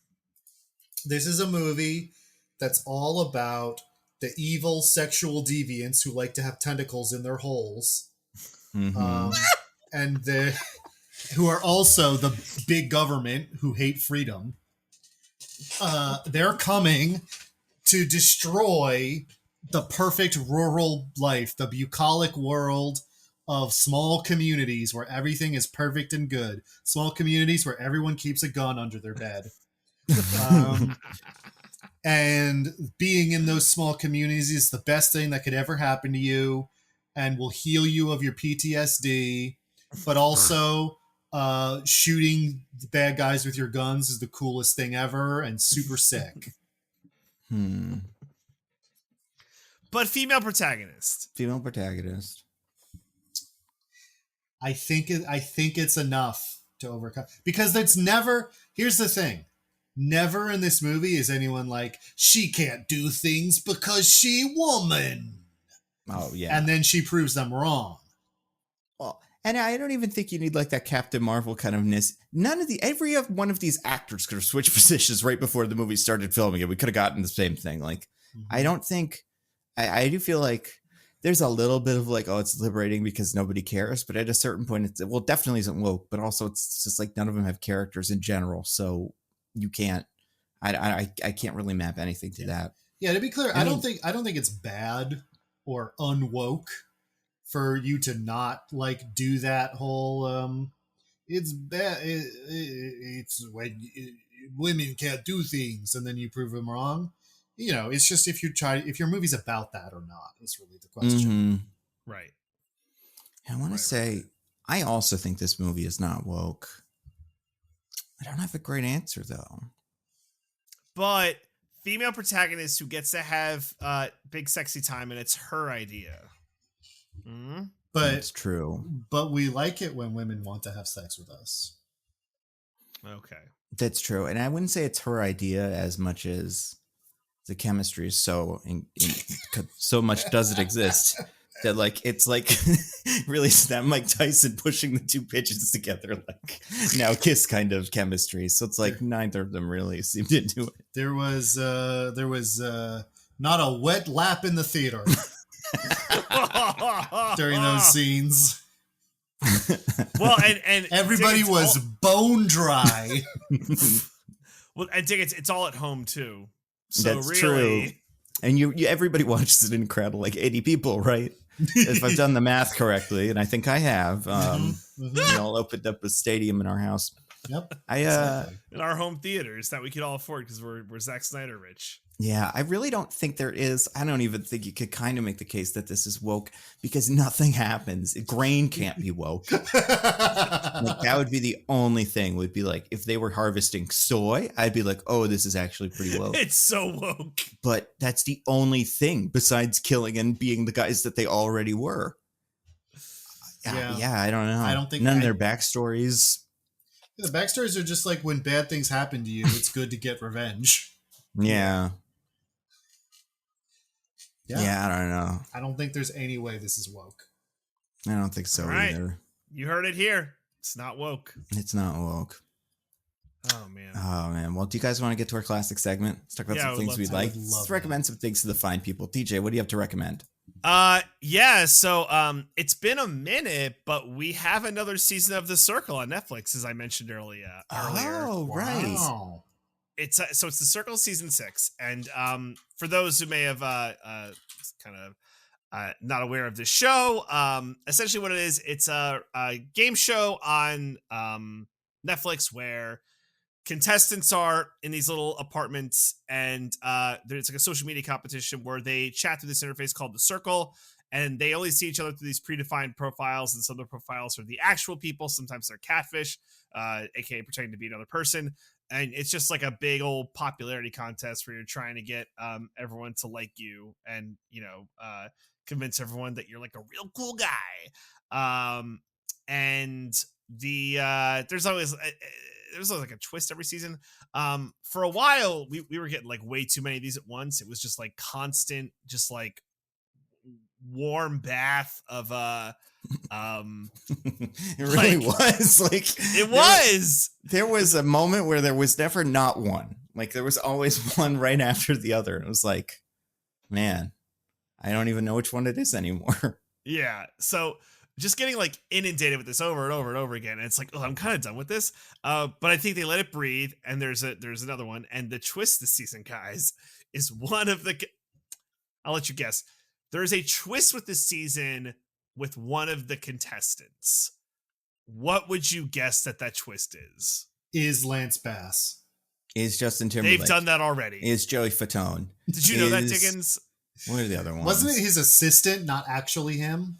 This is a movie that's all about the evil sexual deviants who like to have tentacles in their holes. Mm-hmm. And who are also the big government who hate freedom. They're coming to destroy the perfect rural life, the bucolic world of small communities where everything is perfect and good. Small communities where everyone keeps a gun under their bed. And being in those small communities is the best thing that could ever happen to you and will heal you of your PTSD. But also, shooting the bad guys with your guns is the coolest thing ever and super sick. But female protagonist. I think it's enough to overcome, because it's never. Here's the thing: never in this movie is anyone like, she can't do things because she woman. Oh yeah, and then she proves them wrong. Well, and I don't even think you need like that Captain Marvel kind of ness. Every one of these actors could have switched positions right before the movie started filming it. We could have gotten the same thing. Like, I don't think. I do feel like there's a little bit of like, oh, it's liberating because nobody cares. But at a certain point, it definitely isn't woke. But also, it's just like none of them have characters in general, so you can't. I can't really map anything to that. Yeah, to be clear, I don't think it's bad or unwoke for you to not like do that whole. It's bad. It's when women can't do things, and then you prove them wrong. You know, it's just if your movie's about that or not is really the question. Right. I want to say, I also think this movie is not woke. I don't have a great answer though. But female protagonist who gets to have big sexy time, and it's her idea. But it's true. But we like it when women want to have sex with us. Okay. That's true. And I wouldn't say it's her idea as much as the chemistry is so much does it exist that like it's like really that Mike Tyson pushing the two pitches together like now kiss kind of chemistry. So it's like neither of them really seem to do it. There was not a wet lap in the theater during those scenes. Well, and everybody was bone dry. Well, I think it's all at home too. So that's really, true. And you everybody watches it in a crowd of like 80 people, right? If I've done the math correctly, and I think I have, we all opened up a stadium in our house. Yep. In our home theaters that we could all afford because we're Zack Snyder rich. Yeah, I really don't think there is. I don't even think you could kind of make the case that this is woke because nothing happens. Grain can't be woke. Like, that would be the only thing. Would be like if they were harvesting soy, I'd be like, oh, this is actually pretty woke. It's so woke. But that's the only thing besides killing and being the guys that they already were. Yeah, I don't know. I don't think none of their backstories. The backstories are just like when bad things happen to you, it's good to get revenge. Yeah. Yeah, I don't know. I don't think there's any way this is woke. I don't think so either. You heard it here. It's not woke. It's not woke. Oh, man. Well, do you guys want to get to our classic segment? Let's talk about some things we'd like. Let's recommend some things to the fine people. TJ, what do you have to recommend? So it's been a minute, but we have another season of The Circle on Netflix, as I mentioned earlier. Oh, right. Wow. it's so it's the Circle season 6, and for those who may have kind of not aware of this show, essentially what it is, it's a game show on Netflix where contestants are in these little apartments, and there's like a social media competition where they chat through this interface called the Circle, and they only see each other through these predefined profiles, and some of the profiles are the actual people. Sometimes they're catfish, aka pretending to be another person. And it's just like a big old popularity contest where you're trying to get everyone to like you, and convince everyone that you're like a real cool guy. And there's always like a twist every season. For a while we were getting like way too many of these at once. It was just like constant, just like warm bath of it really was like there was a moment where there was never not one. Like there was always one right after the other. It was like, man, I don't even know which one it is anymore. Yeah. So just getting like inundated with this over and over and over again. And it's like, oh, I'm kind of done with this. But I think they let it breathe. And there's another one. And the twist this season, guys, is one of the, I'll let you guess. There's a twist with this season with one of the contestants. What would you guess that twist is? Is Lance Bass. Is Justin Timberlake. They've done that already. Is Joey Fatone. Did you know that, Diggins? What are the other ones? Wasn't it his assistant, not actually him?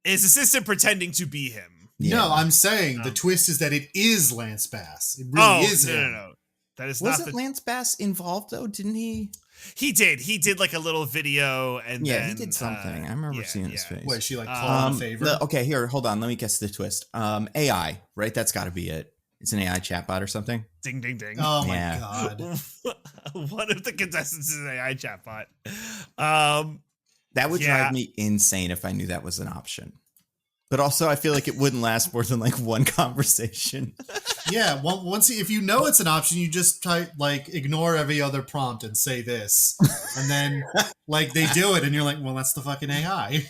His assistant pretending to be him. Yeah. No, I'm saying the twist is that it is Lance Bass. It really is him. No. That is Wasn't Lance Bass involved though? Didn't he? He did like a little video, and then he did something. I remember seeing his face. Wait, she like called him a favor? Okay, here, hold on. Let me guess the twist. AI, right? That's got to be it. It's an AI chatbot or something. Ding, ding, ding. Oh my God. One of the contestants is an AI chatbot. That would drive me insane if I knew that was an option. But also, I feel like it wouldn't last more than like one conversation. Yeah, once if you know it's an option, you just type like ignore every other prompt and say this, and then like they do it, and you're like, well, that's the fucking AI.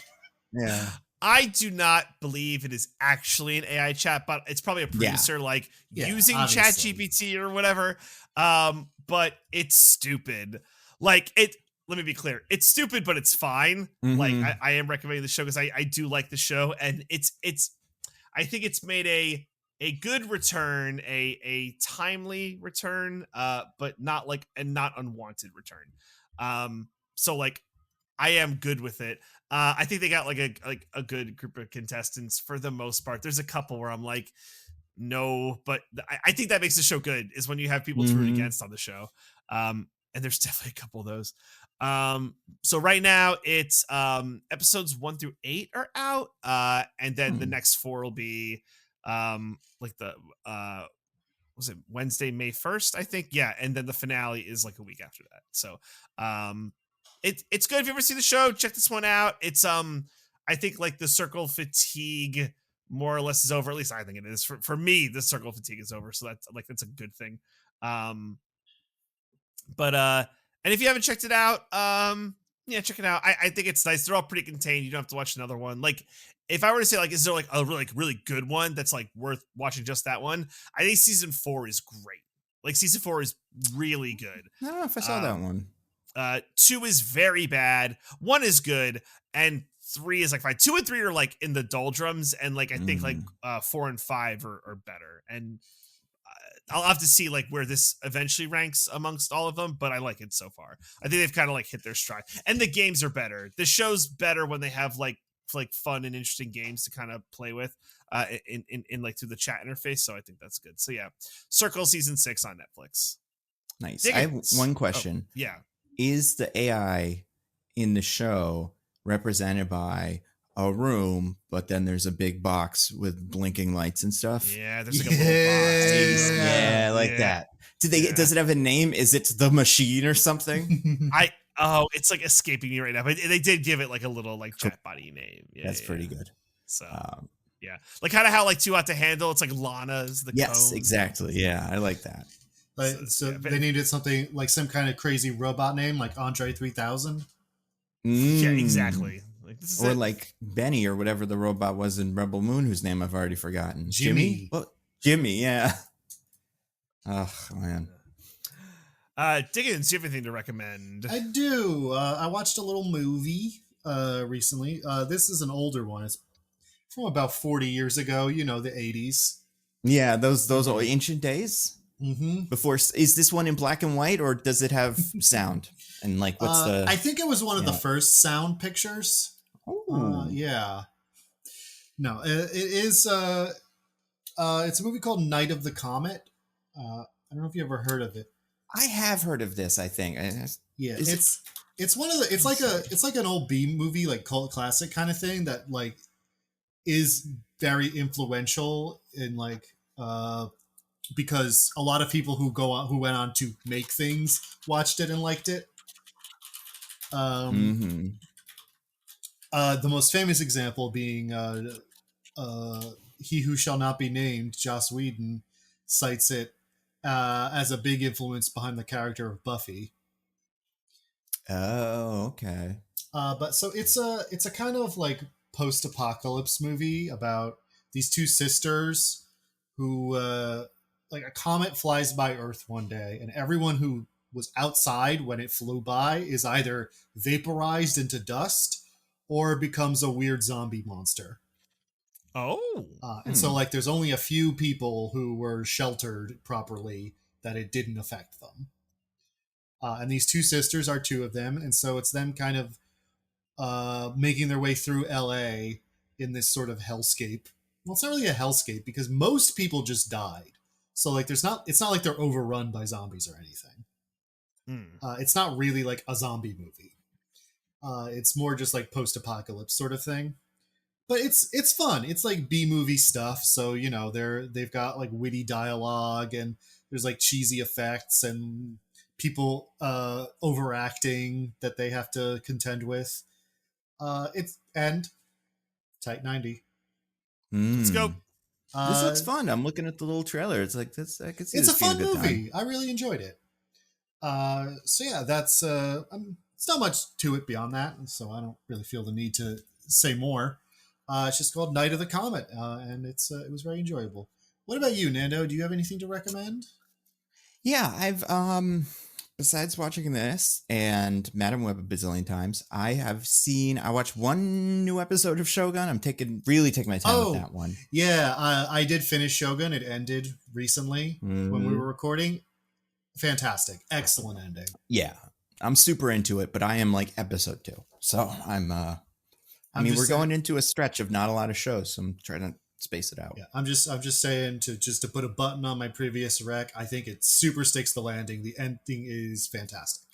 Yeah. I do not believe it is actually an AI chatbot. It's probably a producer using ChatGPT or whatever. But it's stupid. Like it. Let me be clear. It's stupid, but it's fine. Mm-hmm. Like I am recommending the show because I do like the show, and it's I think it's made a good return, a timely return, but not like not unwanted return. So like I am good with it. I think they got like a good group of contestants for the most part. There's a couple where I'm like, no, but I think that makes the show good is when you have people to root against on the show. And there's definitely a couple of those. So right now it's episodes 1 through 8 are out, and then the next 4 will be like the was it Wednesday, May 1st, I think. Yeah, and then the finale is like a week after that. So it's good. If you ever see the show, check this one out. It's I think like the Circle fatigue more or less is over. At least I think it is. For me, the Circle fatigue is over. So that's a good thing. But and if you haven't checked it out, check it out. I think it's nice. They're all pretty contained. You don't have to watch another one. Like, if I were to say, like, is there like a really good one that's like worth watching just that one? I think season 4 is great. Like, season 4 is really good. I don't know if I saw that one. 2 is very bad. 1 is good, and 3 is like fine. 2 and 3 are like in the doldrums, and like I think like 4 and 5 are better. And I'll have to see like where this eventually ranks amongst all of them, but I like it so far. I think they've kind of like hit their stride, and the games are better. The show's better when they have like fun and interesting games to kind of play with in like through the chat interface. So I think that's good. So yeah, Circle season 6 on Netflix. Nice. Diggins. I have one question. Yeah. Is the AI in the show represented by a room, but then there's a big box with blinking lights and stuff? Yeah, there's like a little box. Yeah, like that. Does it have a name? Is it the machine or something? It's like escaping me right now. But they did give it like a little like chatbot-y name. Yeah, that's pretty good. So yeah, like kind of how like Too Hot to Handle. It's like Lana is the cone. Exactly. Yeah, I like that. They needed something like some kind of crazy robot name, like Andre 3000. Yeah, exactly. Like Benny or whatever the robot was in Rebel Moon, whose name I've already forgotten. Jimmy. Well, Jimmy, yeah. Oh man. Diggins, do you have anything to recommend? I do. I watched a little movie recently. This is an older one. It's from about 40 years ago. You know, the 80s. Yeah, those old ancient days. Mm-hmm. Before, is this one in black and white, or does it have sound? And like, what's the? I think it was one of the first sound pictures. Yeah. No, it is. It's a movie called Night of the Comet. I don't know if you ever heard of it. I have heard of this. I think. Yeah, Is it's one of the. It's like an old B movie, like cult classic kind of thing that like is very influential in like because a lot of people who went on to make things watched it and liked it. Mhm. The most famous example being He Who Shall Not Be Named, Joss Whedon cites it as a big influence behind the character of Buffy. Oh, okay. But so it's a kind of like post-apocalypse movie about these two sisters who like a comet flies by Earth one day, and everyone who was outside when it flew by is either vaporized into dust or becomes a weird zombie monster. Oh. And so like there's only a few people who were sheltered properly that it didn't affect them. And these two sisters are two of them, and so it's them kind of making their way through LA in this sort of hellscape. Well, it's not really a hellscape because most people just died. So like it's not like they're overrun by zombies or anything. It's not really like a zombie movie. It's more just like post-apocalypse sort of thing. But it's fun. It's like B-movie stuff. So, you know, they've got like witty dialogue and there's like cheesy effects and people overacting that they have to contend with. It's and Type 90. Let's go. This looks fun. I'm looking at the little trailer. It's like this. I could see. It's this a fun being a good movie. time. I really enjoyed it. So yeah, that's it's not much to it beyond that, so I don't really feel the need to say more. It's just called Night of the Comet, and it was very enjoyable. What about you, Nando? Do you have anything to recommend? Yeah, I've besides watching this and Madam Web a bazillion times, I watched one new episode of Shogun. I'm really taking my time with that one. Yeah, I did finish Shogun. It ended recently when we were recording. Fantastic. Excellent ending. Yeah. I'm super into it, but I am like episode 2. So we're going into a stretch of not a lot of shows, so I'm trying to space it out. Yeah, I'm just saying to put a button on my previous rec. I think it super sticks the landing. The ending is fantastic.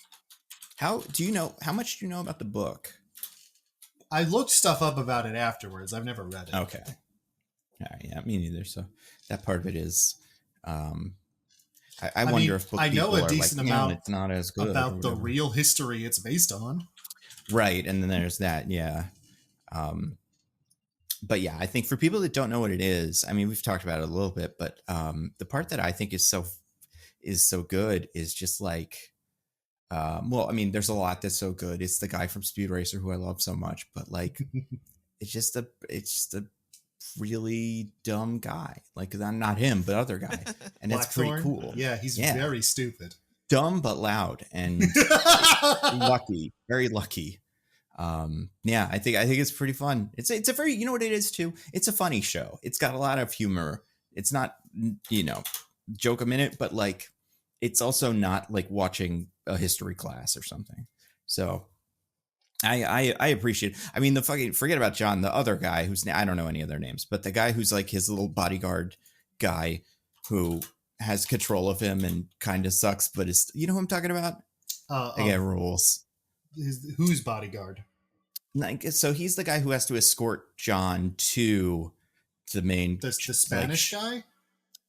How much do you know about the book? I looked stuff up about it afterwards. I've never read it. Okay. All right, yeah, me neither. So that part of it is I wonder if book I know people a decent amount it's not as good about the real history it's based on. Right, and then there's that, yeah. But yeah, I think for people that don't know what it is, I mean, we've talked about it a little bit, but the part that I think is so good is just like, there's a lot that's so good. It's the guy from Speed Racer who I love so much, but like, it's just a really dumb guy. Like, not him, but other guy, and it's pretty cool. Yeah, he's very stupid, dumb but loud, and lucky, very lucky. Yeah, I think it's pretty fun. It's a very, you know what it is too? It's a funny show. It's got a lot of humor. It's not, joke a minute, but like, it's also not like watching a history class or something. So I appreciate it. I mean, forget about John, the other guy I don't know any of their names, but the guy who's like his little bodyguard guy who has control of him and kind of sucks, but is, you know who I'm talking about? Again, rules. Whose bodyguard? So he's the guy who has to escort John to the main. The Spanish guy?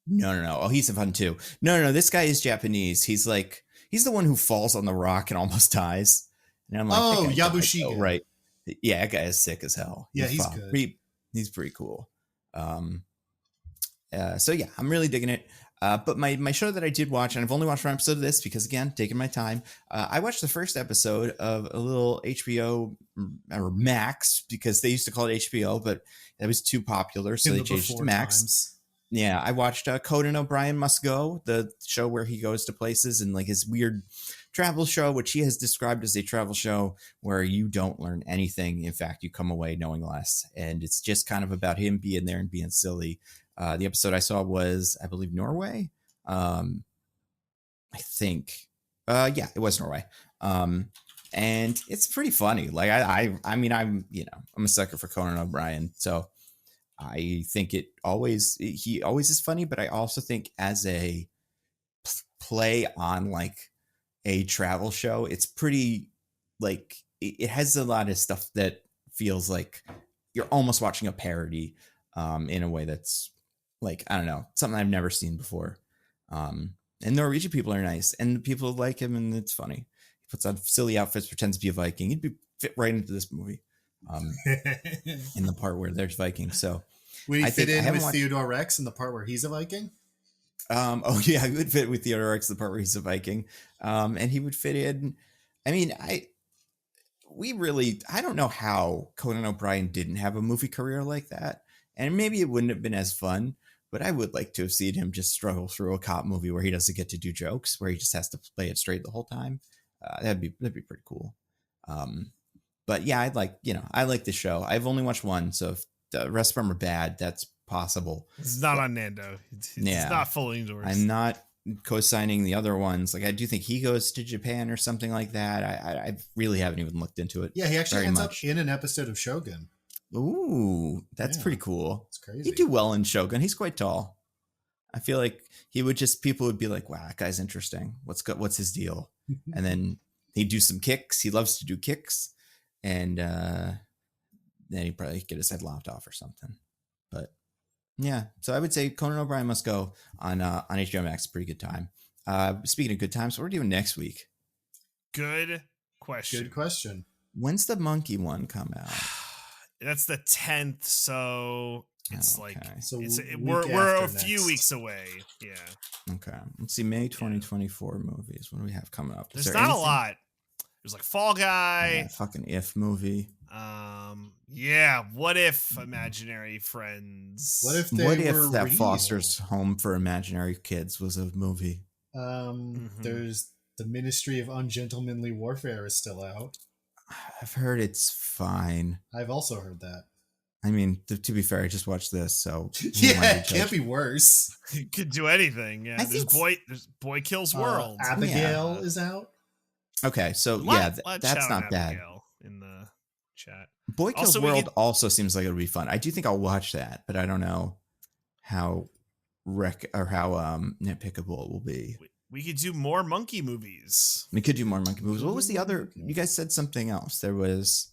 No. Oh, he's fun too. No. This guy is Japanese. He's the one who falls on the rock and almost dies. And I'm like, Yabushiga. Oh, right. Yeah, that guy is sick as hell. He's good. He's pretty cool. So yeah, I'm really digging it. But my show that I did watch, and I've only watched one episode of this because, again, taking my time. I watched the first episode of a little HBO or Max, because they used to call it HBO, but it was too popular, so they changed it to Max. Yeah, I watched Conan O'Brien Must Go, the show where he goes to places and like his weird travel show, which he has described as a travel show where you don't learn anything. In fact, you come away knowing less. And it's just kind of about him being there and being silly. The episode I saw was, I believe, Norway. I think. Yeah, it was Norway. And it's pretty funny. Like I mean, I'm a sucker for Conan O'Brien, so I think he always is funny, but I also think as a play on like a travel show, it's pretty like it has a lot of stuff that feels like you're almost watching a parody in a way that's like, I don't know, something I've never seen before. And Norwegian people are nice and the people like him and it's funny. He puts on silly outfits, pretends to be a Viking. He'd be fit right into this movie. In the part where there's Vikings. So would he fit in with Theodore Rex in the part where he's a Viking? Oh yeah, he would fit with Theodore Rex the part where he's a Viking. And he would fit in. I mean, I don't know how Conan O'Brien didn't have a movie career like that. And maybe it wouldn't have been as fun, but I would like to have seen him just struggle through a cop movie where he doesn't get to do jokes, where he just has to play it straight the whole time. That'd be pretty cool. But yeah, I like the show. I've only watched one, so if the rest of them are bad, that's possible. It's not on Nando. It's not fully endorsed. I'm not co-signing the other ones. Like I do think he goes to Japan or something like that. I really haven't even looked into it. Yeah, he actually ends up in an episode of Shogun. Ooh, that's pretty cool. It's crazy. He'd do well in Shogun. He's quite tall. I feel like people would be like, wow, that guy's interesting. What's his deal? And then he'd do some kicks. He loves to do kicks. And then he'd probably get his head lopped off or something. But yeah, so I would say Conan O'Brien Must Go on HBO Max. Pretty good time. Speaking of good times, what are we doing next week? Good question. When's the monkey one come out? That's the 10th, so it's we're a few weeks away. Yeah. Okay. Let's see. May 2024 movies. What do we have coming up? There's not a lot. There's like Fall Guy. Yeah, fucking If movie. Yeah. What if Imaginary Friends? What if that real? Foster's Home for Imaginary Kids was a movie? There's the Ministry of Ungentlemanly Warfare is still out. I've heard it's fine. I've also heard that. I mean, to be fair, I just watched this, so yeah, it can't be worse. It could do anything. Yeah, there's Boy Kills World. Abigail is out. Okay, so that's not bad. Abigail in the chat. Boy Kills World also seems like it would be fun. I do think I'll watch that, but I don't know how nitpickable it will be. We could do more monkey movies. We could do more monkey movies. What was the other? You guys said something else. There was,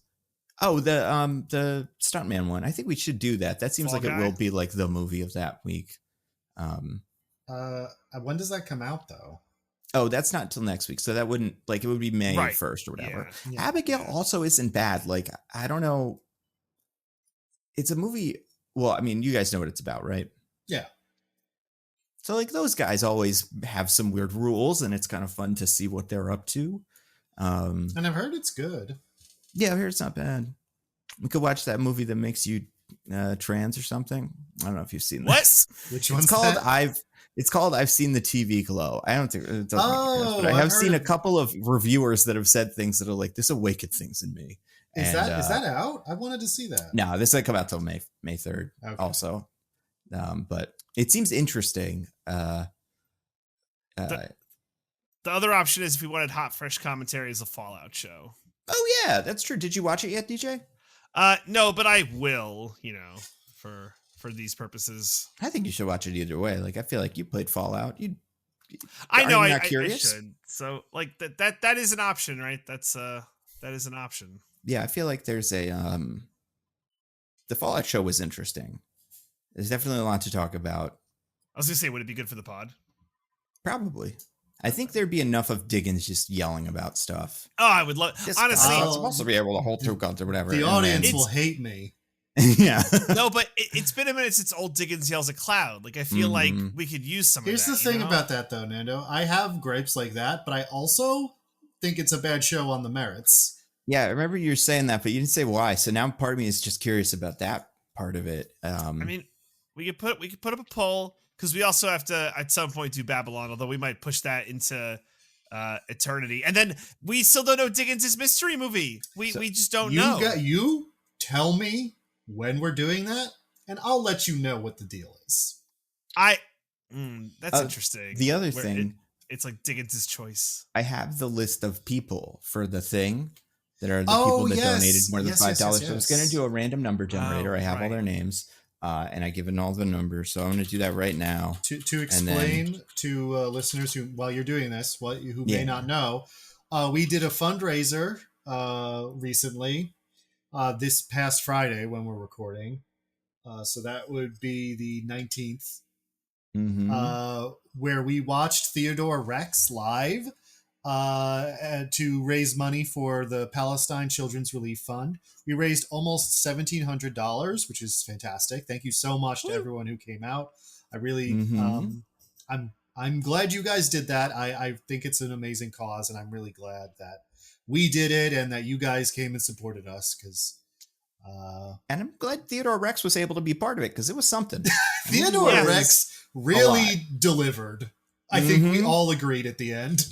the Stuntman one. I think we should do that. That seems like it will be like the movie of that week. When does that come out though? Oh, that's not till next week. So that wouldn't it would be May 1st or whatever. Yeah. Abigail also isn't bad. Like, I don't know. It's a movie. Well, I mean, you guys know what it's about, right? Yeah. So like those guys always have some weird rules and it's kind of fun to see what they're up to. And I've heard it's good. Yeah, I've heard it's not bad. We could watch that movie that makes you trans or something. I don't know if you've seen this. Which one's called? that? It's called I've Seen the TV Glow. I don't think it doesn't make sense, but I have seen a couple of reviewers that have said things that are like, this awakened things in me. Is that out? I wanted to see that. No, this doesn't come out till May 3rd also. But it seems interesting. The other option is if we wanted hot, fresh commentary as a Fallout show. Oh yeah, that's true. Did you watch it yet, DJ? No, but I will, for these purposes. I think you should watch it either way. Like, I feel like you played Fallout. I should. So like that is an option, right? That is an option. Yeah, I feel like there's the Fallout show was interesting. There's definitely a lot to talk about. I was gonna say, would it be good for the pod? Probably. I think there'd be enough of Diggins just yelling about stuff. Oh, I would love. Honestly, I'm supposed to be able to hold through guns or whatever. The audience will hate me. Yeah. No, but it's been a minute since old Diggins yells at Cloud. Like, I feel like we could use some Here's of that. Here's the thing about that, though, Nando. I have gripes like that, but I also think it's a bad show on the merits. Yeah, I remember you were saying that, but you didn't say why. So now part of me is just curious about that part of it. I mean, we could put up a poll, because we also have to at some point do Babylon, although we might push that into eternity. And then we still don't know Diggins' mystery movie. We just don't know. You tell me when we're doing that, and I'll let you know what the deal is. That's interesting. The other thing, it's like Diggins' choice. I have the list of people for the thing that are the people that donated more than $5. So I was going to do a random number generator. I have all their names, and I given all the numbers. So I'm going to do that right now. To explain to listeners who, while you're doing this, who may not know, we did a fundraiser recently, this past Friday when we're recording. So that would be the 19th. Where we watched Theodore Rex live to raise money for the Palestine Children's Relief Fund. We raised almost $1,700, which is fantastic. Thank you so much to everyone who came out. I really, I'm glad you guys did that. I think it's an amazing cause, and I'm really glad that we did it and that you guys came and supported us, because and I'm glad Theodore Rex was able to be part of it, because it was something. Theodore Rex really delivered. I think we all agreed at the end.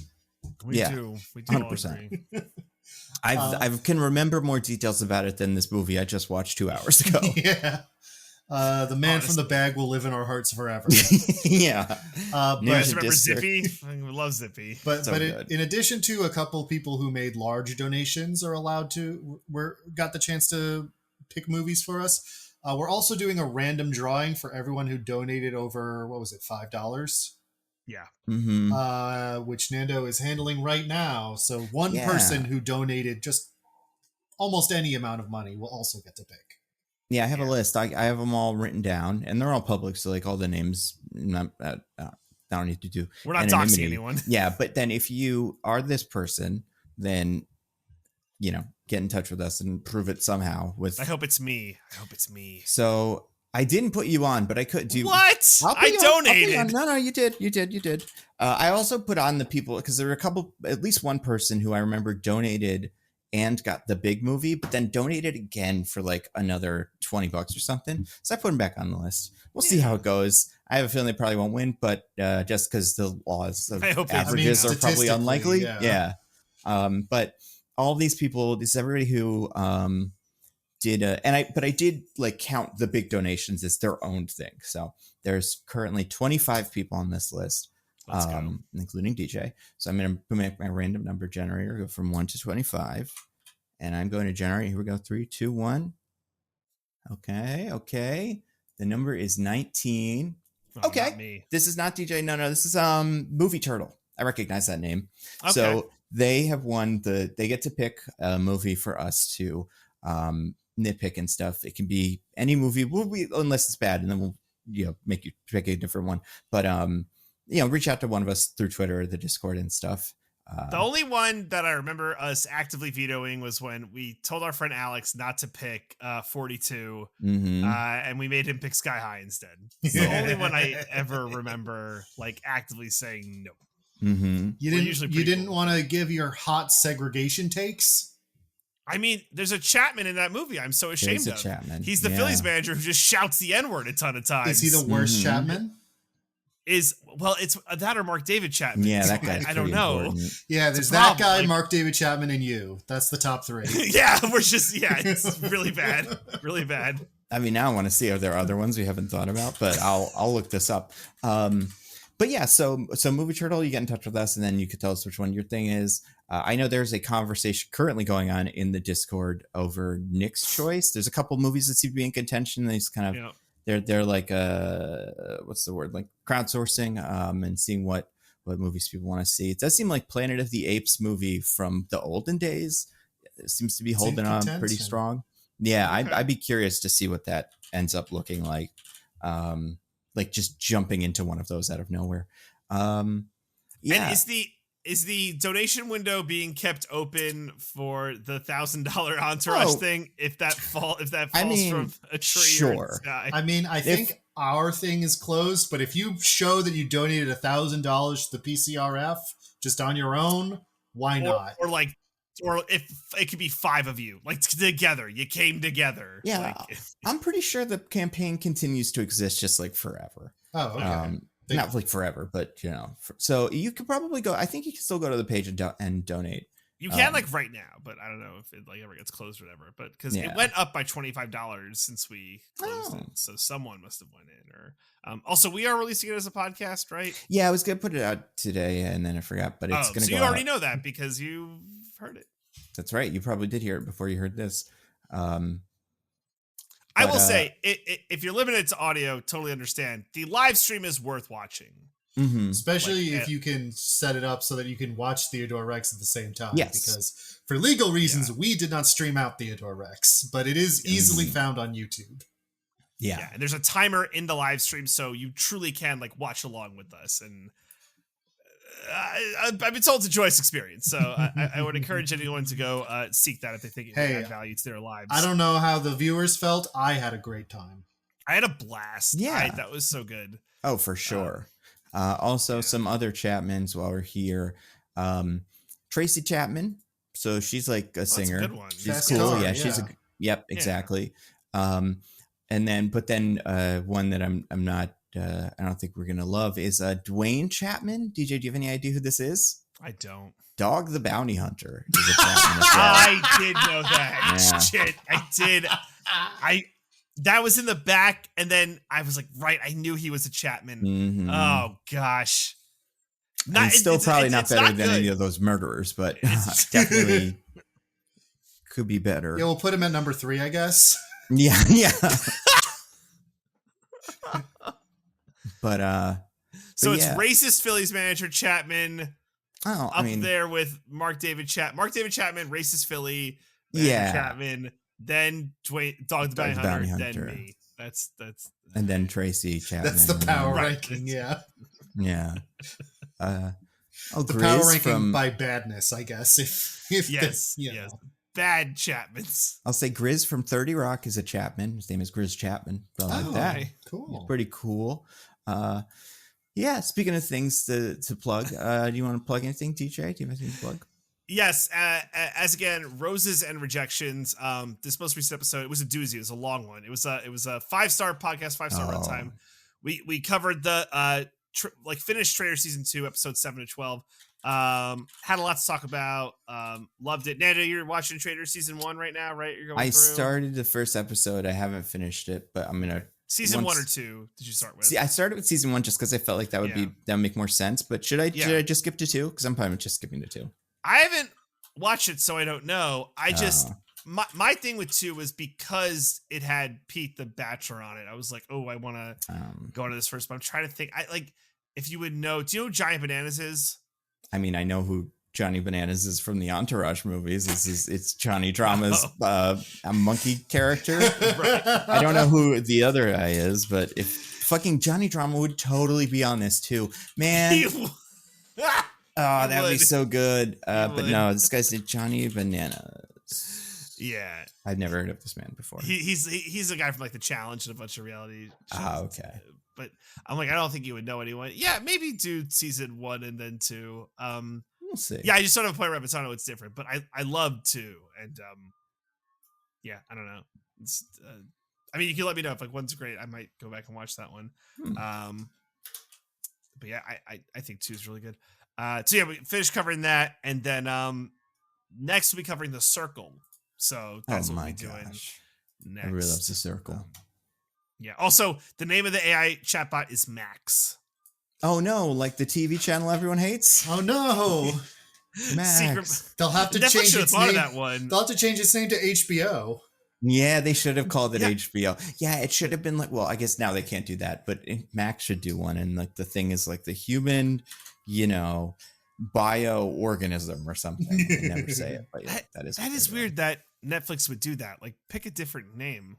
We do 100%. I can remember more details about it than this movie I just watched 2 hours ago. Yeah. The man from the bag will live in our hearts forever. Yeah. You guys remember Zippy? I love Zippy. But in addition to a couple people who made large donations are allowed to, got the chance to pick movies for us. We're also doing a random drawing for everyone who donated over, what was it, $5? Yeah. Which Nando is handling right now. So one person who donated just almost any amount of money will also get to pick. Yeah, I have a list. I have them all written down, and they're all public. So like all the names, I don't need to do. We're not doxing anyone. Yeah, but then if you are this person, then get in touch with us and prove it somehow. I hope it's me. So I didn't put you on, but I could do. What? I donated. No, you did. I also put on the people, because there were at least one person who I remember donated and got the big movie, but then donated again for like another $20 or something. So I put him back on the list. We'll see how it goes. I have a feeling they probably won't win, but just because the laws of averages are probably unlikely. Yeah. But all these people, everybody who did, but I did like count the big donations as their own thing. So there's currently 25 people on this list, including DJ. So I'm going to make my random number generator go from 1 to 25, and I'm going to generate. Here we go. 3, 2, 1. Okay. The number is 19. Oh, okay. This is not DJ. No. This is Movie Turtle. I recognize that name. Okay. So they have won they get to pick a movie for us to nitpick and stuff. It can be any movie, unless it's bad, and then we'll make you pick a different one. But reach out to one of us through Twitter or the Discord and stuff. The only one that I remember us actively vetoing was when we told our friend Alex not to pick 42, and we made him pick Sky High instead. It's the only one I ever remember like actively saying no. You didn't want to give your hot segregation takes? I mean, there's a Chapman in that movie I'm so ashamed of. Chapman. He's the Phillies manager who just shouts the N-word a ton of times. Is he the worst Chapman? It's that or Mark David Chapman. Yeah, that guy. I don't know. Important. Yeah, there's that guy, Mark David Chapman, and you. That's the top 3. Yeah, it's really bad. Really bad. I mean, now I want to see, are there other ones we haven't thought about, but I'll look this up. But yeah, so Movie Turtle, you get in touch with us, and then you could tell us which one your thing is. I know there's a conversation currently going on in the Discord over Nick's choice. There's a couple movies that seem to be in contention. They just kind of they're like what's the word, like crowdsourcing and seeing what movies people want to see. It does seem like Planet of the Apes movie from the olden days seems to be holding on pretty strong. Yeah, okay. I'd be curious to see what that ends up looking like. Like just jumping into one of those out of nowhere. And is the donation window being kept open for the $1,000 entourage thing? If that falls from a tree, sure. Or sky? I mean, I think our thing is closed, but if you show that you donated $1,000 to the PCRF just on your own, why not? Or like Or if it could be 5 of you, like together, you came together. Yeah, Like, I'm pretty sure the campaign continues to exist just like forever. Oh, okay. Not like forever, but so you could probably go. I think you can still go to the page and donate. you can like right now, but I don't know if it like ever gets closed or whatever. But because it went up by $25 since we closed it, so someone must have went in. Or also, we are releasing it as a podcast, right? Yeah, I was gonna put it out today, and then I forgot. But it's gonna. So go you already out. know that because you've heard it. That's right. You probably did hear it before you heard this. I will say, if you're limited to audio, totally understand. The live stream is worth watching. Mm-hmm. Especially if you can set it up so that you can watch Theodore Rex at the same time. Yes. Because for legal reasons, we did not stream out Theodore Rex, but it is easily found on YouTube. Yeah. And there's a timer in the live stream, so you truly can like watch along with us. And I've been told it's a joyous experience, so I would encourage anyone to go seek that if they think it would add value to their lives. I don't know how the viewers felt. I had a great time. I had a blast. Yeah. That was so good. Oh, for sure. Also, some other Chapmans while we're here. Tracy Chapman. So she's like a singer. That's a good one. She's That's cool. cool. Yeah, she's a. Yep, exactly. And then one that I'm not. I don't think we're gonna love is Dwayne Chapman. DJ, do you have any idea who this is? I don't. Dog the Bounty Hunter is a Chapman as well. I did know that. Yeah. Shit, I did. That was in the back, and then I was like, right, I knew he was a Chapman. Mm-hmm. Oh gosh. It's still probably not better than any of those murderers, but definitely could be better. Yeah, we'll put him at number 3, I guess. Yeah. But it's racist Phillies manager Chapman there with Mark David Chapman, racist Philly Chapman, then Dog the Bounty Hunter, then me. That's and then Tracy Chapman. That's the power ranking, yeah. Yeah. The Grizz power ranking by badness, I guess. If yes. Bad Chapmans. I'll say Grizz from 30 Rock is a Chapman. His name is Grizz Chapman. I like that. Cool. It's pretty cool. Speaking of things to plug, do you want to plug anything, DJ? Do you have anything to plug? Yes, as again, Roses and Rejections. This most recent episode, it was a doozy. It was a long one. It was a 5-star podcast, 5-star runtime. We covered the finished Trader season 2, episode 7 to 12. Had a lot to talk about. Loved it. Nando, you're watching Trader season 1 right now, right? You're going through. Started the first episode. I haven't finished it, but I'm gonna. Season 1 or 2? Did you start with? See, I started with season 1 just because I felt like that would make more sense. But should I just skip to 2? Because I'm probably just skipping to 2. I haven't watched it, so I don't know. I just my thing with 2 was because it had Pete the Bachelor on it. I was like, oh, I want to go into this first. But I'm trying to think. If you would know. Do you know who Giant Bananas is? I mean, I know who Johnny Bananas is from the Entourage movies. It's Johnny Drama's a monkey character. I don't know who the other guy is, but if fucking Johnny Drama would totally be on this too, man. That would be so good. But no, this guy's Johnny Bananas. Yeah, I've never heard of this man before. He's a guy from like The Challenge and a bunch of reality shows. Okay. But I'm like, I don't think you would know anyone. Yeah, maybe do season 1 and then 2. We'll see. Yeah, I just don't have a point of reference. I know it's different, but I love 2, and yeah, I don't know. It's, I mean, you can let me know if like one's great. I might go back and watch that one. But yeah, I think 2 is really good. So yeah, we finished covering that, and then next we'll be covering The Circle. So that's what we'll be doing next. I really love The Circle. Yeah. Also, the name of the AI chatbot is Max. Oh no! Like the TV channel everyone hates. Oh no! Max. They'll have to change its name. That one. They'll have to change its name to HBO. Yeah, they should have called it HBO. Yeah, it should have been like. Well, I guess now they can't do that, but Max should do one. And like the thing is like the human, bioorganism or something. I never say it, but yeah, that is weird that Netflix would do that. Like, pick a different name.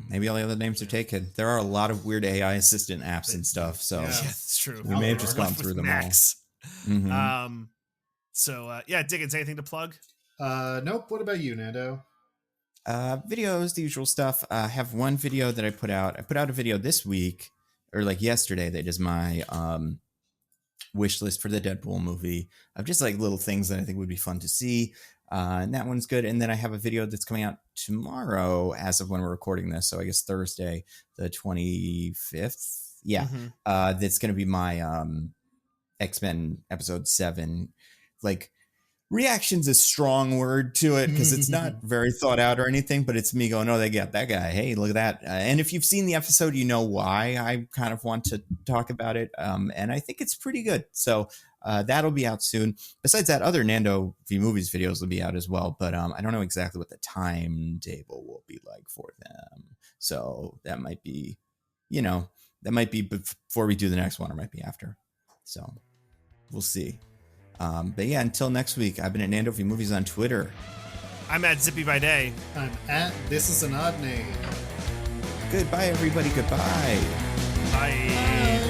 Maybe all the other names are taken. There are a lot of weird AI assistant apps and stuff. So yeah, that's true. We may have just gone through them Max. all. Mm-hmm. So Diggins, anything to plug? Nope. What about you, Nando? Videos, the usual stuff. I have one video that I put out. I put out a video this week or like yesterday that is my wish list for the Deadpool movie of just like little things that I think would be fun to see. And that one's good. And then I have a video that's coming out tomorrow as of when we're recording this. So I guess Thursday, the 25th. Yeah. That's going to be my X-Men episode 7. Like, reaction's a strong word to it because it's not very thought out or anything, but it's me going, oh, they got that guy. Hey, look at that. And if you've seen the episode, you know why I kind of want to talk about it. And I think it's pretty good. So that'll be out soon. Besides that, other Nando v Movies videos will be out as well. But I don't know exactly what the timetable will be like for them. So that might be, that might be before we do the next one, or might be after. So we'll see. But yeah, until next week, I've been at Nando v Movies on Twitter. I'm at Zippy by Day. I'm at This Is an Odd Name. Goodbye, everybody. Goodbye. Bye.